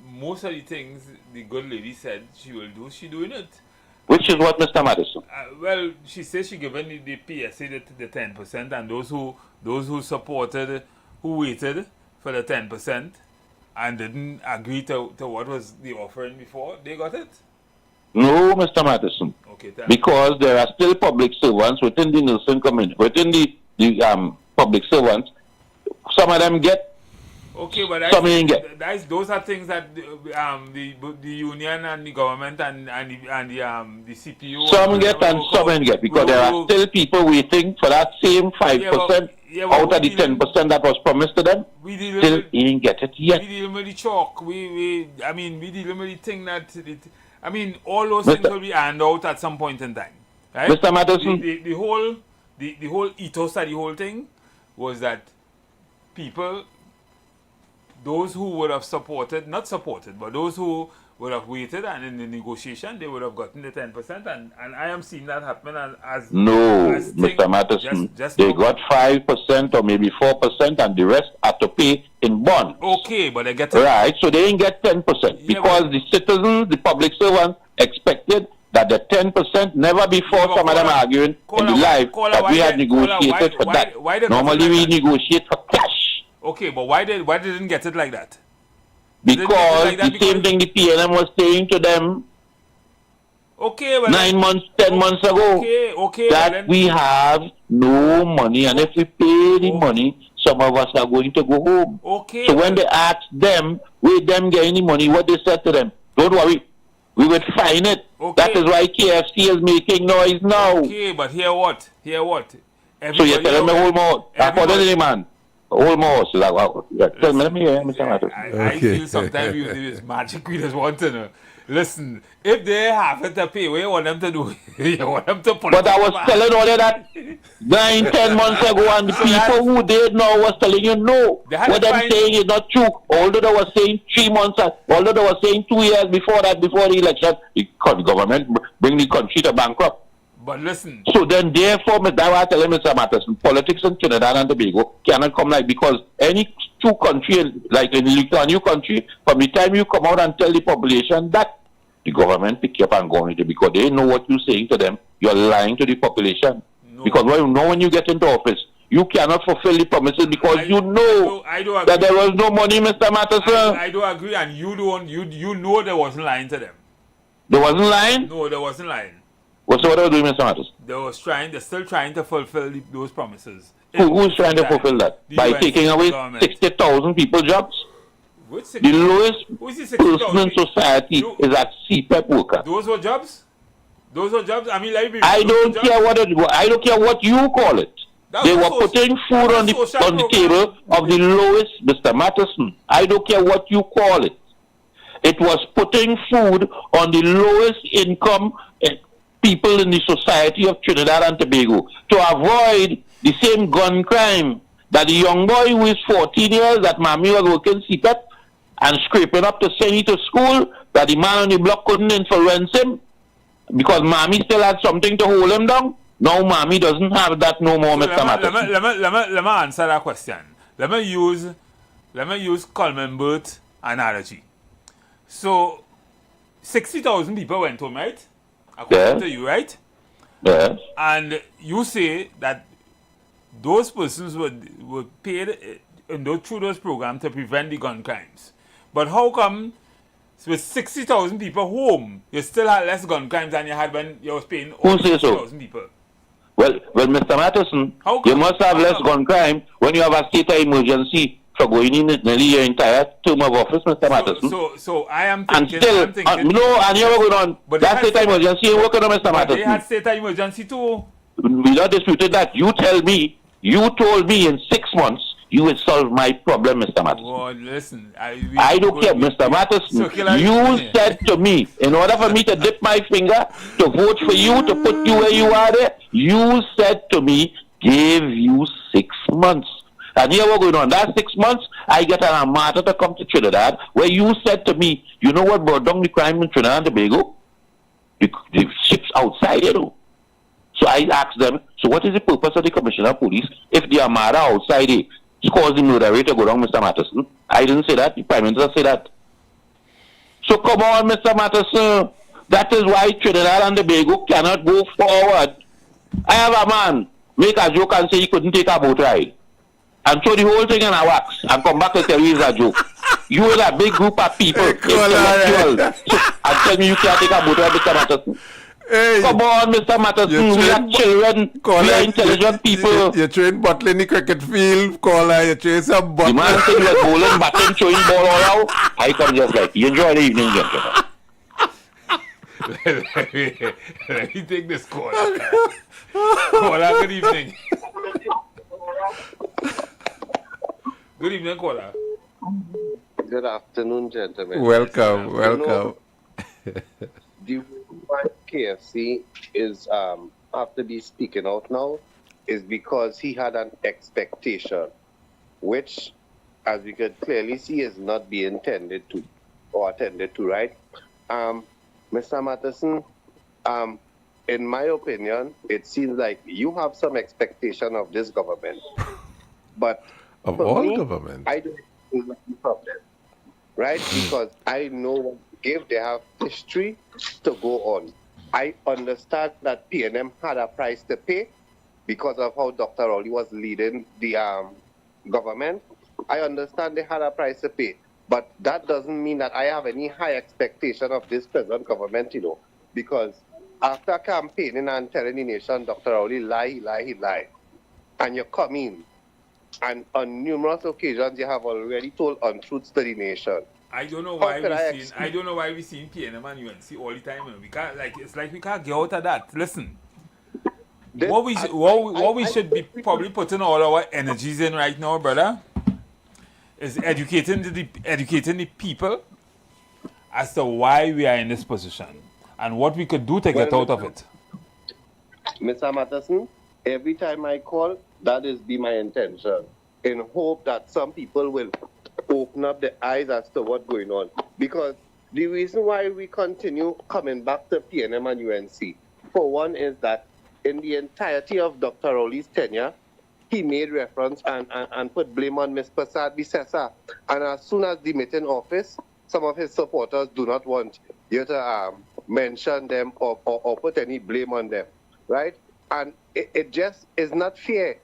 most of the things the good lady said she will do, she doing it. Which is what, Mr. Madison? Well, she says she given the PSA the 10%, and those who supported, who waited for the 10%, and didn't agree to what was the offering before, they got it? No, Mr. Madison. Okay, because there are still public servants within the nursing community, within the public servants. Some of them get. Okay, but some ain't get. Those are things that the union and the government and the CPU. Some get and some ain't get because there are still people waiting for that same 5% out of the 10% that was promised to them. Still ain't get it yet. We dealing with the chalk. We dealing with the thing that all those things will be earned out at some point in time, right? Mr. Madison, the whole ethos of the whole thing was that people, those who would have not supported, but those who would have waited and in the negotiation, they would have gotten the 10%, and I am seeing that happen as Mr. Madison, they got 5% or maybe 4%, and the rest are to pay in bonds. Okay, but they get right, so they ain't get 10% because the citizens, the public servants, expected that the 10% never before some of them arguing in the life that we had negotiated for that. Normally we negotiate for cash. Okay, but why didn't get it like that? Because the same thing the PLM was saying to them 9 months, 10 months ago, that we have no money, and if we pay the money, some of us are going to go home. So when they asked them, with them getting the money, what they said to them, don't worry, we would find it. That is why KFC is making noise now. Okay, but hear what? So you're telling me hold more? According to the man. Whole more. So tell me, let me hear, Mr. Matthews. I feel sometimes this magic we just want to know. Listen, if they have to pay, what you want them to do? You want them to put But I was telling all of that 9-10 months ago, and the people who did know was telling you no. What them saying is not true. Although they were saying 3 months, although they were saying 2 years before the election, the government bring the country to bankrupt. But listen. So then, therefore, that's why I tell him, Mr. Matterson, politics in Trinidad and Tobago cannot come like, because any two country, like in a new country, from the time you come out and tell the population that, the government pick you up and go into it, because they know what you're saying to them. You're lying to the population. No. Because when you get into office, you cannot fulfill the promises because you know that there was no money, Mr. Matterson. I do agree, and you know there wasn't lying to them. There wasn't lying? No, there wasn't lying. What's what they were doing, Mr. Matters? They're still trying to fulfill those promises. Who's trying to fulfill that? By taking away 60,000 people jobs? The lowest person in society is a CPEP worker. Those were jobs? I mean, I don't care what you call it. They were putting food on the table of the lowest, Mr. Matteson. I don't care what you call it. It was putting food on the lowest income people in the society of Trinidad and Tobago to avoid the same gun crime that the young boy who is 14 years that mommy was working CPEP and scraping up to send you to school, that the man on the block couldn't influence him because mommy still had something to hold him down. Now mommy doesn't have that no more, Mr. Matteson. Let me answer that question. Let me use Coleman Burt analogy. So 60,000 people went home, right? According to you, right? Yes. And you say that those persons were paid through those programs to prevent the gun crimes. But how come with 60,000 people home, you still had less gun crimes than you had when you was paying all 60,000 people? Well, Mr. Matteson, you must have less gun crime when you have a state of emergency for going in nearly your entire term of office, Mr. Matteson. So I am thinking... And still, and you were going on. That state of emergency ain't working on, Mr. Matteson. They had state of emergency too. We not disputed that. You told me in 6 months you will solve my problem, Mr. Matteson. Well, listen, I don't care, Mr. Matteson. You said to me, in order for me to dip my finger to vote for you, to put you where you are there, you said to me, give you 6 months. And here we're going on. That 6 months, I get an armada to come to Trinidad, where you said to me, you know what brought down the crime in Trinidad and Tobago? The ships outside, you know. So I asked them, so what is the purpose of the Commissioner of Police if the armada outside caused the murder rate to go down, Mr. Matteson? I didn't say that. The Prime Minister said that. So come on, Mr. Matteson. That is why Trinidad and Tobago cannot go forward. I have a man make a joke and say he couldn't take a boat ride, and throw the whole thing in a wax and come back and tell you it's a joke. You in a big group of people, intellectuals, and tell me you can't take a boat ride, Mr. Matteson. Hey, come on, Mr. Matteson. We are children. We are intelligent people. You train bottle in the cricket field, caller. You train some bottle. The man said you were bowling, batting, throwing ball all out. I come just like, you enjoy the evening, gentlemen. Let me take this call. Caller, good evening. Good evening, caller. Good afternoon, gentlemen. Welcome. The why KFC is have to be speaking out now is because he had an expectation, which, as we could clearly see, is not being attended to, right? Mr. Matteson, in my opinion, it seems like you have some expectation of this government, but of all government, I don't see the problem, right? Because I know if they have history to go on. I understand that PNM had a price to pay because of how Dr. Rowley was leading the government. I understand they had a price to pay, but that doesn't mean that I have any high expectation of this present government, you know, because after campaigning and telling the nation, Dr. Rowley lie, and you come in, and on numerous occasions you have already told untruths to the nation. I don't know why we seeing PNM and UNC all the time. We can't it's like we can't get out of that. Listen, what we should be probably putting all our energies in right now, brother, is educating the people as to why we are in this position and what we could do to get out of it. Mr. Matteson, every time I call, that is be my intention, in hope that some people will open up their eyes as to what's going on. Because the reason why we continue coming back to PNM and UNC, for one, is that in the entirety of Dr. Rowley's tenure, he made reference and put blame on Ms. Prasad Bisesa. And as soon as they met in office, some of his supporters do not want you to mention them or put any blame on them, right? And it just is not fair.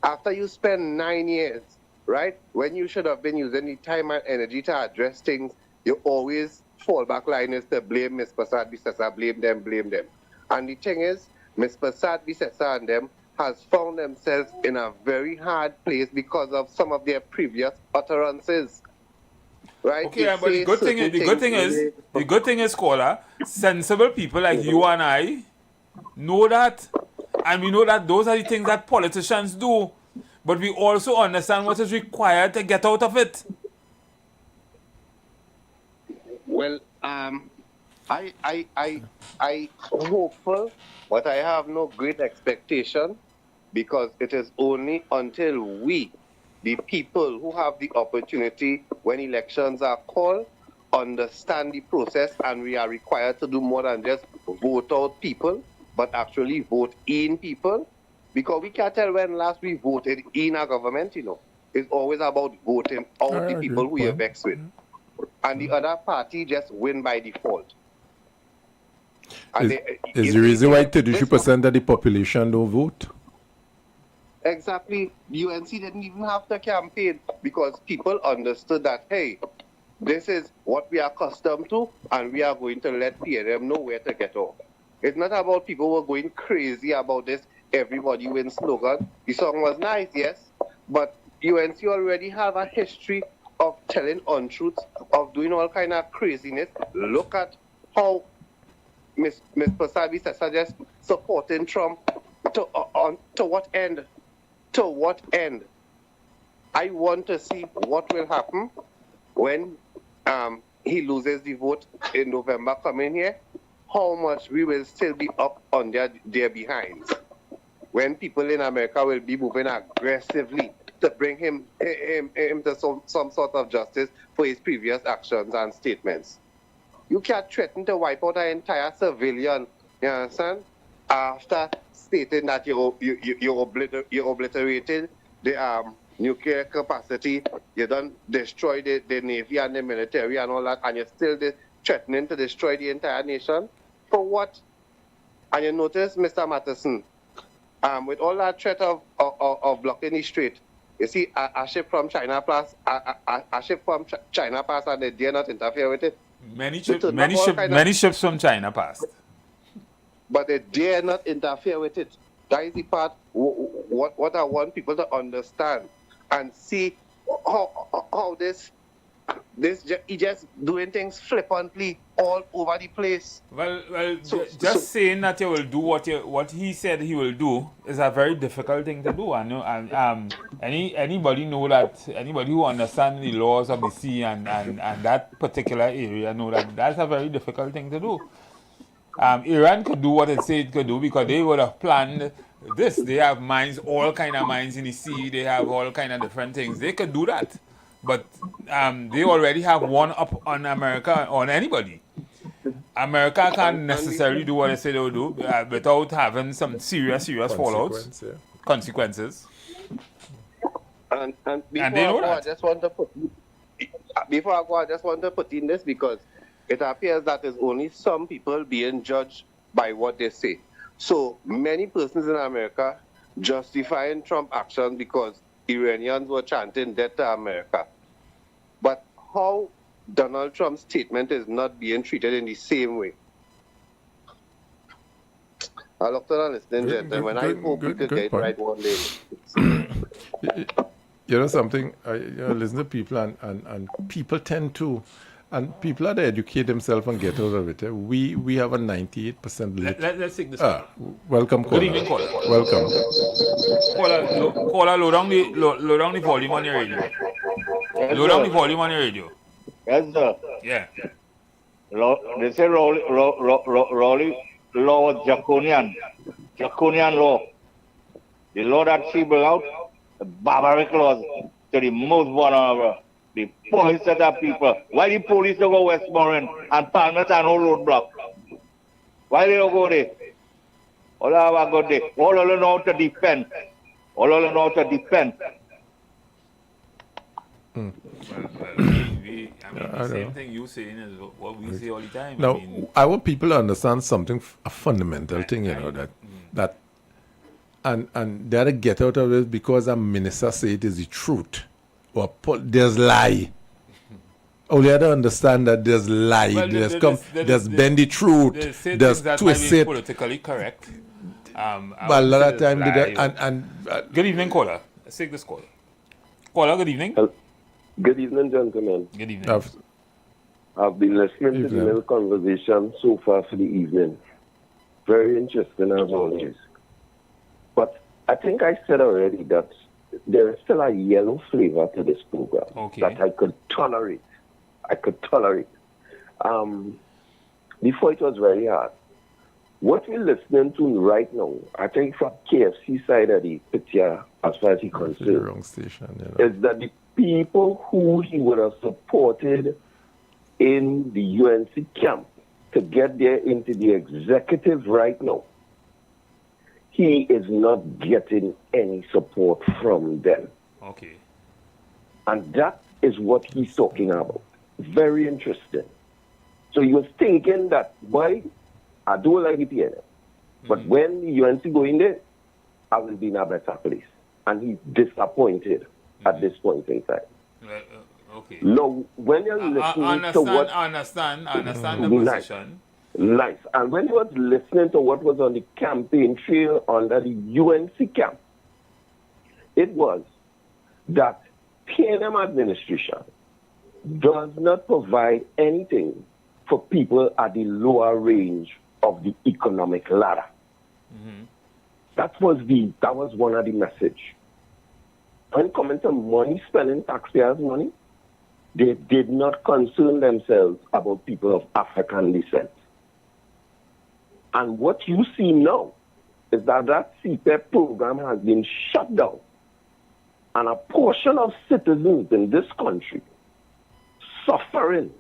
After you spend 9 years, right, when you should have been using the time and energy to address things, you always fallback line is to blame Ms. Prasad Bisesa, blame them. And the thing is, Ms. Prasad Bisesa and them has found themselves in a very hard place because of some of their previous utterances. Right? Okay, but the good thing is, caller, sensible people like you and I know that, and we know that those are the things that politicians do. But we also understand what is required to get out of it. Well, I hopeful, but I have no great expectation, because it is only until we, the people who have the opportunity when elections are called, understand the process, and we are required to do more than just vote out people, but actually vote in people. Because we can't tell when last we voted in a government, It's always about voting out the people who you're vexed with. And the other party just win by default. Is the reason why 33% of the population don't vote? Exactly. UNC didn't even have to campaign because people understood that, hey, this is what we are accustomed to, and we are going to let PNM know where to get off. It's not about people who are going crazy about this everybody wins slogan. The song was nice, yes, but UNC already have a history of telling untruths, of doing all kind of craziness. Look at how Ms. Prasad Bisesa just supporting Trump. To what end? To what end? I want to see what will happen when he loses the vote in November coming here. How much we will still be up on their behinds. When people in America will be moving aggressively to bring him to some sort of justice for his previous actions and statements. You can't threaten to wipe out an entire civilian, you understand? After stating that you obliterated the nuclear capacity, you done destroy the Navy and the military and all that, and you're still threatening to destroy the entire nation? For what? And you notice, Mr. Matheson, with all that threat of blocking the strait, you see a ship from China pass, and they dare not interfere with it. Many ships from China passed. But they dare not interfere with it. That is the part what I want people to understand and see how this he just doing things flippantly all over the place. Well, saying that you will do what he said he will do is a very difficult thing to do. I know, and anybody know that, anybody who understands the laws of the sea and that particular area know that that's a very difficult thing to do. Iran could do what it said it could do because they would have planned this. They have mines, all kind of mines in the sea. They have all kind of different things. They could do that. But they already have one up on America, on anybody. America can't necessarily do what they say they will do without having some serious fallouts, consequences. And before I just want to put in this because it appears that there's only some people being judged by what they say. So many persons in America justifying Trump action because Iranians were chanting death to America. But how Donald Trump's statement is not being treated in the same way? I looked at listening, gentlemen. I hope we could get it right one day. You know something? Listen to people and people tend to, and people are to educate themselves and get out of it. We have a 98% Let's take this. Welcome, caller. Good evening, caller. Welcome. Caller, low down the volume on your radio. Low down the volume on your radio. Yes, sir. Yeah. They say Rowley law was draconian law. The law that she brought out, the barbaric laws to the most vulnerable, the poorest set of people. Why the police don't go Westmoreland and Palmet and all roadblock? Why they don't go there? All have a good day. All of them know how to defend. All of them know how to defend. The same thing you're saying is what we say all the time. Now, I want people to understand something, a fundamental thing, that and they had to get out of this because a minister say it is the truth. Or there's lie. Only I don't understand that there's lie, Well, there's bend the truth, there's twist it. Politically correct. But a lot of time, good evening, caller. Let's take this caller. Caller, good evening. Good evening, gentlemen. Good evening. I've been listening to the little conversation so far for the evening. Very interesting as always. But I think I said already that there is still a yellow flavor to this program that I could tolerate. Before it was very hard. What we're listening to right now, I think from KFC side of the picture, as far as he concerned, wrong station, you know. is that the people who he would have supported in the UNC camp to get there into the executive right now, he is not getting any support from them. Okay. And that is what he's talking about. Very interesting. So he was thinking that, boy, I do like the PNM, but when the UNC go in there, I will be in a better place. And he's disappointed at this point in time. Okay. No, when you're listening to what... I understand the position. Nice. And when you was listening to what was on the campaign trail under the UNC camp, it was that PNM administration does not provide anything for people at the lower range of the economic ladder. That was one of the message. When it comes to money, spending taxpayers' money, they did not concern themselves about people of African descent. And what you see now is that CPEP program has been shut down. And a portion of citizens in this country suffering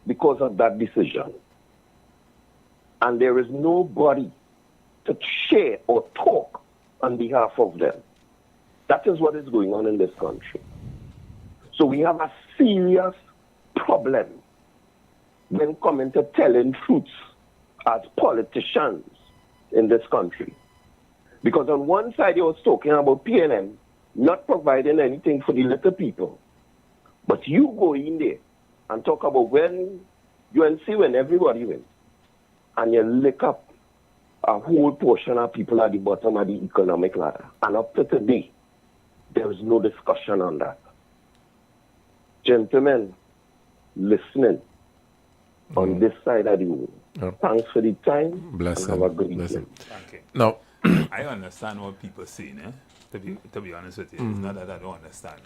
because of that decision. And there is nobody to share or talk on behalf of them. That is what is going on in this country. So we have a serious problem when coming to telling truths as politicians in this country. Because on one side you was talking about PNM not providing anything for the little people. But you go in there and talk about when everybody wins, and you lick up a whole portion of people at the bottom of the economic ladder. And up to today, there is no discussion on that. Gentlemen, listening on this side of the room. Thanks for the time. Bless and him. have a good Bless evening. him. Now, I understand what people say, to be honest with you. It's not that I don't understand.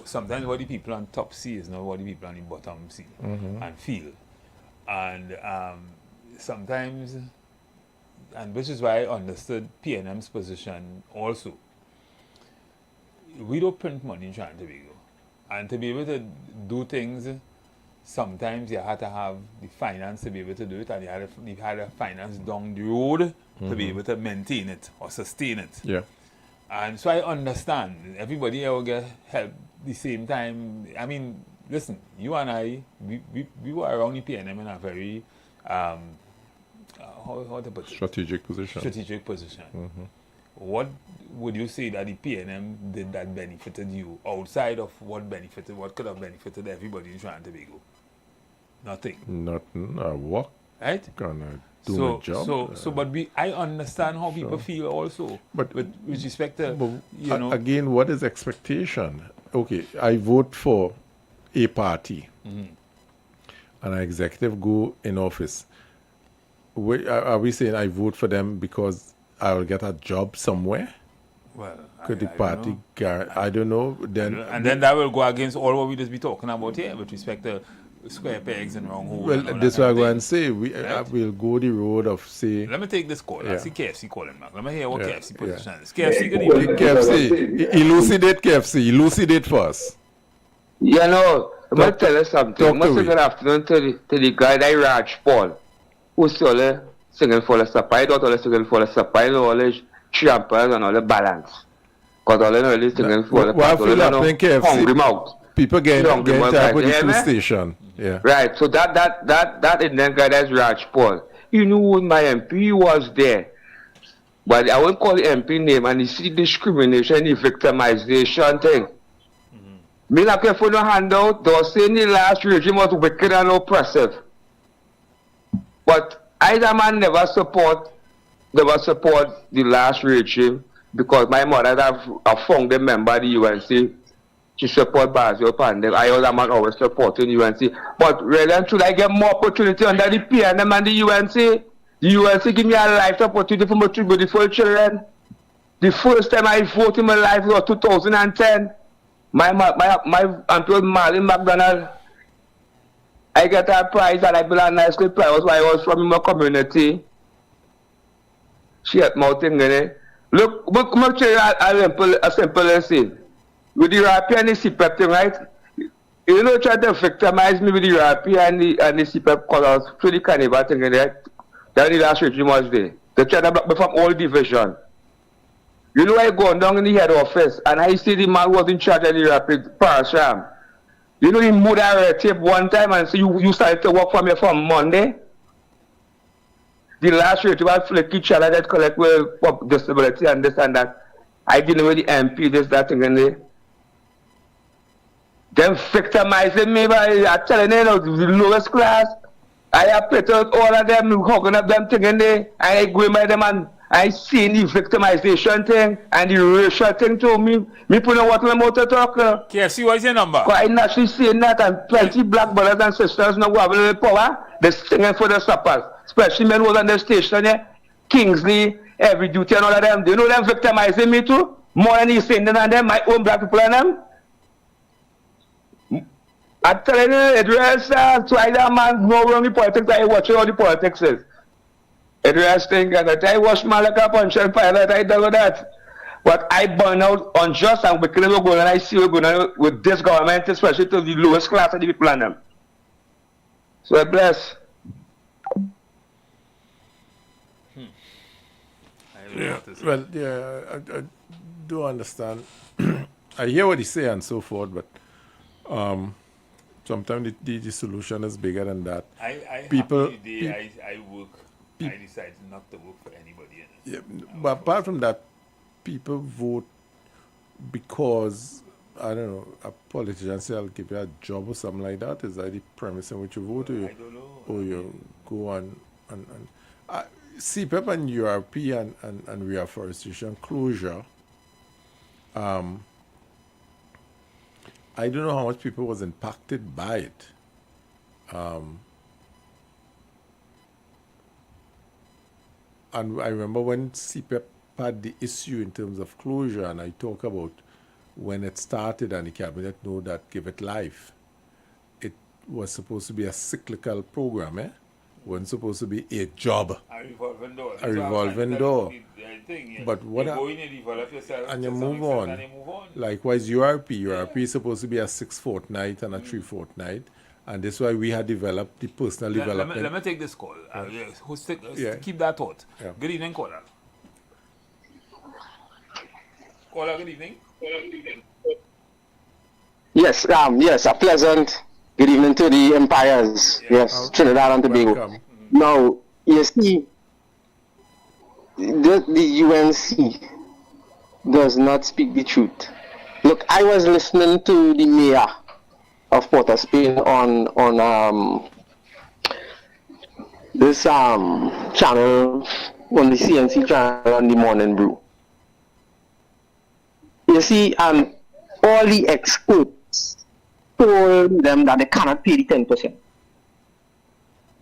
Sometimes what the people on top see is not what the people on the bottom see and feel. And sometimes, and which is why I understood PNM's position also. We don't print money in Trinidad and Tobago. And to be able to do things, sometimes you have to have the finance to be able to do it, and you had to finance down the road to be able to maintain it or sustain it. Yeah. And so I understand. Everybody will get help the same time. I mean, listen, you and I, we were around the PNM in a very, how to put it? Strategic position. Strategic position. What would you say that the PNM did that benefited you outside of what could have benefited everybody in Trinidad and Tobago? Nothing. Nothing. What? Right? Gonna do my job. But I understand how people feel also. But with respect to, again, what is expectation? Okay, I vote for a party, and an executive go in office. Are we saying I vote for them because I will get a job somewhere? Well, could the party? I don't know. Then that will go against all what we just be talking about here with respect to square pegs and round holes. Well, this is what I'm going to say. We'll go the road of say. Let me take this call. I see KFC calling back. Let me hear what KFC position is. Yeah. KFC, good evening. KFC, elucidate KFC. Elucidate first. You know, I'm going to tell you something. Must say good afternoon to the guy that Raj Paul, who's all singing for the supply, not all singing for the supply, all the champers and all the balance. Because all really singing for the what feel happening KFC? Hungry mouth. People get tired with the two station. Yeah. Right. So that Indian guy, that's Raj Paul. You knew when my MP was there. But I won't call the MP name, and you see discrimination, the victimization thing. Me not care for no handout. They were saying the last regime was wicked and oppressive. But either man never support the last regime because my mother have a founding member of the UNC. She support Basil Pandem. I other man always supporting UNC. But really and truly, I get more opportunity under the PNM and the UNC. The UNC give me a life opportunity for my three beautiful children. The first time I voted in my life was 2010. My uncle Marlene McDonald, I get a prize and I built a nice little prize where I was from my community. She had more thing in it. Look, I'm tell you a simple lesson. With the RP and the CPEP thing, right? You know, try to victimize me with the RP and the CPEP colors through the carnival thing in it. That the last regime was there. They try to block me from all division. You know, I go down in the head office and I see the man was in charge of the rapid Parasham. You know, he moved a tape one time and say, you started to work for me from Monday. The last rate was flick each other that collect with disability and this and that. I didn't know the MP, this, that thing, and there. Them victimizing me by telling you, the lowest class. I have put out all of them, hooking up them thing in there, and I go by them and I see the victimization thing and the racial thing too. Me put on what my mouth to talk. KFC, what is your number? I naturally seeing that and plenty black brothers and sisters now have a little power. They're singing for the suppers. Especially men who was on the station here. Kingsley, every duty and all of them. Do you know them victimizing me too? More than he's saying than them, my own black people and them. I'm telling you, it was so either man no wrong the politics, I watch all the politics is. It was thing that I watched Malaka Punch and Pilot, I don't know that. But I burn out unjust and wicked we're going and I see we're going with this government, especially to the lowest class of the people and them. So I bless. Yeah, well, yeah, I do understand. I hear what you say and so forth, but sometimes the solution is bigger than that. People, I work. I decided not to work for anybody else. Yeah, but apart from that, people vote because, I don't know, a politician say I'll give you a job or something like that. Is that the premise in which you vote? I don't know. Or you go on CPEP and URP and reforestation closure. I don't know how much people was impacted by it. And I remember when CPEP had the issue in terms of closure, and I talk about when it started and the cabinet know that give it life. It was supposed to be a cyclical program, It wasn't supposed to be a job. A revolving door. A revolving door. Thing, but what you go in and develop yourself and you move on. Likewise, URP is supposed to be a 6 fortnight and a 3 fortnight. And that's why we had developed the personal development. Let me take this call. Keep that thought. Yeah. Good evening, caller. Caller, good evening. Yes, a pleasant good evening to the Empires. Yes, Trinidad and Tobago. Now, you see, the UNC does not speak the truth. Look, I was listening to the mayor of Port of Spain on this channel, on the CNC channel on the Morning Brew. You see, and all the experts told them that they cannot pay the 10%.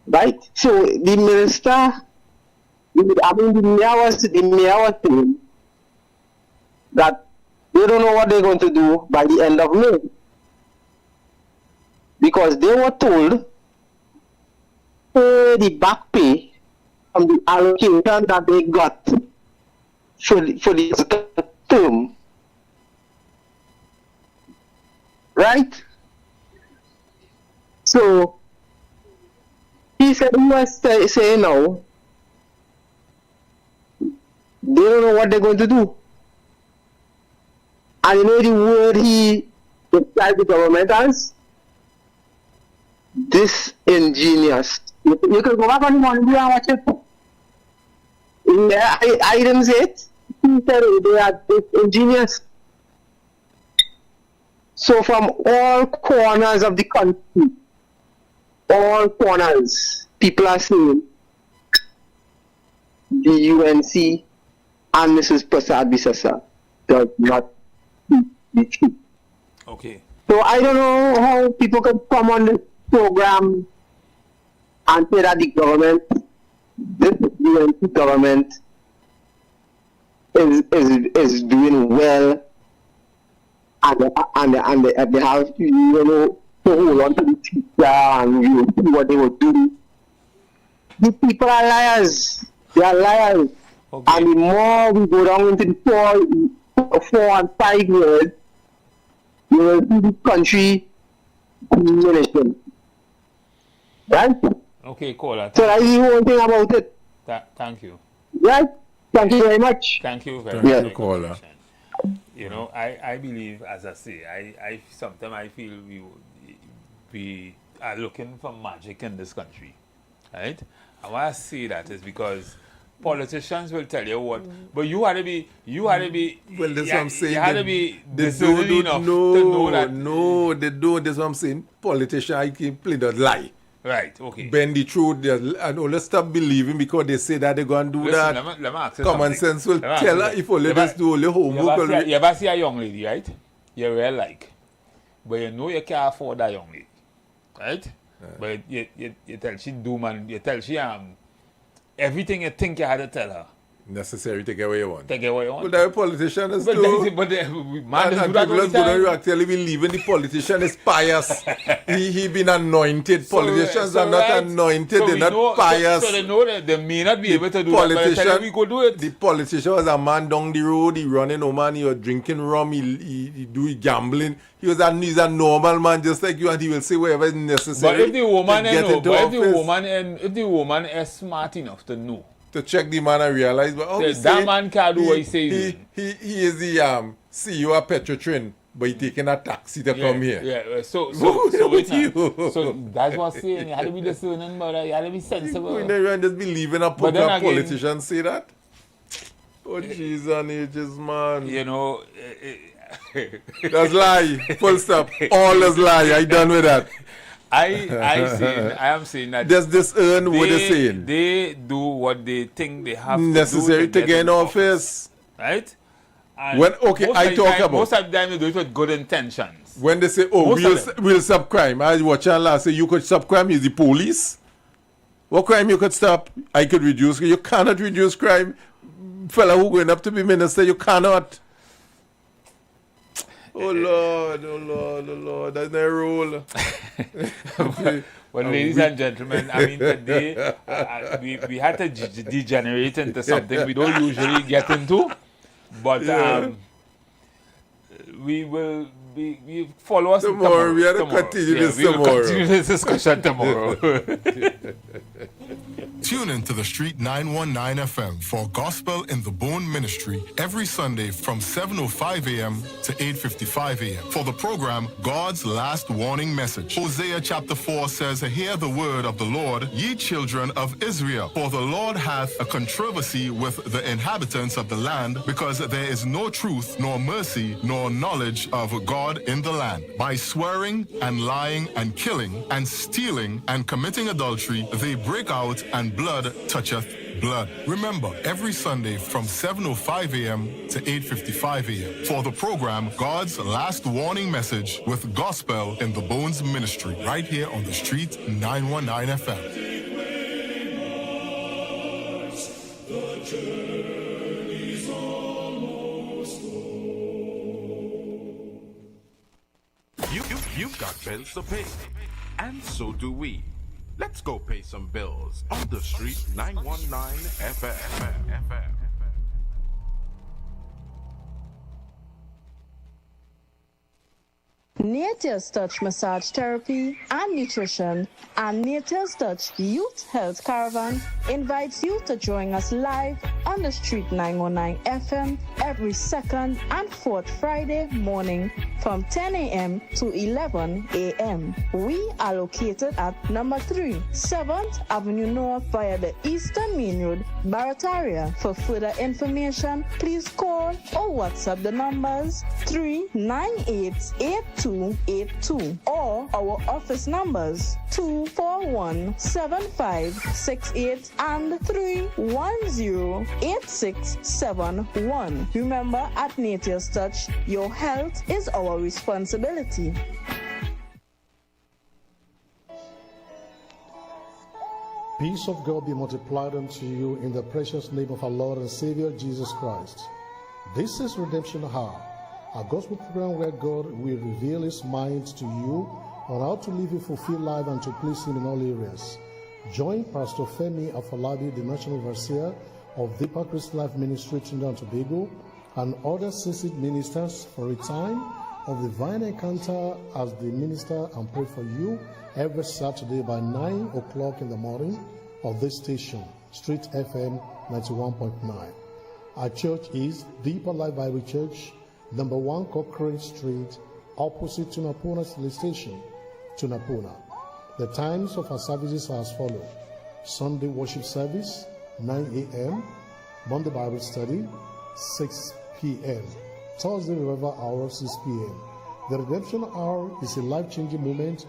Right? So the minister, the mayor was saying that they don't know what they're going to do by the end of May. Because they were told the back pay from the allocation that they got for the term. Right? So, he said he was saying now, they don't know what they're going to do. And you know the word he described the government as? Disingenuous. You can go back on the Morning Brew and watch it. I didn't say it. He said they are disingenuous. So from all corners of the country, all corners, people are saying the UNC and Mrs. Prasad Bisasa does not speak the truth. Okay. So I don't know how people can come on this program and say that the government, this UNC government, is doing well, and they have to, to hold on to the teacher and see what they will do. The people are liars. They are liars. Okay. And the more we go down into the 4 and 5 years, you will see the country diminishing. Right? Okay, Kola. So that's the whole thing about it. Thank you. Right? Thank you very much. Thank you very Thank much. you, Kola. You know, I believe, as I say, I sometimes I feel we are looking for magic in this country, right? And why I say that is because politicians will tell you what, but you had to be. Well, that's what I'm saying. You had to be discerning enough to know that. No, they don't. That's what I'm saying. Politicians, I keep play that lie. Right, okay. Bend the truth and only stop believing because they say that they're going to do that. Let me ask you Common something. sense will tell her if only just do only homework. You ever see a young lady, right? You really like, but you know you can't afford that young lady, right? But you tell she do, man. You tell she everything you think you had to tell her. Necessary to get what you want. To get what you want. But there are politicians but too. But man, and people are going to actually believing the politician is pious. he been anointed. Politicians are not anointed. They're not pious. So they know that they may not be able to do that, but they tell we could do it. The politician was a man down the road. He running home and he was drinking rum. He do gambling. He's a normal man just like you, and he will say whatever is necessary. But if the woman is smart enough to know, to check the man and realize, but that man can't do what he says. He is the CEO of Petrotrin, but he taking a taxi to come here. Yeah, so that's what I'm saying. You have to be discerning, brother. You have to be sensible. You never just believe in a politician say that. Oh, Jesus and ages, man. You know, that's lie. Full stop. All is lie. I done with that. I am saying that there's this what they're saying. They do what they think they have necessary to get in office. Right? And I talk about most of the time they do it with good intentions. When they say, we'll stop crime. I watch and last say you could stop crime, is the police. What crime you could stop? I could reduce. You cannot reduce crime. Fella who going up to be minister, you cannot. Oh Lord, that's not a rule. Well, ladies and gentlemen, I mean, today we had to degenerate into something we don't usually get into, but we follow us tomorrow. We have to continue this tomorrow. We will continue this discussion tomorrow. Tune in to the Street 919 FM for Gospel in the Bone Ministry every Sunday from 7:05 a.m. to 8:55 a.m. for the program God's Last Warning Message. Hosea chapter 4 says, "Hear the word of the Lord, ye children of Israel. For the Lord hath a controversy with the inhabitants of the land, because there is no truth, nor mercy, nor knowledge of God in the land. By swearing and lying and killing and stealing and committing adultery, they break out, and blood toucheth blood." Remember, every Sunday from 7:05 a.m. to 8:55 a.m. for the program God's Last Warning Message with Gospel in the Bones Ministry, right here on the Street 919 FM. You've got bills to pay, and so do we. Let's go pay some bills on the Street 919 FM. Nature's Touch Massage Therapy and Nutrition and Nature's Touch Youth Health Caravan invites you to join us live on the Street 919 FM every second and fourth Friday morning from 10 a.m. to 11 a.m. We are located at number 3, 7th Avenue North via the Eastern Main Road, Barataria. For further information, please call or WhatsApp the numbers 398-8282 or our office numbers 241-7568 and 310-8671. Remember, at Nature's Touch, your health is our responsibility. Peace of God be multiplied unto you in the precious name of our Lord and Savior Jesus Christ. This is Redemption Hour, a gospel program where God will reveal His mind to you on how to live a fulfilled life and to please Him in all areas. Join Pastor Femi Afolabi, the National Overseer of Deeper Christian Life Ministry, Trinidad and Tobago, and other seasoned ministers for a time of divine encounter as they minister and pray for you every Saturday by 9 o'clock in the morning of this station, Street FM 91.9. Our church is Deeper Life Bible Church, number 1 Cochrane Street, opposite Tunapuna Police Station, Tunapuna. The times of our services are as follows: Sunday worship service, 9 a.m., Monday Bible study, 6 p.m., Thursday revival hour, 6 p.m. The redemption hour is a life-changing moment